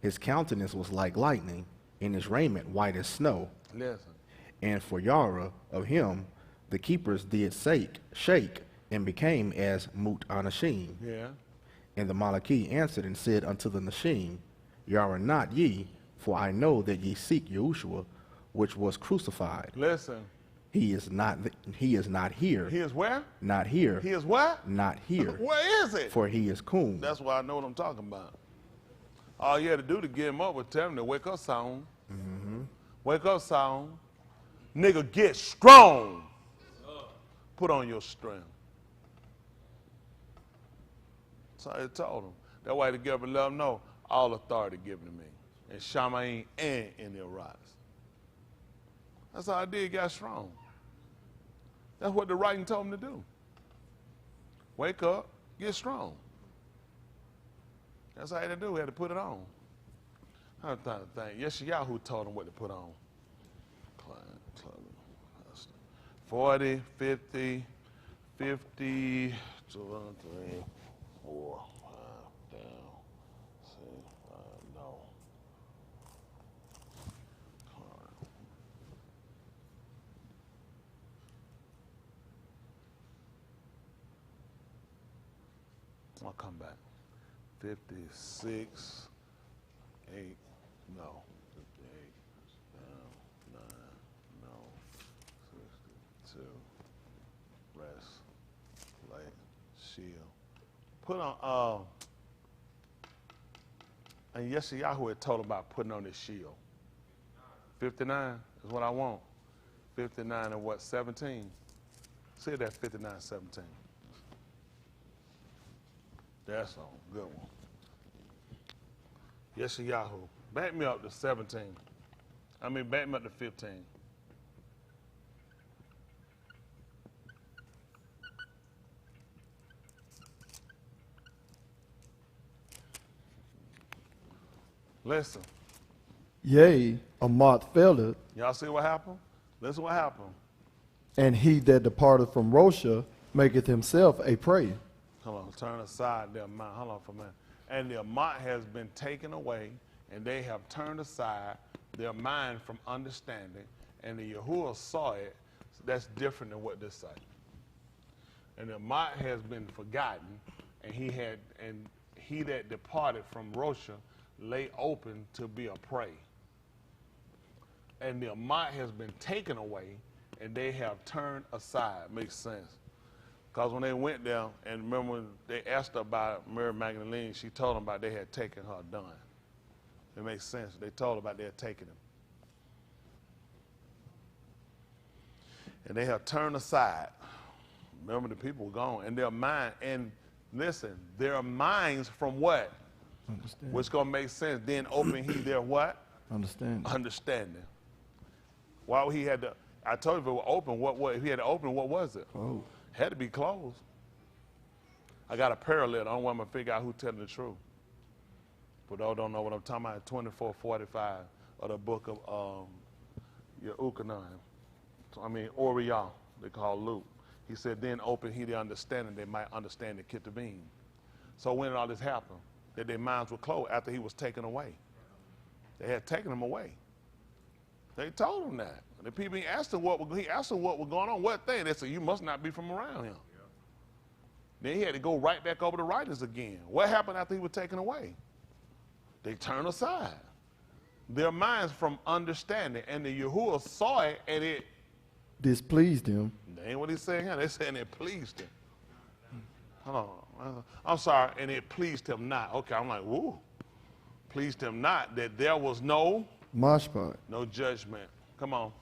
His countenance was like lightning, and his raiment white as snow. Listen. And for Yara of him, the keepers did shake, and became as Mut Anashim. Yeah. And the Malaki answered and said unto the Nashim, Yara not ye, for I know that ye seek Yahushua, which was crucified. Listen. He is not here. He is where? Not here. He is what? Not here. Where is it? For he is Kum. That's why I know what I'm talking about. All you had to do to get him up was tell him to wake up sound. Wake up sound. Nigga, get strong. Put on your strength. So I told him. That's why the government let him know all authority given to me. In Shamayim and in the Arise. That's how I did, got strong. That's what the writing told him to do. Wake up, get strong. That's how he had to do. He had to put it on. I'm trying to think. Yahuah told him what to put on. 40, 50, 50, 2, 3, 4, 5, down, 6, 5, no. I'll come back. 56, 8, no. 58, down, 9, no. 62, rest, light, shield. Put on, and Yahuah had told about putting on this shield. 59 is what I want. 59 and what, 17? Say that 59, 17. That's on. Good one. Yahuah. Back me up to 17. Back me up to 15. Listen. Yea, a moth faileth, Y'all see what happened? Listen what happened. and he that departeth from Rosha maketh himself a prey. Hold on, turn aside their mind. Hold on for a minute. And their mind has been taken away, and they have turned aside their mind from understanding, and the Yahuah saw it. So that's different than what this say. And their mind has been forgotten, and he that departed from Rosha lay open to be a prey. And their mind has been taken away, and they have turned aside. Makes sense. Because when they went there, and remember when they asked her about Mary Magdalene, she told them about they had taken her done. It makes sense. They told her about they had taken him. And they have turned aside. Remember, the people were gone. And their mind, and listen, their minds from what? Understand. Which going to make sense. Then open he their what? Understand. Understanding. While he had to, I told you if it were open, if he had to open, what was it? Oh. Had to be closed. I got a parallel. I don't want to figure out who's telling the truth. For those who don't know what I'm talking about, 24:45 of the book of Yahuah. Oriel, they call Luke. He said, then open he the understanding, they might understand the Kitabim. So when did all this happen? That their minds were closed after he was taken away. They had taken him away. They told him that. The people, he asked them what was going on, what thing. They said, you must not be from around him. Yeah. Then he had to go right back over the writers again. What happened after he was taken away? They turned aside. Their minds from understanding. And the Yahuah saw it, and it Displeased him. That ain't what he's saying here. They're saying it pleased him. Hold on. I'm sorry, and it pleased him not. Okay, I'm like, woo. Pleased him not that there was no Mashpat. no judgment. Come on.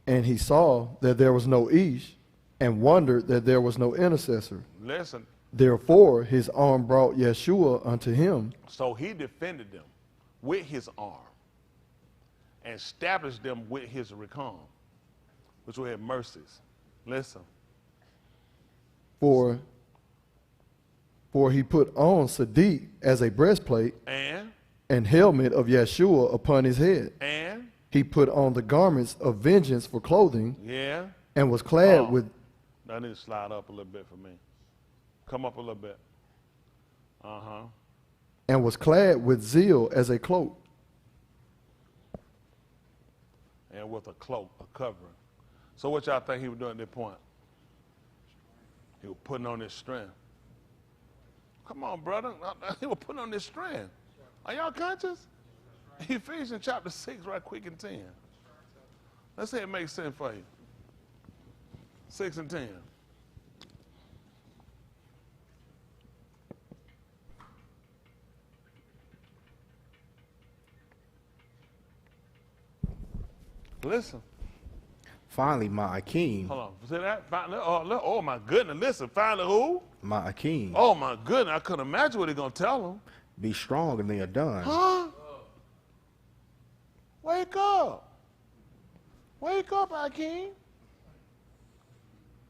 And he saw that there was no Ish, and wondered that there was no intercessor. Listen. Therefore his arm brought Yeshua unto him. So he defended them with his arm and established them with his recon, which will have mercies. Listen. For he put on Sadiq as a breastplate, And and helmet of Yeshua upon his head. And, He put on the garments of vengeance for clothing, yeah. and was clad Oh. with I need to slide up a little bit for me. Come up a little bit. Uh-huh. and was clad with zeal as a cloak. And with a cloak, a covering. So what y'all think he was doing at that point? He was putting on his strength. Come on, brother. He was putting on his strength. Are y'all conscious? Ephesians chapter 6, right quick and 10. Let's say it makes sense for you. 6 and 10. Listen. Finally, my Akeem, Hold on. See that? Finally, oh my goodness. Listen. Finally, who? my Akeem, Oh my goodness. I couldn't imagine what he's going to tell him. be strong and they are done. Huh? Wake up. Wake up, Akeem.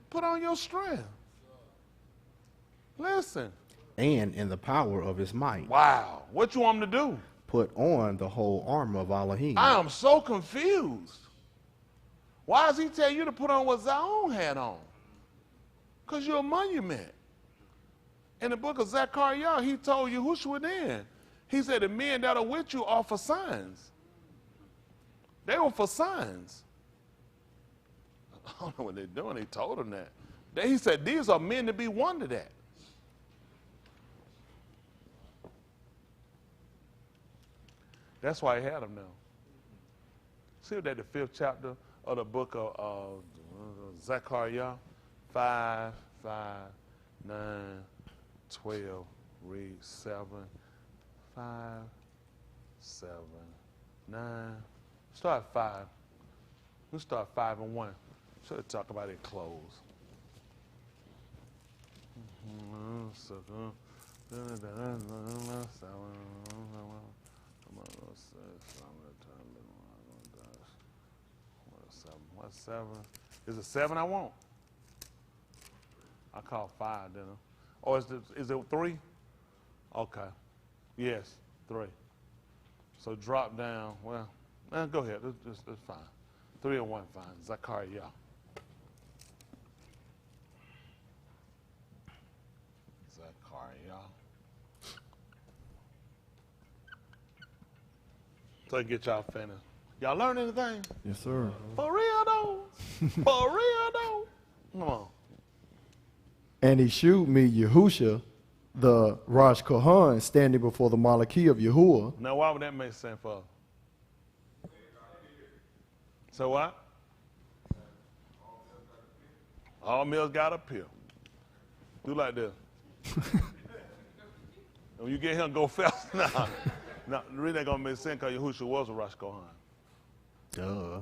Put on your strength. Listen. And in the power of his might, Wow. What you want him to do? put on the whole armor of Elohim, I am so confused. Why does he tell you to put on what Zion had on? Because you're a monument. In the book of Zechariah, he told Yahushua then. He said, the men that are with you are for signs. They were for signs. I don't know what they're doing. He told them that. Then he said, these are men to be wondered at. That's why he had them now. See that the 5th chapter of the book of Zechariah, 5, 9, 12, read 7, 5, 7, 9. Start 5. Let's start 5 and 1. Should talk about it close. What's 7? Is it 7 I want? I call 5, didn't I? Oh, is it 3? Okay. Yes, 3. So drop down. Well, go ahead. That's fine. 3 and 1, fine. Zechariah. Zechariah. So get y'all finished. Y'all learn anything? Yes, sir. For real though? For real though? Come on. And he shewed me Yahusha, the Rosh Kohan, standing before the Malaki of Yahuah, Now why would that make sense for us? So what? All meals got a pill. Do like this. When you get him, go fast. No, really ain't gonna make sense because Yahushua was a Rosh Kohan. duh.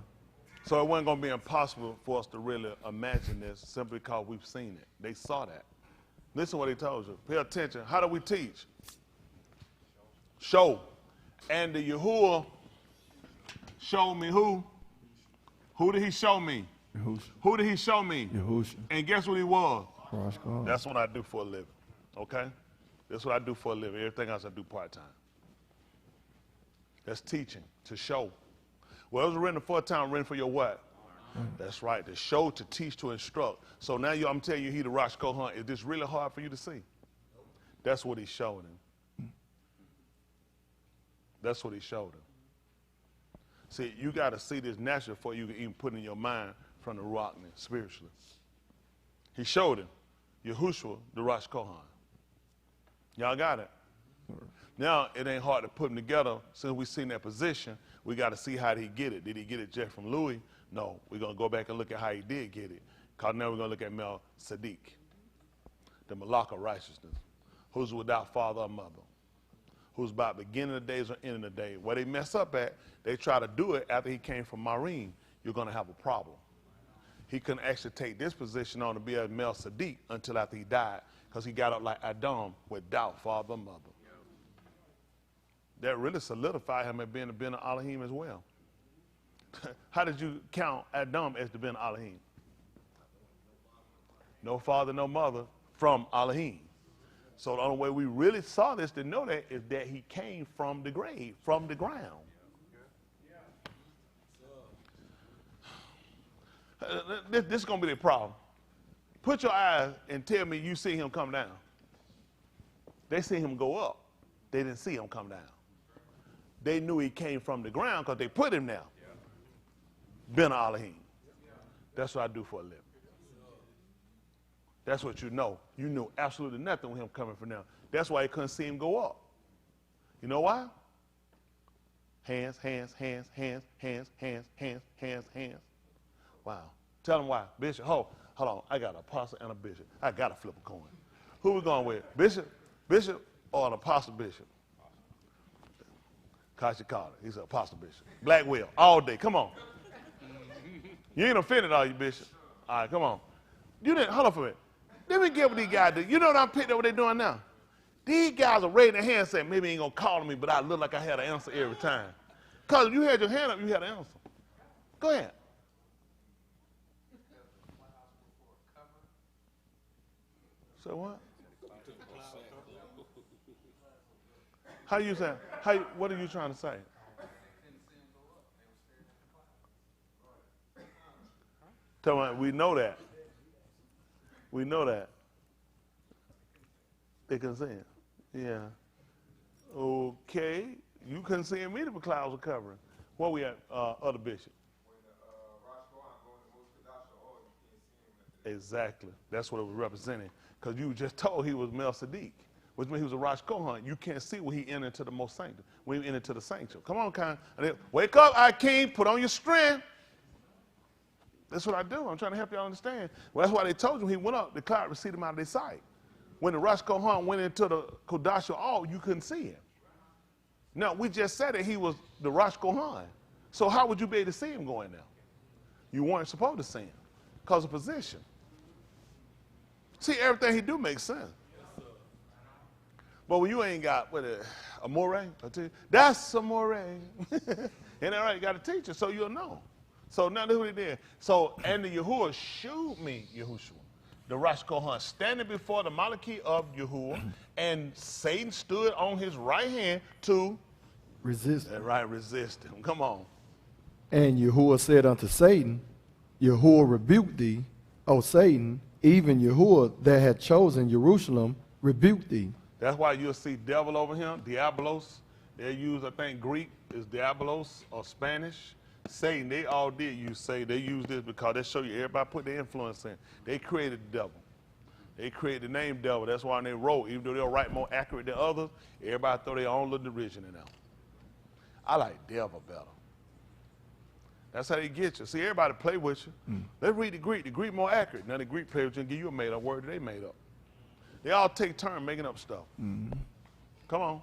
So it wasn't going to be impossible for us to really imagine this simply because we've seen it. They saw that. Listen what he told you. Pay attention. How do we teach? Show. And the Yahuah showed me who? Who did he show me? Yahusha. Who did he show me? Yahusha. And guess what he was? Rosh Kohan. That's what I do for a living. Okay? That's what I do for a living. Everything else I do part-time. That's teaching, to show. Well, it was written for a time, written for your what? That's right, to show, to teach, to instruct. So now I'm telling you, he the Rosh Kohan. Is this really hard for you to see? That's what he showed him. That's what he showed him. See, you got to see this naturally before you can even put it in your mind from the rock spiritually. He showed him, Yahushua, the Rosh Kohan. Y'all got it? Now, it ain't hard to put them together. Since we seen that position, we got to see how did he get it. Did he get it just from Louis? No. We're going to go back and look at how he did get it. Because now we're going to look at Melchizedek, the Malach of righteousness, who's without father or mother, who's about beginning of the days or ending of the day. Where they mess up at, they try to do it after he came from Marine. You're going to have a problem. He couldn't actually take this position on to be a Melchizedek until after he died, because he got up like Adam without father or mother. That really solidified him as being the Ben Elohim as well. How did you count Adam as the Ben Elohim? No father, no mother from Elohim. So the only way we really saw this to know that is that he came from the grave, from the ground. This is going to be the problem. Put your eyes and tell me you see him come down. They see him go up. They didn't see him come down. They knew he came from the ground because they put him there. Ben Elohim. That's what I do for a living. That's what you know. You knew absolutely nothing with him coming from there. That's why you couldn't see him go up. You know why? Hands, hands, hands, hands, hands, hands, hands, hands, hands. Wow. Tell them why. Bishop, hold on. I got an apostle and a bishop. I got to flip a coin. Who we going with? Bishop, or an apostle bishop? Kashi Carter. He's an apostle bishop. Black Will, all day. Come on. You ain't offended, are you, Bishop? All right, come on. You didn't, hold on for a minute. Let me get what these guys do. You know what I'm picking up what they're doing now? These guys are raising their hand saying, maybe he ain't going to call me, but I look like I had an answer every time. Because if you had your hand up, you had an answer. Go ahead. So what? How you saying? What are you trying to say? Tell me, we know that. We know that. They couldn't see him. Yeah. Okay. You couldn't see him either, but clouds were covering. Where we at, other bishop? Exactly. That's what it was representing. Because you just told he was Melchizedek, which means he was a Rosh Kohan. You can't see when he entered into the most sanctum, when he entered into the sanctuary. Come on, Khan. Wake up, I King. Put on your strength. That's what I do. I'm trying to help y'all understand. Well, that's why they told you he went up, the cloud receded him out of their sight. When the Rosh Kohan went into the Kodash all, you couldn't see him. Now, we just said that he was the Rosh Kohan. So how would you be able to see him going there? You weren't supposed to see him because of position. See, everything he do makes sense. But when you ain't got, a moray? That's a moray. Ain't that right? You got a teacher, so you'll know. So now that's what he did. So, and the Yahuah showed me Yahushua, the Rosh Kohan, standing before the Malachim of Yahuah, and Satan stood on his right hand to resist him. Right, resist him. Come on. And Yahuah said unto Satan, Yahuah rebuked thee, O Satan, even Yahuah that had chosen Jerusalem rebuked thee. That's why you'll see devil over him, Diabolos. They use, I think, Greek is Diabolos or Spanish. Satan, they all did use Satan. They use this because they show you everybody put their influence in. They created the devil. They created the name devil. That's why when they wrote, even though they'll write more accurate than others, everybody throw their own little derision in them. I like devil better. That's how they get you. See, everybody play with you. Let's read the Greek. The Greek more accurate. Now the Greek play with you and give you a made-up word that they made up. They all take turn making up stuff. Come on.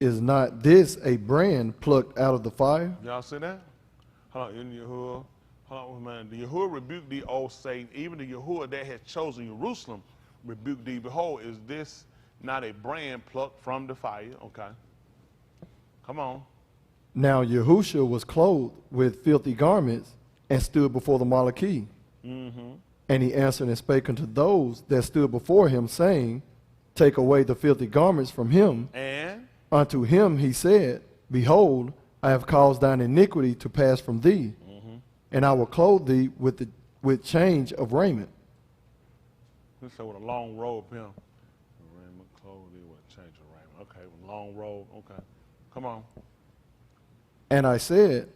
Is not this a brand plucked out of the fire? Y'all see that? Hold on, in Yahuah. Hold on, man. The Yahuah rebuked thee, O Satan. Even the Yahuah that had chosen Jerusalem rebuked thee. Behold, is this not a brand plucked from the fire? Okay. Come on. Now Yahushua was clothed with filthy garments and stood before the Malachim. And he answered and spake unto those that stood before him, saying, Take away the filthy garments from him. And unto him he said, Behold, I have caused thine iniquity to pass from thee, and I will clothe thee with change of raiment. Let's say with a long robe, him. Raiment, clothe thee with change of raiment. Okay, with a long robe. Okay. Come on. And I said,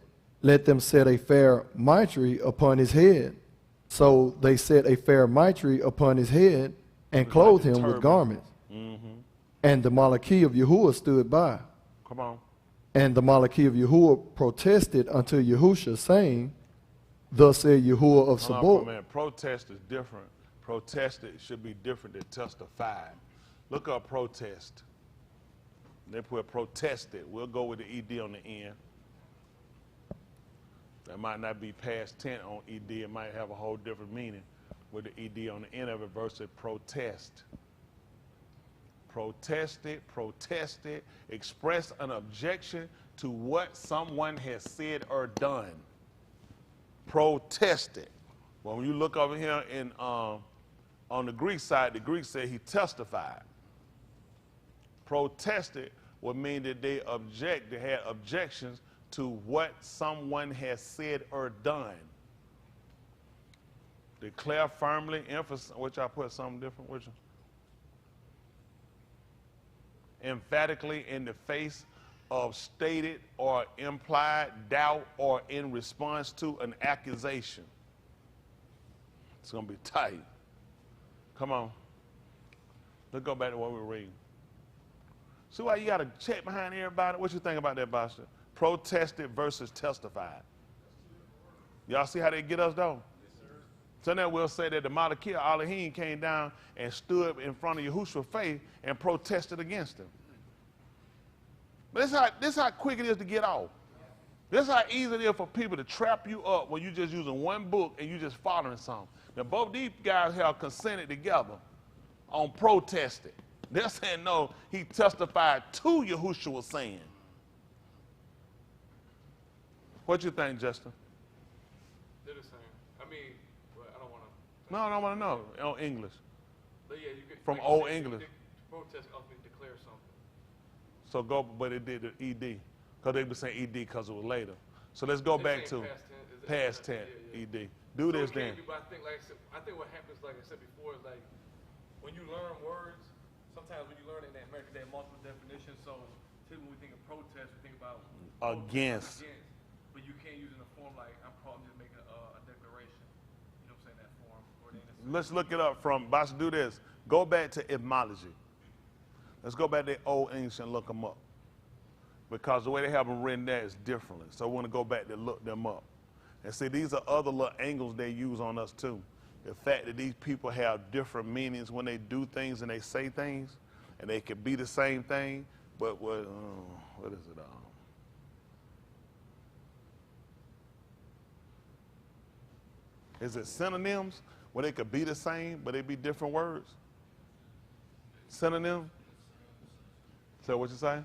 Let them set a fair mitre upon his head. So they set a fair mitre upon his head and clothed him with garments. And the Malachim of Yahuah stood by. Come on. And the Malachim of Yahuah protested unto Yahushua, saying, Thus said Yahuah of Sabaoth. Man, protest is different. Protested should be different than testified. Look up protest. They put protested. We'll go with the ED on the end. That might not be past tense on ED. It might have a whole different meaning with the ED on the end of it versus protest. Protested, express an objection to what someone has said or done. Protested. Well, when you look over here in On the Greek side, the Greek said he testified. Protested would mean that they had objections to what someone has said or done. Declare firmly, emphasize, which I put something different, which emphatically in the face of stated or implied doubt or in response to an accusation. It's going to be tight. Come on. Let's go back to what we were reading. See why you got to check behind everybody? What you think about that, Boston? Protested versus testified. Y'all see how they get us, though? So now we'll say that the Malachi Elohim came down and stood in front of Yahushua's face and protested against him. But this is how quick it is to get off. This is how easy it is for people to trap you up when you're just using one book and you just following something. Now, both these guys have consented together on protesting. They're saying, no, he testified to Yahushua saying. What you think, Justin? They're the same. I mean, well, I don't want to. No, I don't want to know. On English. But yeah, you could. From like Old you said, English. Protest often declare something. So go, but it did the ED. Because they were saying ED because it was later. So let's go back to past tense, ED. Do this then. But I think, like I think what happens, like I said before, is like when you learn words, sometimes when you learn it in America, they have multiple definitions. So typically when we think of protest, we think about Against. But you can't use it in a form like I'm just making a declaration. You know what I'm saying? That form. Let's look it up from, Boss, do this. Go back to etymology. Let's go back to the Old English and look them up. Because the way they have them written there is differently. So we're going to go back to look them up. And see, these are other little angles they use on us too. The fact that these people have different meanings when they do things and they say things, and they could be the same thing, but what is it? Is it synonyms where they could be the same, but they be different words? Synonym? So what you say?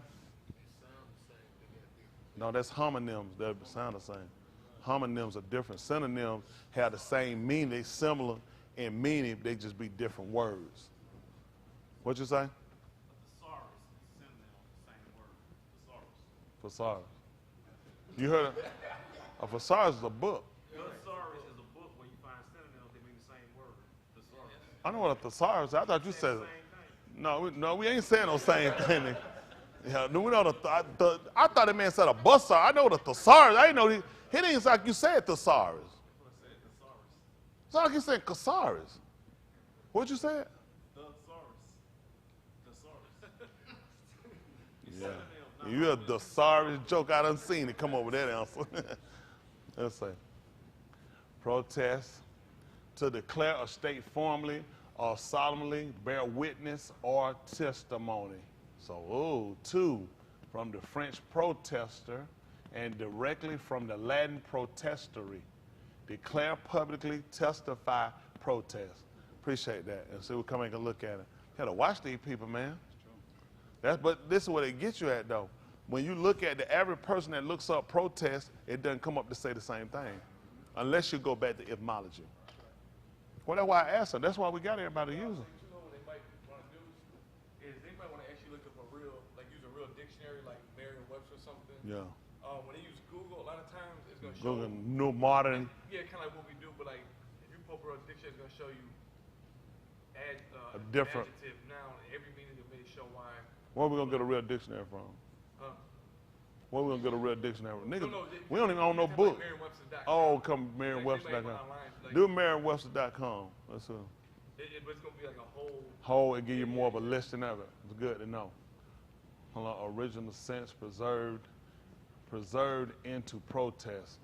No, that's homonyms. They sound the same. Homonyms are different. Synonyms have the same meaning. They're similar in meaning. They just be different words. What you say? Thesaurus is synonym of the same word. Thesaurus. Thesaurus. You heard it? A thesaurus is a book. Thesaurus is a book where you find synonyms that mean the same word. Thesaurus. I know what a thesaurus is. I thought you said it. No, we ain't saying no same thing. Yeah, no, we know I thought the man said a busaurus. I know the thesaurus. I didn't know he didn't like you said thesaurus. It's like you said thesaurus. What'd you say? Thesaurus. Yeah. You're a thesaurus joke. I done seen it come over that answer. Let's say. Protest, to declare or state formally or solemnly, bear witness or testimony. So, two, from the French protester and directly from the Latin protestare. Declare publicly, testify, protest. Appreciate that. And so we'll come and look at it. You got to watch these people, man. But this is where they get you at, though. When you look at the average person that looks up protest, it doesn't come up to say the same thing, unless you go back to etymology. Well, that's why I asked them. That's why we got everybody using. You know what they might want to do is they might want to actually look up use a real dictionary like Merriam-Webster or something. Yeah. When they use Google, a lot of times it's going to show. Google, new modern. Yeah, kind of like what we do, but like if you pull up a dictionary, it's going to show you A different. adjective, noun, every meaning that may show why. Where are we going to get a real dictionary from? Huh? Where are we going to get a real dictionary from? Niggas, No, we don't even own no book. Merriam-Webster.com. Oh, come Merriam-Webster.com. Do Merriam-Webster.com. But it's going to be like a whole, it give you more of a listing of it. It's good to know. Hold on, original sense preserved into protest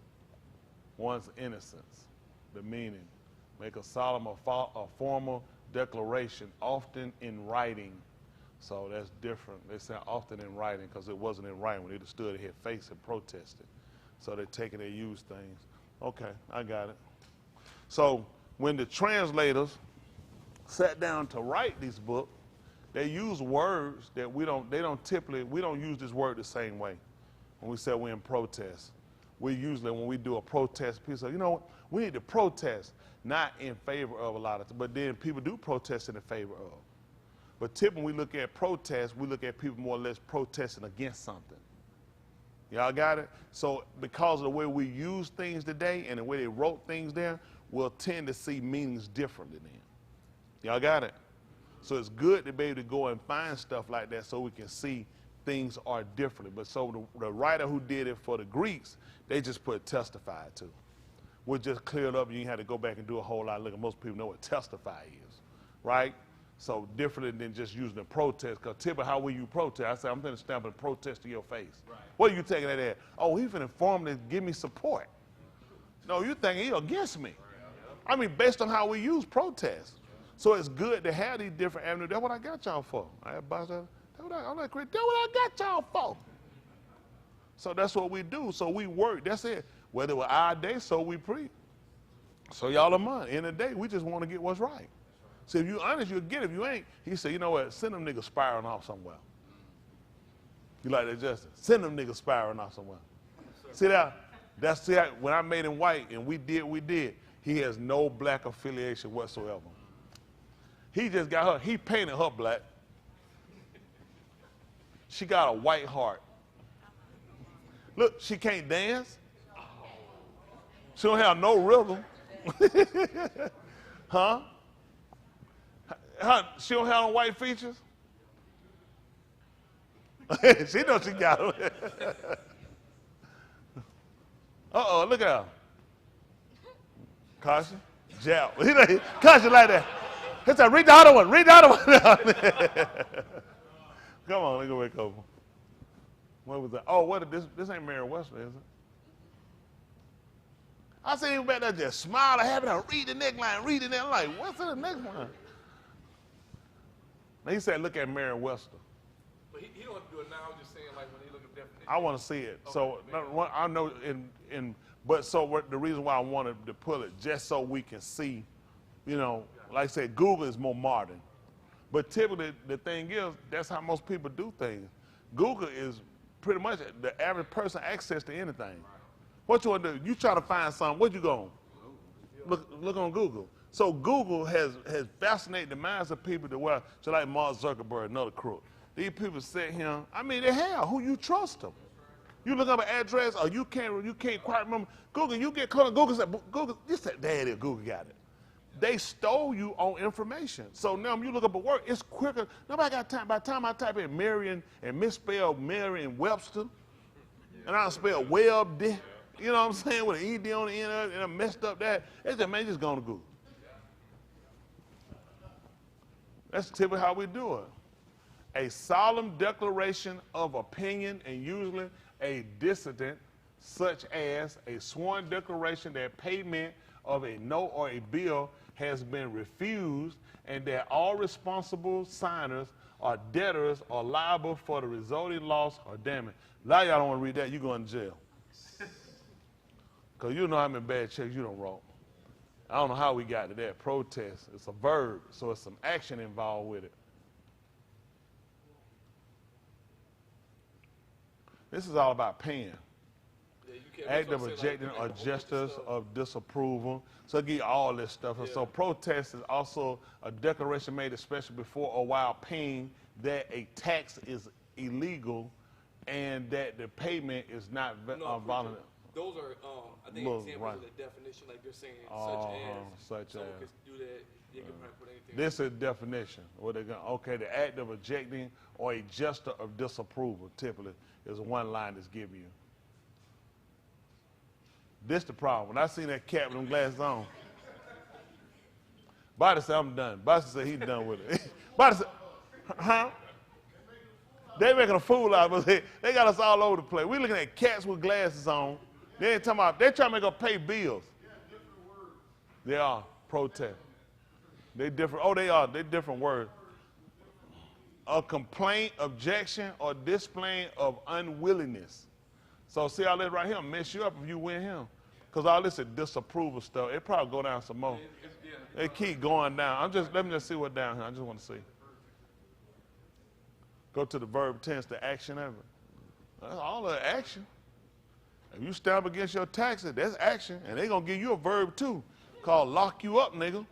one's innocence, the meaning. Make a solemn or formal declaration, often in writing. So that's different. They say often in writing because it wasn't in writing. When they just stood here, face and protested. So they're taking their use things. Okay, I got it. So when the translators sat down to write this book, they use words that we don't use this word the same way when we say we're in protest. we usually, when we do a protest, people say, you know what, we need to protest, not in favor of a lot of, but then people do protest in favor of. But typically when we look at protests, we look at people more or less protesting against something. Y'all got it? So because of the way we use things today and the way they wrote things there, we'll tend to see meanings differently then. Y'all got it? So it's good to be able to go and find stuff like that so we can see things are differently. But so the writer who did it for the Greeks, they just put testified to. We'll just clear it up and you had to go back and do a whole lot of looking. Most people know what testify is, right? So different than just using a protest, because typically how will you protest? I say, I'm going to stamp a protest to your face. Right. What are you taking that at? Oh, he's finna inform to give me support. No, you're thinking he's against me. I mean, based on how we use protest. So it's good to have these different avenues. That's what I got y'all for. I'm like, that's what I got y'all for. So that's what we do. So we work. That's it. Whether it was our day, so we preach. So y'all are mine. In the day, we just want to get what's right. So if you're honest, you'll get it. If you ain't, he said, you know what, send them niggas spiraling off somewhere. You like that, Justin? Send them niggas spiraling off somewhere. See that? That's when I made him white and we did, he has no black affiliation whatsoever. He just got her, he painted her black. She got a white heart. Look, she can't dance. She don't have no rhythm. Huh? She don't have no white features? She knows she got them. Uh-oh, look at her. Caution. Jab. Caution like that. He said, read the other one. Read the other one. Come on, let's go back over. What was that? Oh, this ain't Mary Westler, is it? I see him back there just smile and happy to read the neckline, read the neckline. I'm like, what's in the next one? Now he said, look at Mary Westler. But he don't have to do it now. I'm just saying, like, when he look at definition. I want to see it. Okay, so I know the reason why I wanted to pull it, just so we can see, you know, like I said, Google is more modern. But typically, the thing is, that's how most people do things. Google is pretty much the average person access to anything. What you want to do? You try to find something, what you going? Look on Google. So Google has fascinated the minds of people to where, just like Mark Zuckerberg, another crook. These people sit here, I mean, they have. Who you trust them? You look up an address, or you can't quite remember. Google, you get caught on Google, said, Google, you said, there it is, Google got it. They stole you on information. So now when you look up a word, it's quicker. Nobody got time. By the time I type in Marion and misspell Marion Webster, and I spell Webb, you know what I'm saying, with an ED on the end of it, and I messed up that, it's just, man, just going to Google. That's typically how we do it. A solemn declaration of opinion, and usually a dissident, such as a sworn declaration that payment of a note or a bill has been refused, and that all responsible signers or debtors are liable for the resulting loss or damage. A lot of y'all don't want to read that, you're going to jail. Because you know how many bad checks you don't wrote. I don't know how we got to that. Protest, it's a verb, so it's some action involved with it. This is all about paying. Act of rejecting or gestures of disapproval. So it give you all this stuff. And so protest is also a declaration made especially before or while paying that a tax is illegal and that the payment is not voluntary. Those are, I think, examples of the definition, like you're saying, such as someone could do that, they can put anything. This is definition. What they're going, okay, the act of rejecting or a gesture of disapproval, typically, is one line that's given you. This the problem. When I seen that cat with them glasses on, Body said, I'm done. Body said he's done with it. Body said, huh? They making a fool out of us. They got us all over the place. We looking at cats with glasses on. They ain't talking about, they trying to make us pay bills. They are. Protest. They different. Oh, they are. They different words. A complaint, objection, or displaying of unwillingness. So see all this right here mess you up if you win him. Because all this is disapproval stuff. It probably go down some more. They keep going down. Let me just see what's down here. I just want to see. Go to the verb tense, the action of it. That's all the action. If you stand up against your taxes, that's action, and they're going to give you a verb too, called lock you up, nigga.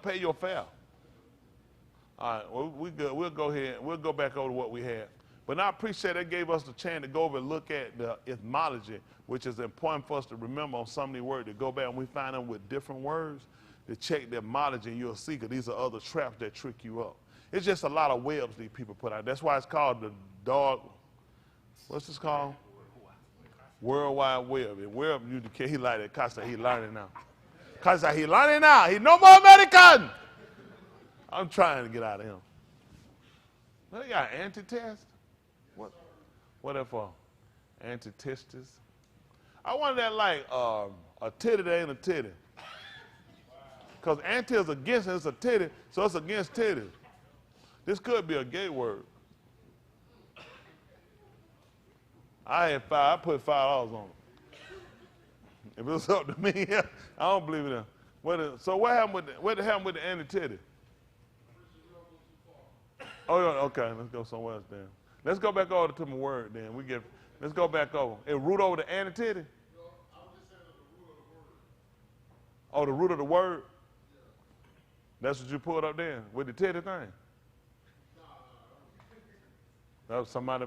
Pay your fare. All right, well, we good. We'll go ahead. We'll go back over to what we had. But I appreciate they gave us the chance to go over and look at the etymology, which is important for us to remember on some of these words, to go back and we find them with different words, to check the etymology, and you'll see, because these are other traps that trick you up. It's just a lot of webs these people put out. That's why it's called the dog, what's this called? World Wide Web. And Web, he like that. Costa, he learning now. Costa, he learning now. He no more American. I'm trying to get out of him. Well, they got anti-test. What that for? Anti-testis. I want that like a titty that ain't a titty. Because anti is against it, it's a titty, so it's against titties. This could be a gay word. I put $5 on it. If it was up to me, I don't believe it. So what happened with the anti-titty? Oh, yeah, okay, let's go somewhere else then. Let's go back over to my word then. Let's go back over. It root over the anti-titty? Oh, the root of the word? That's what you pulled up there with the titty thing? That was somebody.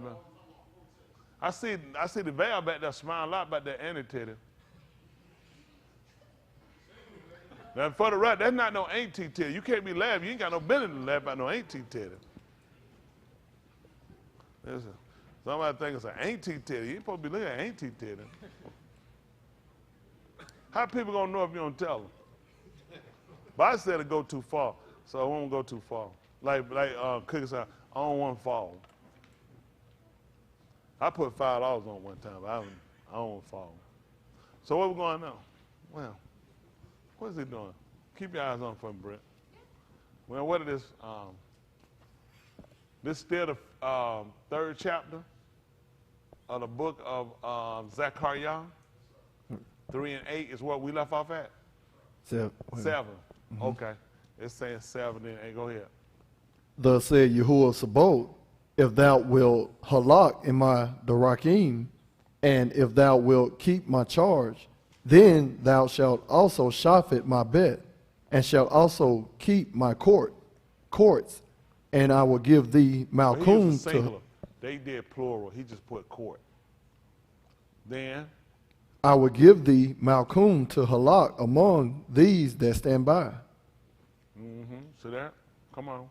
I see the veil back there smiling a lot about that anti-titty. Now, for the right, that's not no ain't-titty. You can't be laughing. You ain't got no business to laugh about no ain't-titty. Somebody thinks it's an ain't-titty. You ain't supposed to be looking at ain't-titty. How people gonna know if you don't tell them? But I said to go too far, so I won't go too far. Like Cookie said, I don't want to fall. I put $5 on one time, but I don't want to fall. So what we going now? Well, what is he doing? Keep your eyes on for me, Brett. Well, what is this? This is still the third chapter of the book of Zechariah. 3 and 8 is what we left off at? 7. Mm-hmm. Okay. It's saying 7 and 8. Go ahead. Thus said Yahuah Sabaoth, if thou wilt halak in my darakim, and if thou wilt keep my charge, then thou shalt also shafet my bet, and shalt also keep my courts, and I will give thee Malkum to. They did plural. He just put court. Then I will give thee Malkum to halak among these that stand by. Mm-hmm. See that? Come on.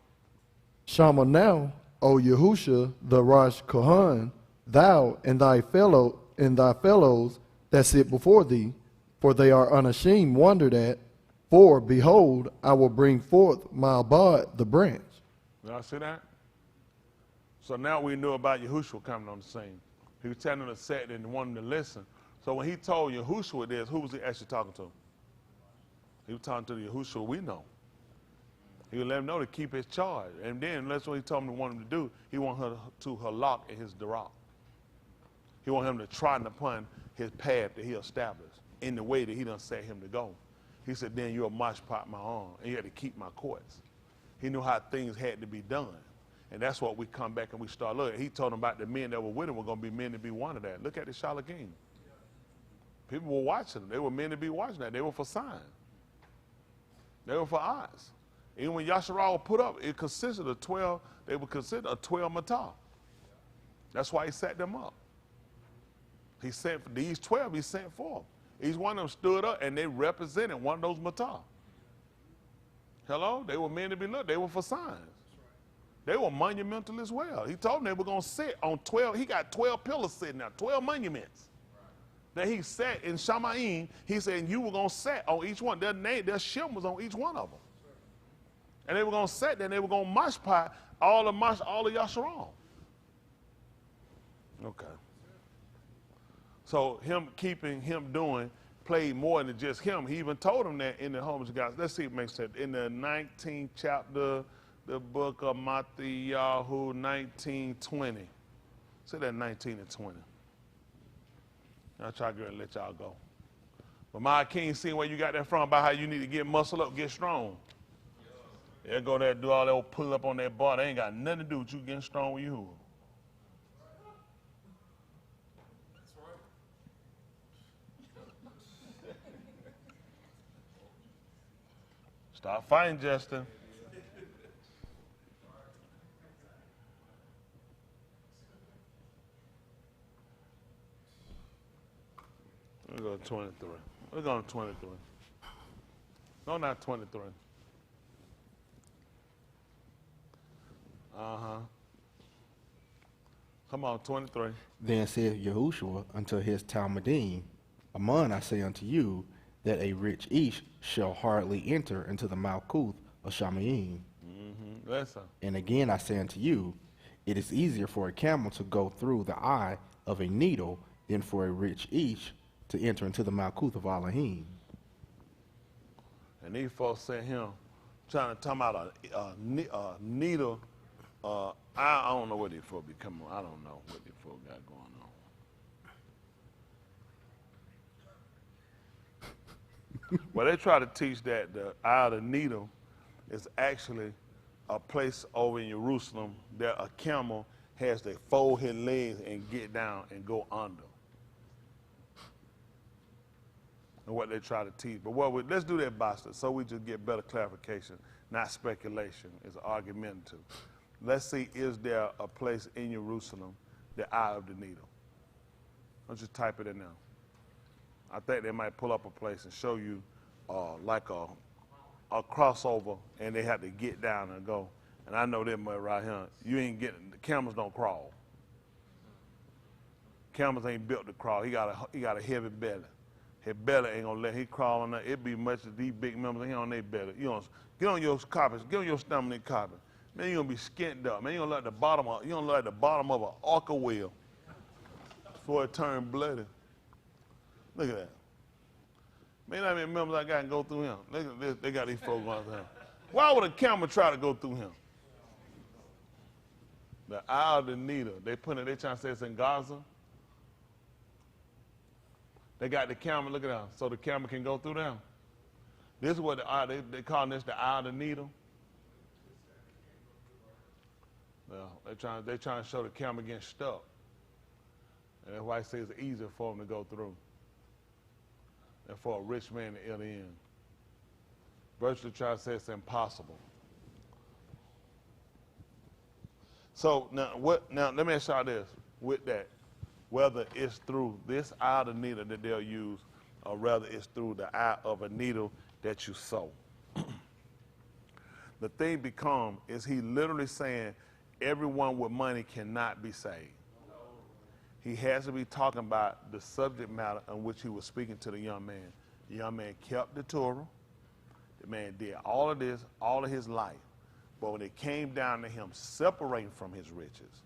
Shama now, O Yahusha, the Rosh Kohan, thou and thy fellows that sit before thee, for they are unashamed wondered at. For behold, I will bring forth my abad, the branch. Y'all see that? So now we knew about Yahushua coming on the scene. He was telling them to sit and wanting to listen. So when he told Yahushua this, who was he actually talking to? He was talking to the Yahushua we know. He would let him know to keep his charge. And then that's what he told him to want him to do. He wanted her to halak in his darak. He wanted him to trot upon his path that he established in the way that he done set him to go. He said, then you'll mashpat my arm, and you had to keep my courts. He knew how things had to be done. And that's what we come back and we start looking. He told them about the men that were with him were going to be men to be wanted at. Look at the Shalakim. People were watching them. They were men to be watching that. They were for sign. They were for eyes. Even when Yasharal was put up, it consisted of 12, they were considered a 12 matah. That's why he set them up. He sent for these 12, he sent for them. Each one of them stood up and they represented one of those matah. Hello? They were men to be looked. They were for signs. They were monumental as well. He told them they were going to sit on 12. He got 12 pillars sitting there, 12 monuments. That he sat in Shamaim. He said, you were going to sit on each one. Their name, their shim was on each one of them. And they were going to sit there and they were going to mashpat all of Yasharal. Okay. So him keeping him doing played more than just him. He even told him that in the Homeless Guys. Let's see if it makes sense. In the 19th chapter, the book of Matthew 19:20. Say that 19 and 20. I'll try to let y'all go. But my king, seeing where you got that from about how you need to get muscle up, get strong. They go there and do all that old pull up on that bar. They ain't got nothing to do with you getting strong with you. Stop fighting, Justin. We're going to 23. We're going to 23. No, not 23. Uh-huh. Come on, 23. Then said Yahushua unto his Talmudim, Amen, I say unto you, that a rich ish shall hardly enter into the Malkuth of Shamayim. Listen. And again I say unto you, it is easier for a camel to go through the eye of a needle than for a rich ish to enter into the Malkuth of Elohim. And these folks sent him trying to talk about a needle. I don't know what these folks be coming on. I don't know what these folks got going on. Well, they try to teach that the eye of the needle is actually a place over in Jerusalem that a camel has to fold his legs and get down and go under. And what they try to teach. But let's do that, Boston, so we just get better clarification, not speculation. It's argumentative. Let's see, is there a place in Jerusalem, the eye of the needle? I'll just type it in now. I think they might pull up a place and show you like a crossover, and they have to get down and go. And I know them right here. You ain't getting, the camels don't crawl. Camels ain't built to crawl. He got a heavy belly. His belly ain't gonna let him crawl on that. It be much as these big members ain't on their belly. You know, get on your carpet, get on your stomach and carpet. Man, you're gonna be skint up. Man, you're gonna look at the bottom of an orca wheel before it turn bloody. Look at that. Man, how many members I got and go through him? Look at this, they got these folks going through him. Why would a camel try to go through him? The eye of the needle. They trying to say it's in Gaza. They got the camel, look at that, so the camel can go through them. This is what they call this the eye of the needle. Well, they're trying to show the camel getting stuck. And that's why it says it's easier for them to go through than for a rich man to enter in. Virtually try to say it's impossible. So now let me ask y'all this with that. Whether it's through this eye of the needle that they'll use, or whether it's through the eye of a needle that you sew. The thing becomes, is he literally saying everyone with money cannot be saved? He has to be talking about the subject matter on which he was speaking to the young man. The young man kept the Torah. The man did all of this, all of his life. But when it came down to him separating from his riches,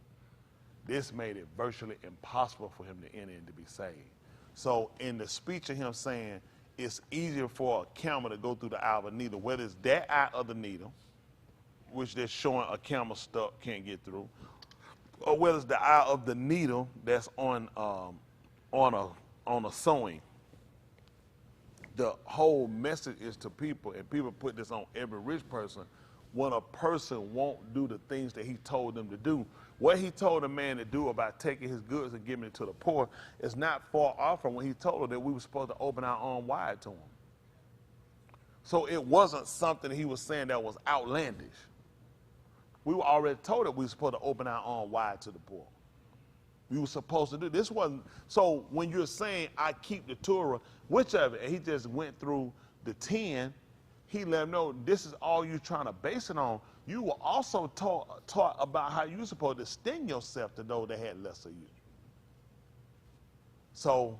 this made it virtually impossible for him to enter in to be saved. So in the speech of him saying it's easier for a camel to go through the eye of a needle, whether it's that eye of the needle, which they're showing a camel stuck can't get through, or whether it's the eye of the needle that's on a sewing. The whole message is to people, and people put this on every rich person. When a person won't do the things that he told them to do, what he told a man to do about taking his goods and giving it to the poor is not far off from when he told her that we were supposed to open our arm wide to him. So it wasn't something he was saying that was outlandish. We were already told that we were supposed to open our arm wide to the poor. We were supposed to do this. Wasn't so when you're saying I keep the Torah, which of it? And he just went through the 10. He let them know this is all you're trying to base it on. You were also taught about how you're supposed to extend yourself to those that had less of you. So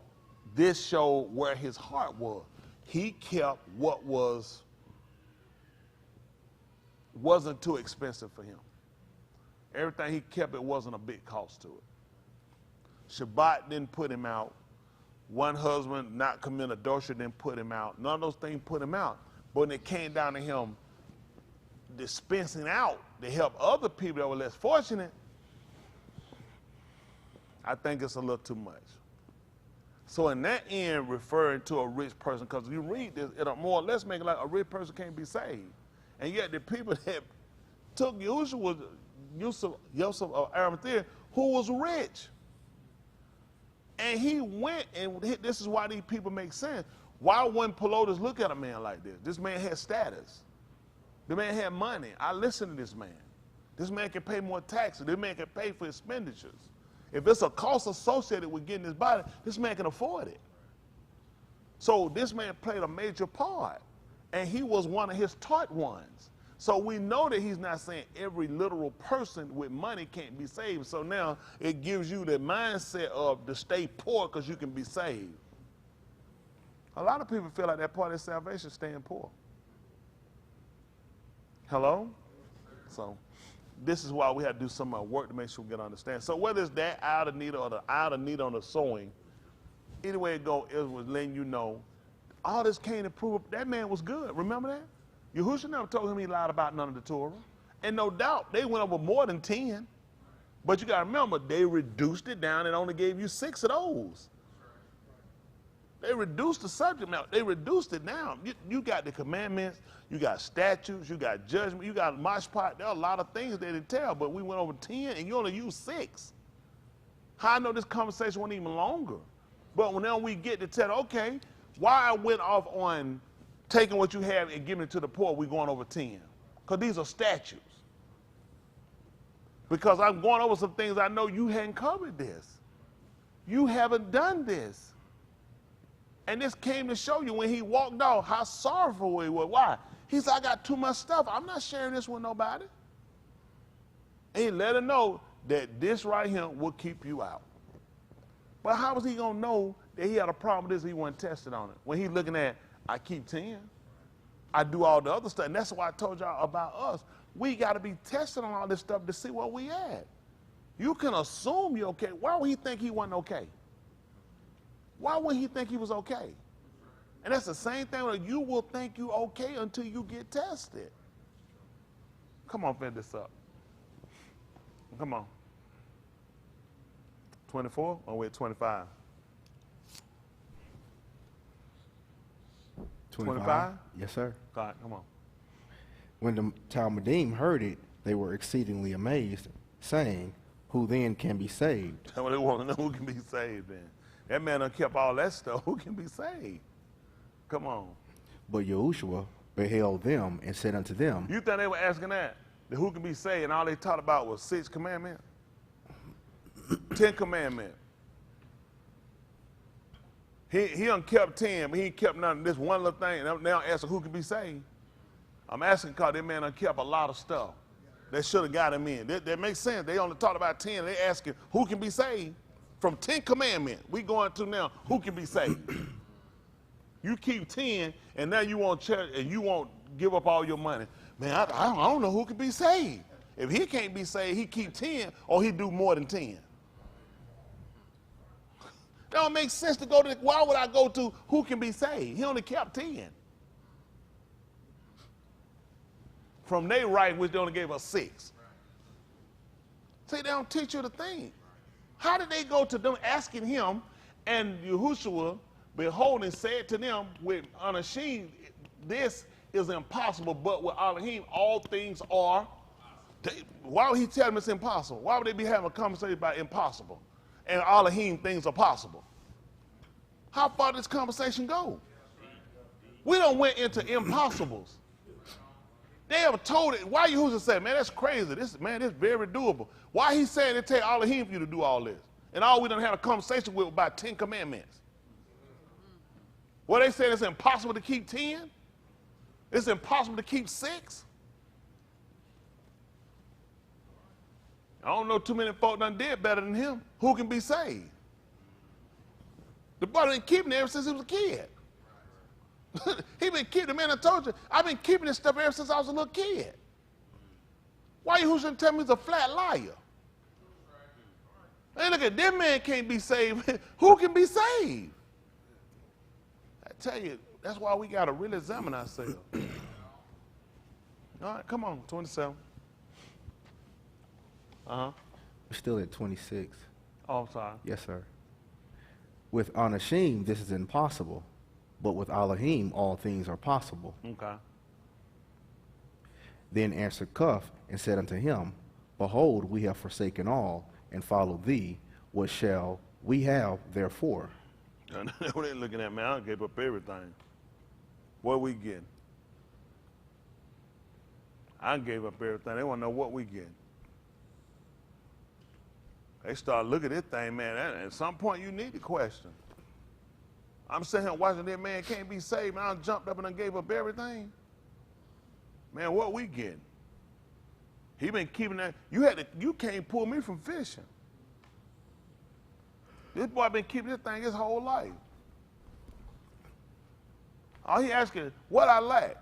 this showed where his heart was. He kept what wasn't too expensive for him. Everything he kept, it wasn't a big cost to it. Shabbat didn't put him out. One husband not committing adultery didn't put him out. None of those things put him out. But when it came down to him dispensing out to help other people that were less fortunate, I think it's a little too much. So in that end, referring to a rich person, because you read this, it'll more or less make it like a rich person can't be saved. And yet the people that took Yahushua was Joseph of Arimathea, who was rich. And he went, and this is why these people make sense. Why wouldn't Pelotus look at a man like this? This man had status. The man had money. I listened to this man. This man can pay more taxes. This man can pay for expenditures. If it's a cost associated with getting his body, this man can afford it. So this man played a major part, and he was one of his taught ones. So we know that he's not saying every literal person with money can't be saved. So now it gives you the mindset of to stay poor because you can be saved. A lot of people feel like that part of salvation is staying poor. Hello? So this is why we have to do some work to make sure we get understand. So whether it's that eye of the needle or the eye of the needle on the sewing, either way it go, it was letting you know all this came to prove that man was good. Remember that? Yahushua never told him he lied about none of the Torah. And no doubt, they went over more than 10. But you got to remember, they reduced it down and only gave you 6 of those. They reduced the subject matter. They reduced it down. You got the commandments, you got statutes, you got judgment, you got mashpat. There are a lot of things they didn't tell, but we went over 10 and you only used 6. How I know this conversation wasn't even longer. But when now we get to tell, okay, why I went off on taking what you have and giving it to the poor, we're going over 10. Because these are statutes. Because I'm going over some things I know you hadn't covered this. You haven't done this. And this came to show you when he walked off how sorrowful he was. Why? He said, I got too much stuff. I'm not sharing this with nobody. And he let her know that this right here will keep you out. But how was he going to know that he had a problem with this? He wasn't tested on it. When he's looking at, I keep 10. I do all the other stuff. And that's why I told y'all about us. We got to be tested on all this stuff to see where we at. You can assume you're okay. Why would he think he wasn't okay? Why would he think he was okay? And that's the same thing where you will think you okay until you get tested. Come on, finish this up. Come on. 24 or we're at 25? 25? Yes, sir. God, come on. When the Talmudim heard it, they were exceedingly amazed, saying, who then can be saved? That's what they want to know, who can be saved then. That man done kept all that stuff. Who can be saved? Come on. But Yahushua beheld them and said unto them, You think they were asking that who can be saved, and all they taught about was 6 commandments? 10 commandments. He done kept 10, but he ain't kept none of this one little thing. And I'm now asking who can be saved. I'm asking because that man done kept a lot of stuff that should have got him in. That makes sense. They only taught about 10. They asking who can be saved. From 10 commandments, we going to now who can be saved. You keep 10, and now you want church, and you won't give up all your money. Man, I don't know who can be saved. If he can't be saved, he keep 10, or he do more than 10. That don't make sense to go to. Why would I go to who can be saved? He only kept 10. From they right, which they only gave us 6. See, they don't teach you the thing. How did they go to them asking him, and Yahushua, beholding, said to them with unashamed, this is impossible, but with Elohim, all things are. Why would he tell them it's impossible? Why would they be having a conversation about impossible? And Elohim, things are possible. How far did this conversation go? We don't went into impossibles. They ever told it. Why Yahushua said, man, that's crazy. This very doable. Why he saying it take Elohim for you to do all this? And all we done had a conversation with about 10 commandments. Well, they said it's impossible to keep 10? It's impossible to keep 6? I don't know too many folk done did better than him. Who can be saved? The brother been keeping it ever since he was a kid. He been keeping, the man I told you, I've been keeping this stuff ever since I was a little kid. Why you shouldn't tell me he's a flat liar? Hey, look at that man can't be saved. Who can be saved? I tell you, that's why we got to really examine ourselves. All right, come on, 27. Uh-huh. We're still at 26. Oh, I'm sorry. Yes, sir. With Anashim, this is impossible, but with Elohim, all things are possible. Okay. Then answered Cuff and said unto him, behold, we have forsaken all and followed thee. What shall we have therefore? What they looking at, man? I gave up everything. What we getting? I gave up everything. They want to know what we getting. They start looking at this thing, man. At some point, you need to question. I'm sitting here watching this man can't be saved, and I jumped up and I gave up everything. Man, what we getting? He been keeping that. You can't pull me from fishing. This boy been keeping this thing his whole life. All he asking, what I lack?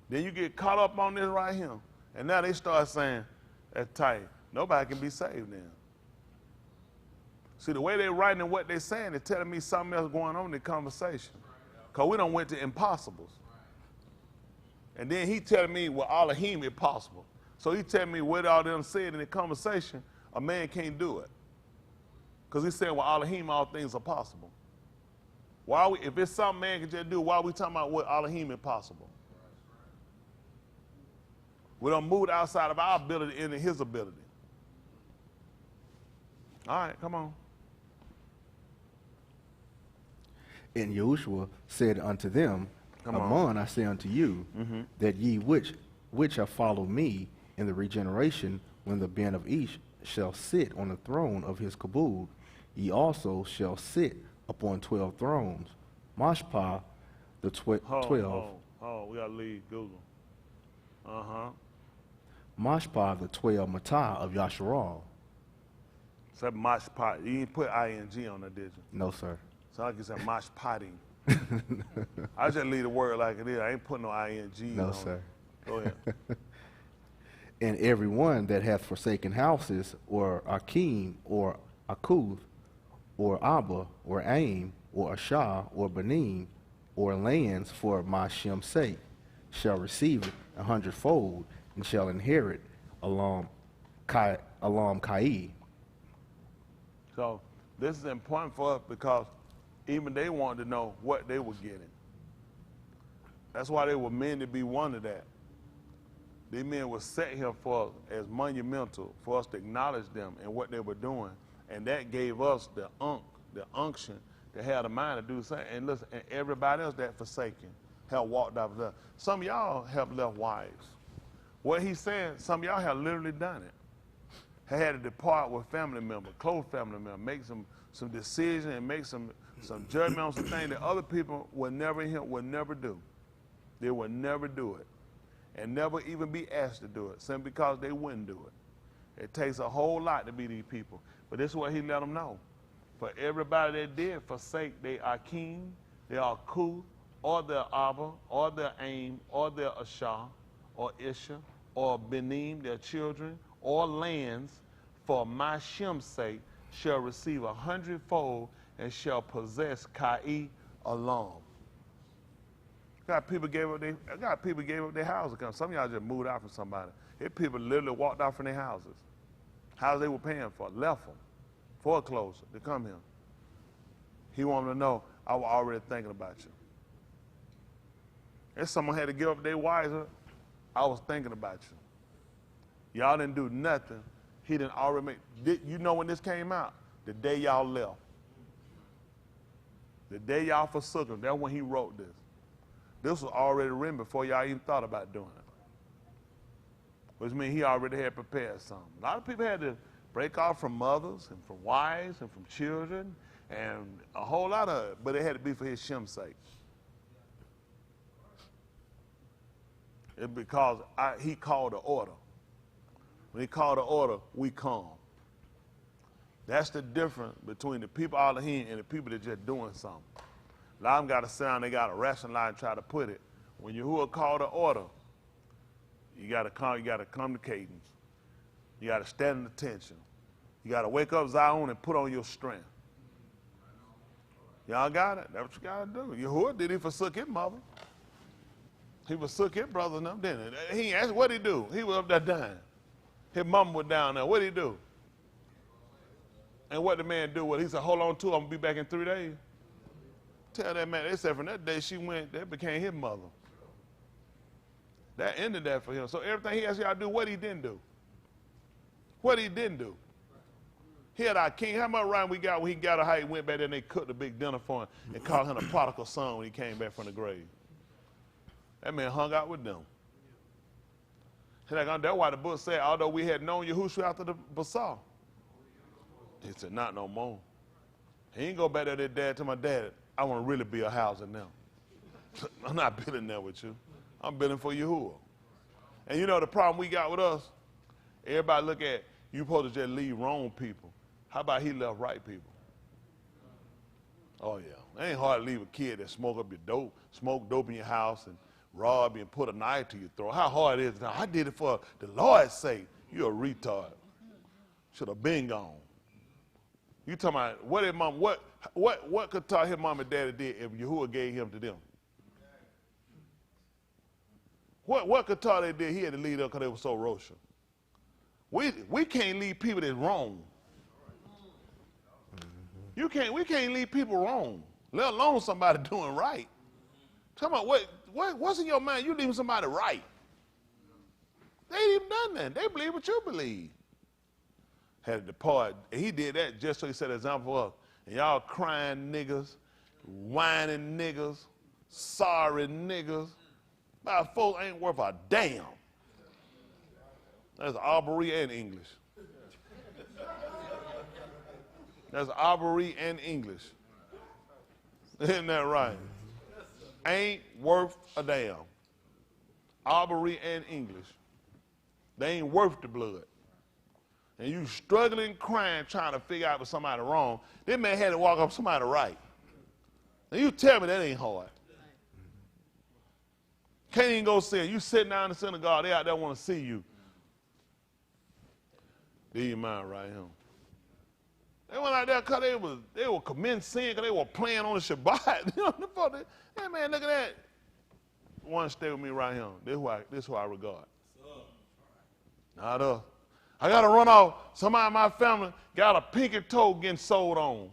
Then you get caught up on this right here. And now they start saying, that's tight. Nobody can be saved now. See, the way they're writing and what they're saying is telling me something else going on in the conversation. Because we done went to impossibles. And then he telling me, well, Elohim is possible. So he telling me what all them said in the conversation, a man can't do it. Because he said, well, Elohim, all things are possible. If it's something man can just do, why are we talking about what Elohim is possible? We don't move outside of our ability into his ability. All right, come on. And Yahuah said unto them, Amen, I say unto you, that ye which have followed me in the regeneration, when the Ben of each shall sit on the throne of his kabod, ye also shall sit upon 12 thrones. Mashpah, the 12. Oh, we got to leave Google. Mashpah, the 12 Matah of Yasharal. Said Mashpah. You didn't put ing on it, did you? No, sir. So like you said Mashpotting. I just leave the word like it is. I ain't putting no ing No, on sir. it. Go ahead. And every one that hath forsaken houses, or Akim, or Akuth, or Abba, or Aim, or Ashah, or Benin, or lands for my Shem's sake, shall receive it 100-fold, and shall inherit Alam Kai. So this is important for us because even they wanted to know what they were getting. That's why they were meant to be one of that. These men were set here for as monumental, for us to acknowledge them and what they were doing. And that gave us the unction to have the mind to do something. And listen, and everybody else that forsaken have walked out of that. Some of y'all have left wives. What he said, some of y'all have literally done it. Had to depart with family member, close family member, make some decisions and make some judgment on some things that other people would never do. They would never do it. And never even be asked to do it, simply because they wouldn't do it. It takes a whole lot to be these people. But this is what he let them know. For everybody that did forsake their Akim, their Akuth, or their Abba, or their Aim, or their Ashah, or Isha, or Benim, their children, or lands, for my Shem's sake, shall receive 100-fold and shall possess Kai Alam. Got people gave up their houses. Some of y'all just moved out from somebody. If people literally walked out from their houses, houses they were paying for, left them, foreclosure to come here. He wanted to know, I was already thinking about you. If someone had to give up their wives, I was thinking about you. Y'all didn't do nothing. He didn't already make, you know when this came out? The day y'all left. The day y'all forsook him, that's when he wrote this. This was already written before y'all even thought about doing it. Which means he already had prepared something. A lot of people had to break off from mothers and from wives and from children and a whole lot of it, but it had to be for his Shem's sake. It's because he called the order. When he called the order, we come. That's the difference between the people Elohim and the people that just doing something. A lot of them got to sound, they got to rationalize and try to put it. When Yahuah called the order, you got to come to cadence. You got to stand in attention. You got to wake up Zion and put on your strength. Y'all got it? That's what you got to do. Yahuah did, he forsook his mother. He forsook his brother and them, didn't he? He asked, what did he do? He was up there dying. His mama was down there. What did he do? And what the man do? Well, he said, hold on to her. I'm going to be back in 3 days. Tell that man, they said from that day she went, that became his mother. That ended that for him. So everything he asked y'all to do, what he didn't do? What he didn't do? He had our king. How much rhyme we got when he got a how he went back there and they cooked a big dinner for him and called him a prodigal son when he came back from the grave? That man hung out with them. That's why the book said, although we had known Yahushua after the Basar. He said, not no more. He ain't go back there to his dad to my dad, I want to really be a housing now. I'm not building there with you. I'm building for Yahuah. And you know the problem we got with us? Everybody look at, you supposed to just leave wrong people. How about he left right people? Oh yeah, it ain't hard to leave a kid that smoke dope in your house and rob you and put a knife to your throat. How hard it is? Now, I did it for the Lord's sake. You're a retard. Should have been gone. You talking about what could tell his mom and daddy did if Yahuah gave him to them? What could tell they did? He had to leave them because they were so roasted. We can't leave people that's wrong. We can't leave people wrong, let alone somebody doing right. Talking about what's in your mind? You leaving somebody right. They ain't even done that. They believe what you believe. Had to depart. And he did that just so he set an example for us. And y'all crying niggas, whining niggas, sorry niggas. My folks ain't worth a damn. That's Aubrey and English. That's Aubrey and English. Isn't that right? Ain't worth a damn. Aubrey and English. They ain't worth the blood. And you struggling, crying, trying to figure out if somebody wrong. This man had to walk up somebody right. And you tell me that ain't hard. Can't even go see it. You sitting down in the synagogue, they out there want to see you. Do you mind right here? They went out there because they were committing sin because they were playing on the Shabbat. You know, hey man, look at that. One stay with me right here. This who I regard. Not us. I got to run off. Somebody in my family got a pinky toe getting sold on.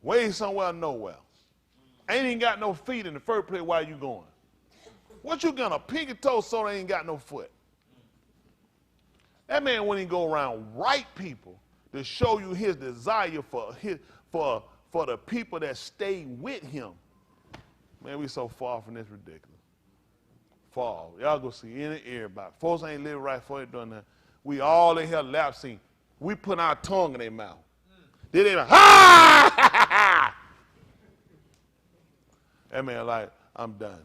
Way somewhere, nowhere. Ain't even got no feet in the first place. Why you going? What you gonna pinky toe so they ain't got no foot? That man wouldn't go around right people to show you his desire for the people that stay with him. Man, we so far from this ridiculous. Far. Y'all go see everybody. Folks ain't living right for it doing that. We all in here lapsing. We put our tongue in their mouth. Then they like, ha! That man like, I'm done.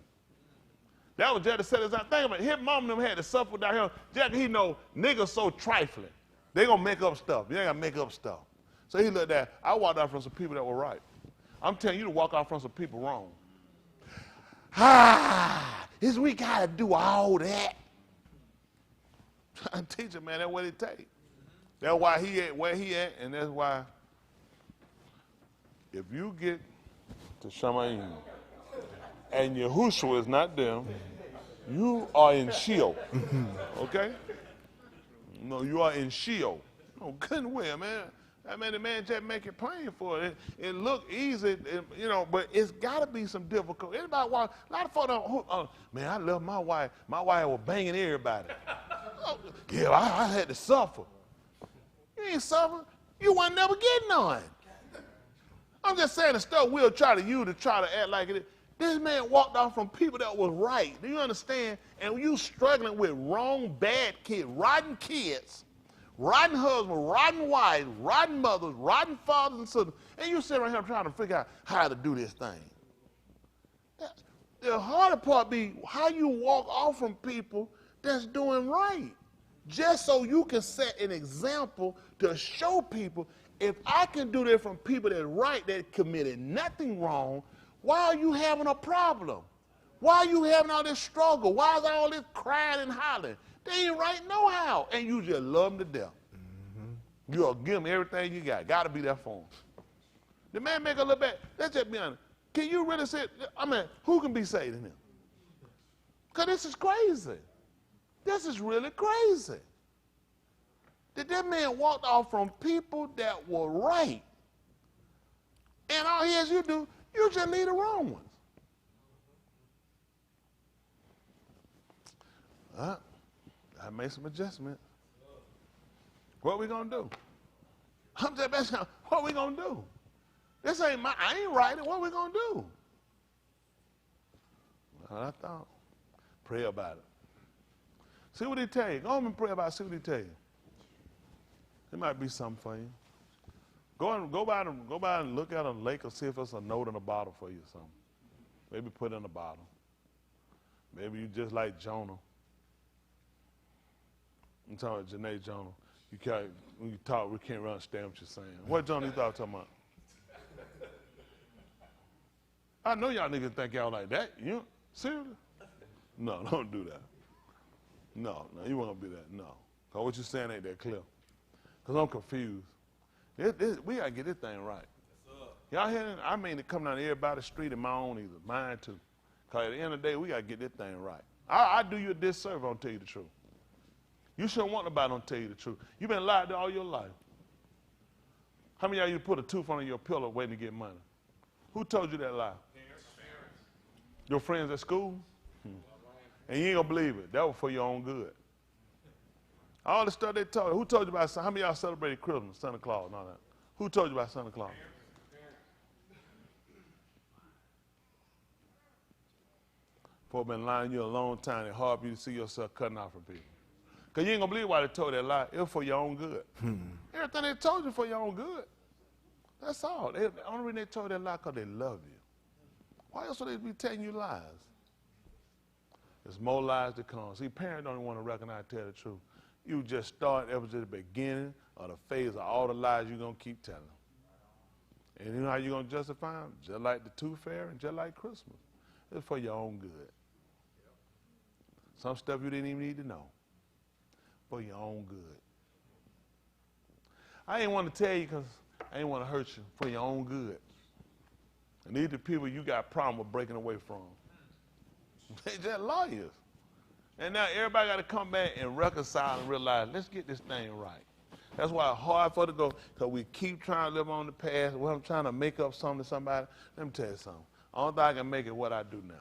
That was just to set us out. Think about it. His mom and them had to suffer down here. Jack, he know niggas so trifling. They gonna make up stuff. You ain't gotta make up stuff. So he looked at, I walked out from some people that were right. I'm telling you to walk out from some people wrong. Is we gotta do all that. I'm teaching, man, that's what it takes. That's why he at where he at, and that's why if you get to Shamayim and Yahushua is not there, you are in Sheol. Okay? No, you are in Sheol. No, couldn't win, man. I mean, the man just make it plain for it. It look easy, you know, but it's got to be some difficult. Anybody watch? A lot of folks don't. Man, I love my wife. My wife was banging everybody. Yeah, I had to suffer. You ain't suffering. You wasn't never getting none. I'm just saying the stuff we'll try to use to try to act like it. This man walked off from people that was right. Do you understand? And you struggling with wrong, bad kids, rotten kids. Rotten husbands, rotten wives, rotten mothers, rotten fathers and sons. And you sit right here trying to figure out how to do this thing. The harder part be how you walk off from people that's doing right. Just so you can set an example to show people, if I can do this from people that right, that committed nothing wrong, why are you having a problem? Why are you having all this struggle? Why is all this crying and hollering? They ain't right no how, and you just love them to death. Mm-hmm. You'll give them everything you got. Got to be there for them. The man make a little bit. Let's just be honest. Can you really say? I mean, who can be saved in him? Because this is crazy. This is really crazy. That man walked off from people that were right, and all he has you do, you just leave the wrong ones. I made some adjustments. What we gonna do? I'm just asking, what we gonna do? This ain't I ain't writing. What we gonna do? what I thought. Pray about it. See what he tell you. Go home and pray about it. See what he tell you. It might be something for you. Go by and look at a lake or see if there's a note in a bottle for you or something. Maybe put it in a bottle. Maybe you just like Jonah. I'm talking about Janae Jonah. When you talk, we can't understand what you're saying. What Jonah you thought I was talking about? I know y'all niggas think y'all like that. You seriously? No, don't do that. No, you won't do that. No. Because what you're saying ain't that clear. Because I'm confused. We got to get this thing right. Y'all hear it? I mean, it come down to everybody's street and my own either. Mine too. Because at the end of the day, we got to get this thing right. I do you a disservice, I'll tell you the truth. You shouldn't want nobody to tell you the truth. You've been lied to all your life. How many of you put a tooth under your pillow waiting to get money? Who told you that lie? Parents. Your friends at school? And you ain't gonna believe it. That was for your own good. All the stuff they told you. Who told you about Santa? How many of y'all celebrated Christmas, Santa Claus, and all that? Who told you about Santa Claus? Folk been lying to you a long time. It's hard for you to see yourself cutting off from people. Because you ain't gonna believe why they told that lie. It was for your own good. Everything they told you for your own good. That's all. The only reason they told that lie because they love you. Why else would they be telling you lies? There's more lies to come. See, parents don't even want to recognize and tell the truth. You just start ever to the beginning of the phase of all the lies you're going to keep telling. And you know how you're going to justify them? Just like the tooth fairy and just like Christmas. It's for your own good. Some stuff you didn't even need to know. For your own good. I ain't want to tell you because I ain't want to hurt you. For your own good. And these are the people you got a problem with breaking away from. They just lawyers. And now everybody got to come back and reconcile and realize, let's get this thing right. That's why it's hard for it to go, because we keep trying to live on the past. Well, I'm trying to make up something to somebody. Let me tell you something. Only thing I can make it what I do now.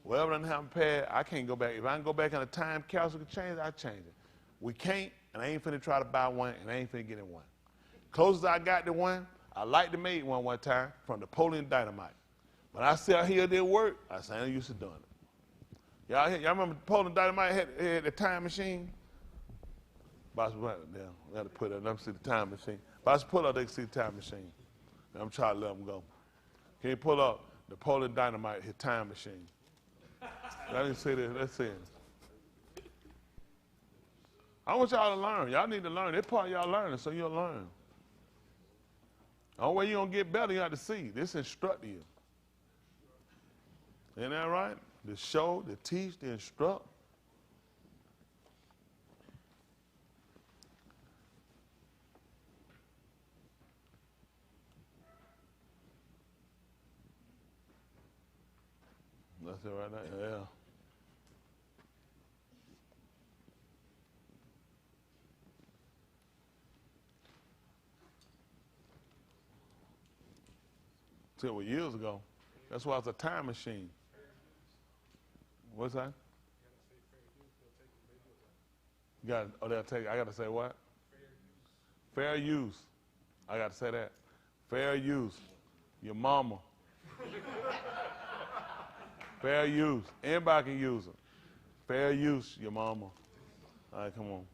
Whatever done happened past, I can't go back. If I can go back in a time capsule to change it, I change it. We can't, and I ain't finna try to buy one, and I ain't finna get in one. Closest I got to one, I like to make one time from Napoleon Dynamite. When I see out here it didn't work, I say I ain't used to doing it. Y'all remember Napoleon Dynamite had the time machine? Boss, we got to put it up. Let me see the time machine. Boss, pull up, they can see the time machine. I'm trying to let them go. Can you pull up Napoleon Dynamite, his time machine? I didn't see this. Let's see it. I want y'all to learn. Y'all need to learn. This part of y'all learning, so you'll learn. The only way you're going to get better, you have to see. This instruct you. Ain't that right? To show, to teach, to instruct. That's it right there, yeah. See, it was years ago. That's why it's a time machine. What's that? They'll take. I got to say what? Fair use. I got to say that. Fair use. Your mama. Fair use. Anybody can use it. Fair use, your mama. All right, come on.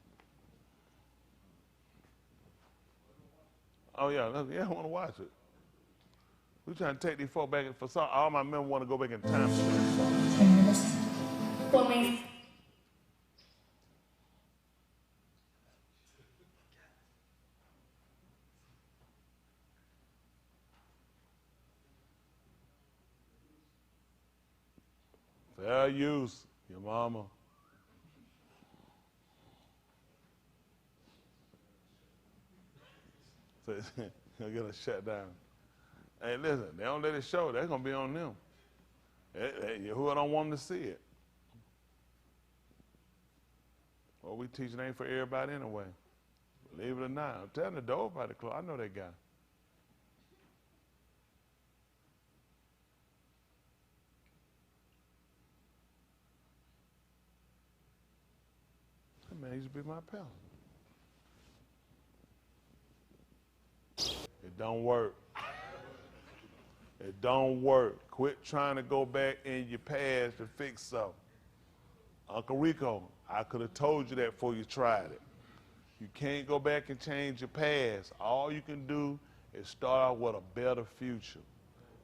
Oh, yeah, I want to watch it. We're trying to take these folk back. All my men want to go back in time. For me. Fair use, your mama. So they'll get us shut down. Hey, listen, they don't let it show. That's going to be on them. Yahuah don't want them to see it. What we teaching ain't for everybody anyway. Believe it or not. I'm telling the door by the close. I know that guy. That man used to be my pal. It don't work. It don't work. Quit trying to go back in your past to fix something. Uncle Rico, I could have told you that before you tried it. You can't go back and change your past. All you can do is start out with a better future.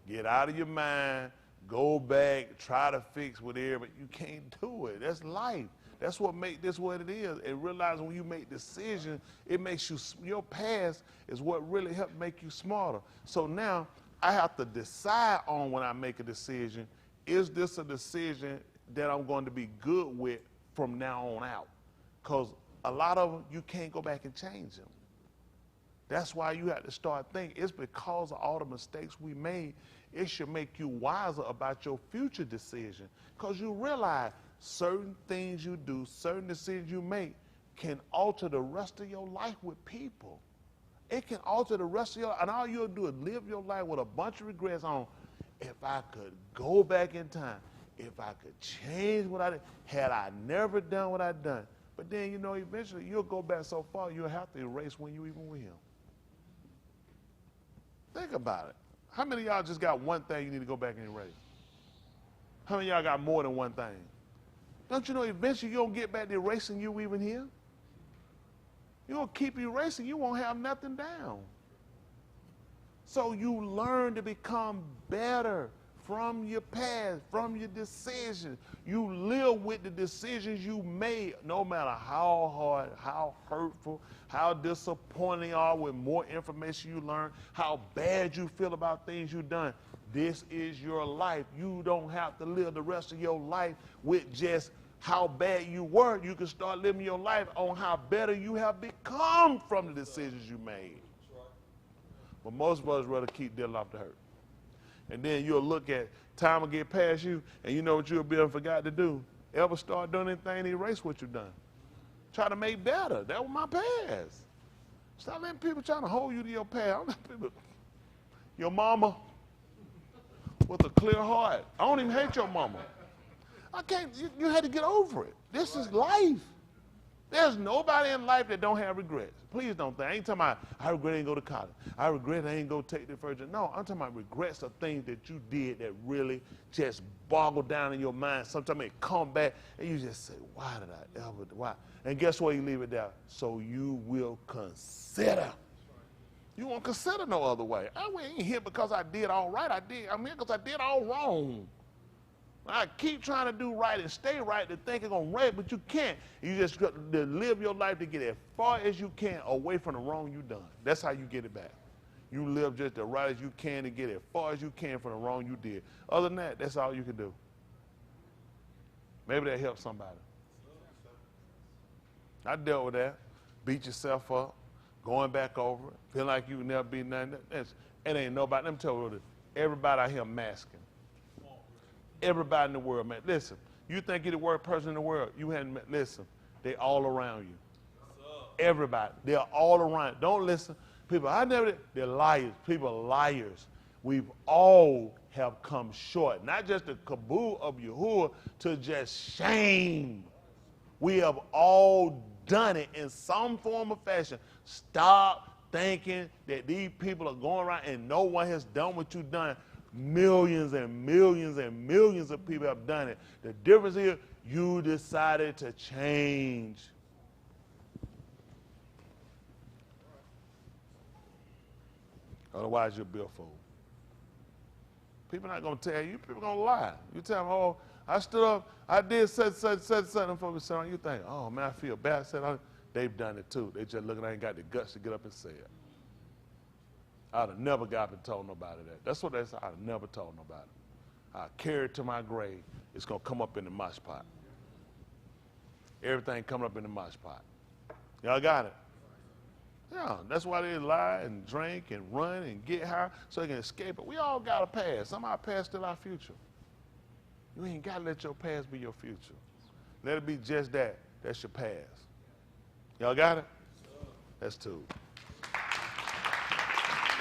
Get out of your mind, go back, try to fix whatever. You can't do it. That's life. That's what makes this what it is. And realize when you make decisions, it makes you, your past is what really helps make you smarter. So now I have to decide on when I make a decision, is this a decision that I'm going to be good with from now on out? Because a lot of them, you can't go back and change them. That's why you have to start thinking. It's because of all the mistakes we made. It should make you wiser about your future decision. Because you realize certain things you do, certain decisions you make can alter the rest of your life with people. It can alter the rest of your life. And all you'll do is live your life with a bunch of regrets on, if I could go back in time, if I could change what I did, had I never done what I'd done. But then, you know, eventually you'll go back so far, you'll have to erase when you even with him. Think about it. How many of y'all just got one thing you need to go back and erase? How many of y'all got more than one thing? Don't you know eventually you're going to get back to erasing you even here? You're going to keep erasing, you won't have nothing down. So you learn to become better from your past, from your decisions. You live with the decisions you made, no matter how hard, how hurtful, how disappointing you are with more information you learn, how bad you feel about things you've done. This is your life. You don't have to live the rest of your life with just how bad you were. You can start living your life on how better you have become from the decisions you made. But most of us rather keep dealing off the hurt. And then you'll look at time will get past you, and you know what you'll be able to forgot to do? Ever start doing anything to erase what you've done? Try to make better. That was my past. Stop letting people trying to hold you to your past. I'm not people, your mama with a clear heart. I don't even hate your mama. I can't, you had to get over it. This is life. There's nobody in life that don't have regrets. Please don't think. I ain't talking about, I regret I didn't go to college. I regret I ain't go take the first. No, I'm talking about regrets of things that you did that really just boggled down in your mind. Sometimes it come back and you just say, why did I ever, why? And guess what? You leave it there. So you will consider. You won't consider no other way. I ain't here because I did all right. I'm here because I did all wrong. I keep trying to do right and stay right to think it's going to right, but you can't. You just got to live your life to get as far as you can away from the wrong you done. That's how you get it back. You live just as right as you can to get as far as you can from the wrong you did. Other than that, that's all you can do. Maybe that helps somebody. I dealt with that. Beat yourself up, going back over it, feel like you never be nothing. It ain't nobody. Let me tell you, everybody out here masking. Everybody in the world, man. Listen, you think you're the worst person in the world. You hadn't met, listen, they all around you. Everybody. They're all around. Don't listen. People, I never did. They're liars. People are liars. We've all have come short. Not just the caboose of Yahuah to just shame. We have all done it in some form or fashion. Stop thinking that these people are going around and no one has done what you've done. Millions and millions and millions of people have done it. The difference is you decided to change. Otherwise, you'll be a fool. People not going to tell you. People going to lie. You tell them, oh, I stood up, I did such something for me. So you think, oh, man, I feel bad. I said, they've done it too. They just looking, I ain't got the guts to get up and say it. I'd have never got up and told nobody that. That's what they said. I'd have never told nobody. I carry it to my grave. It's going to come up in the mosh pot. Everything coming up in the mosh pot. Y'all got it? Yeah, that's why they lie and drink and run and get high so they can escape it. We all got a past. Some of our past still our future. You ain't got to let your past be your future. Let it be just that. That's your past. Y'all got it? That's two.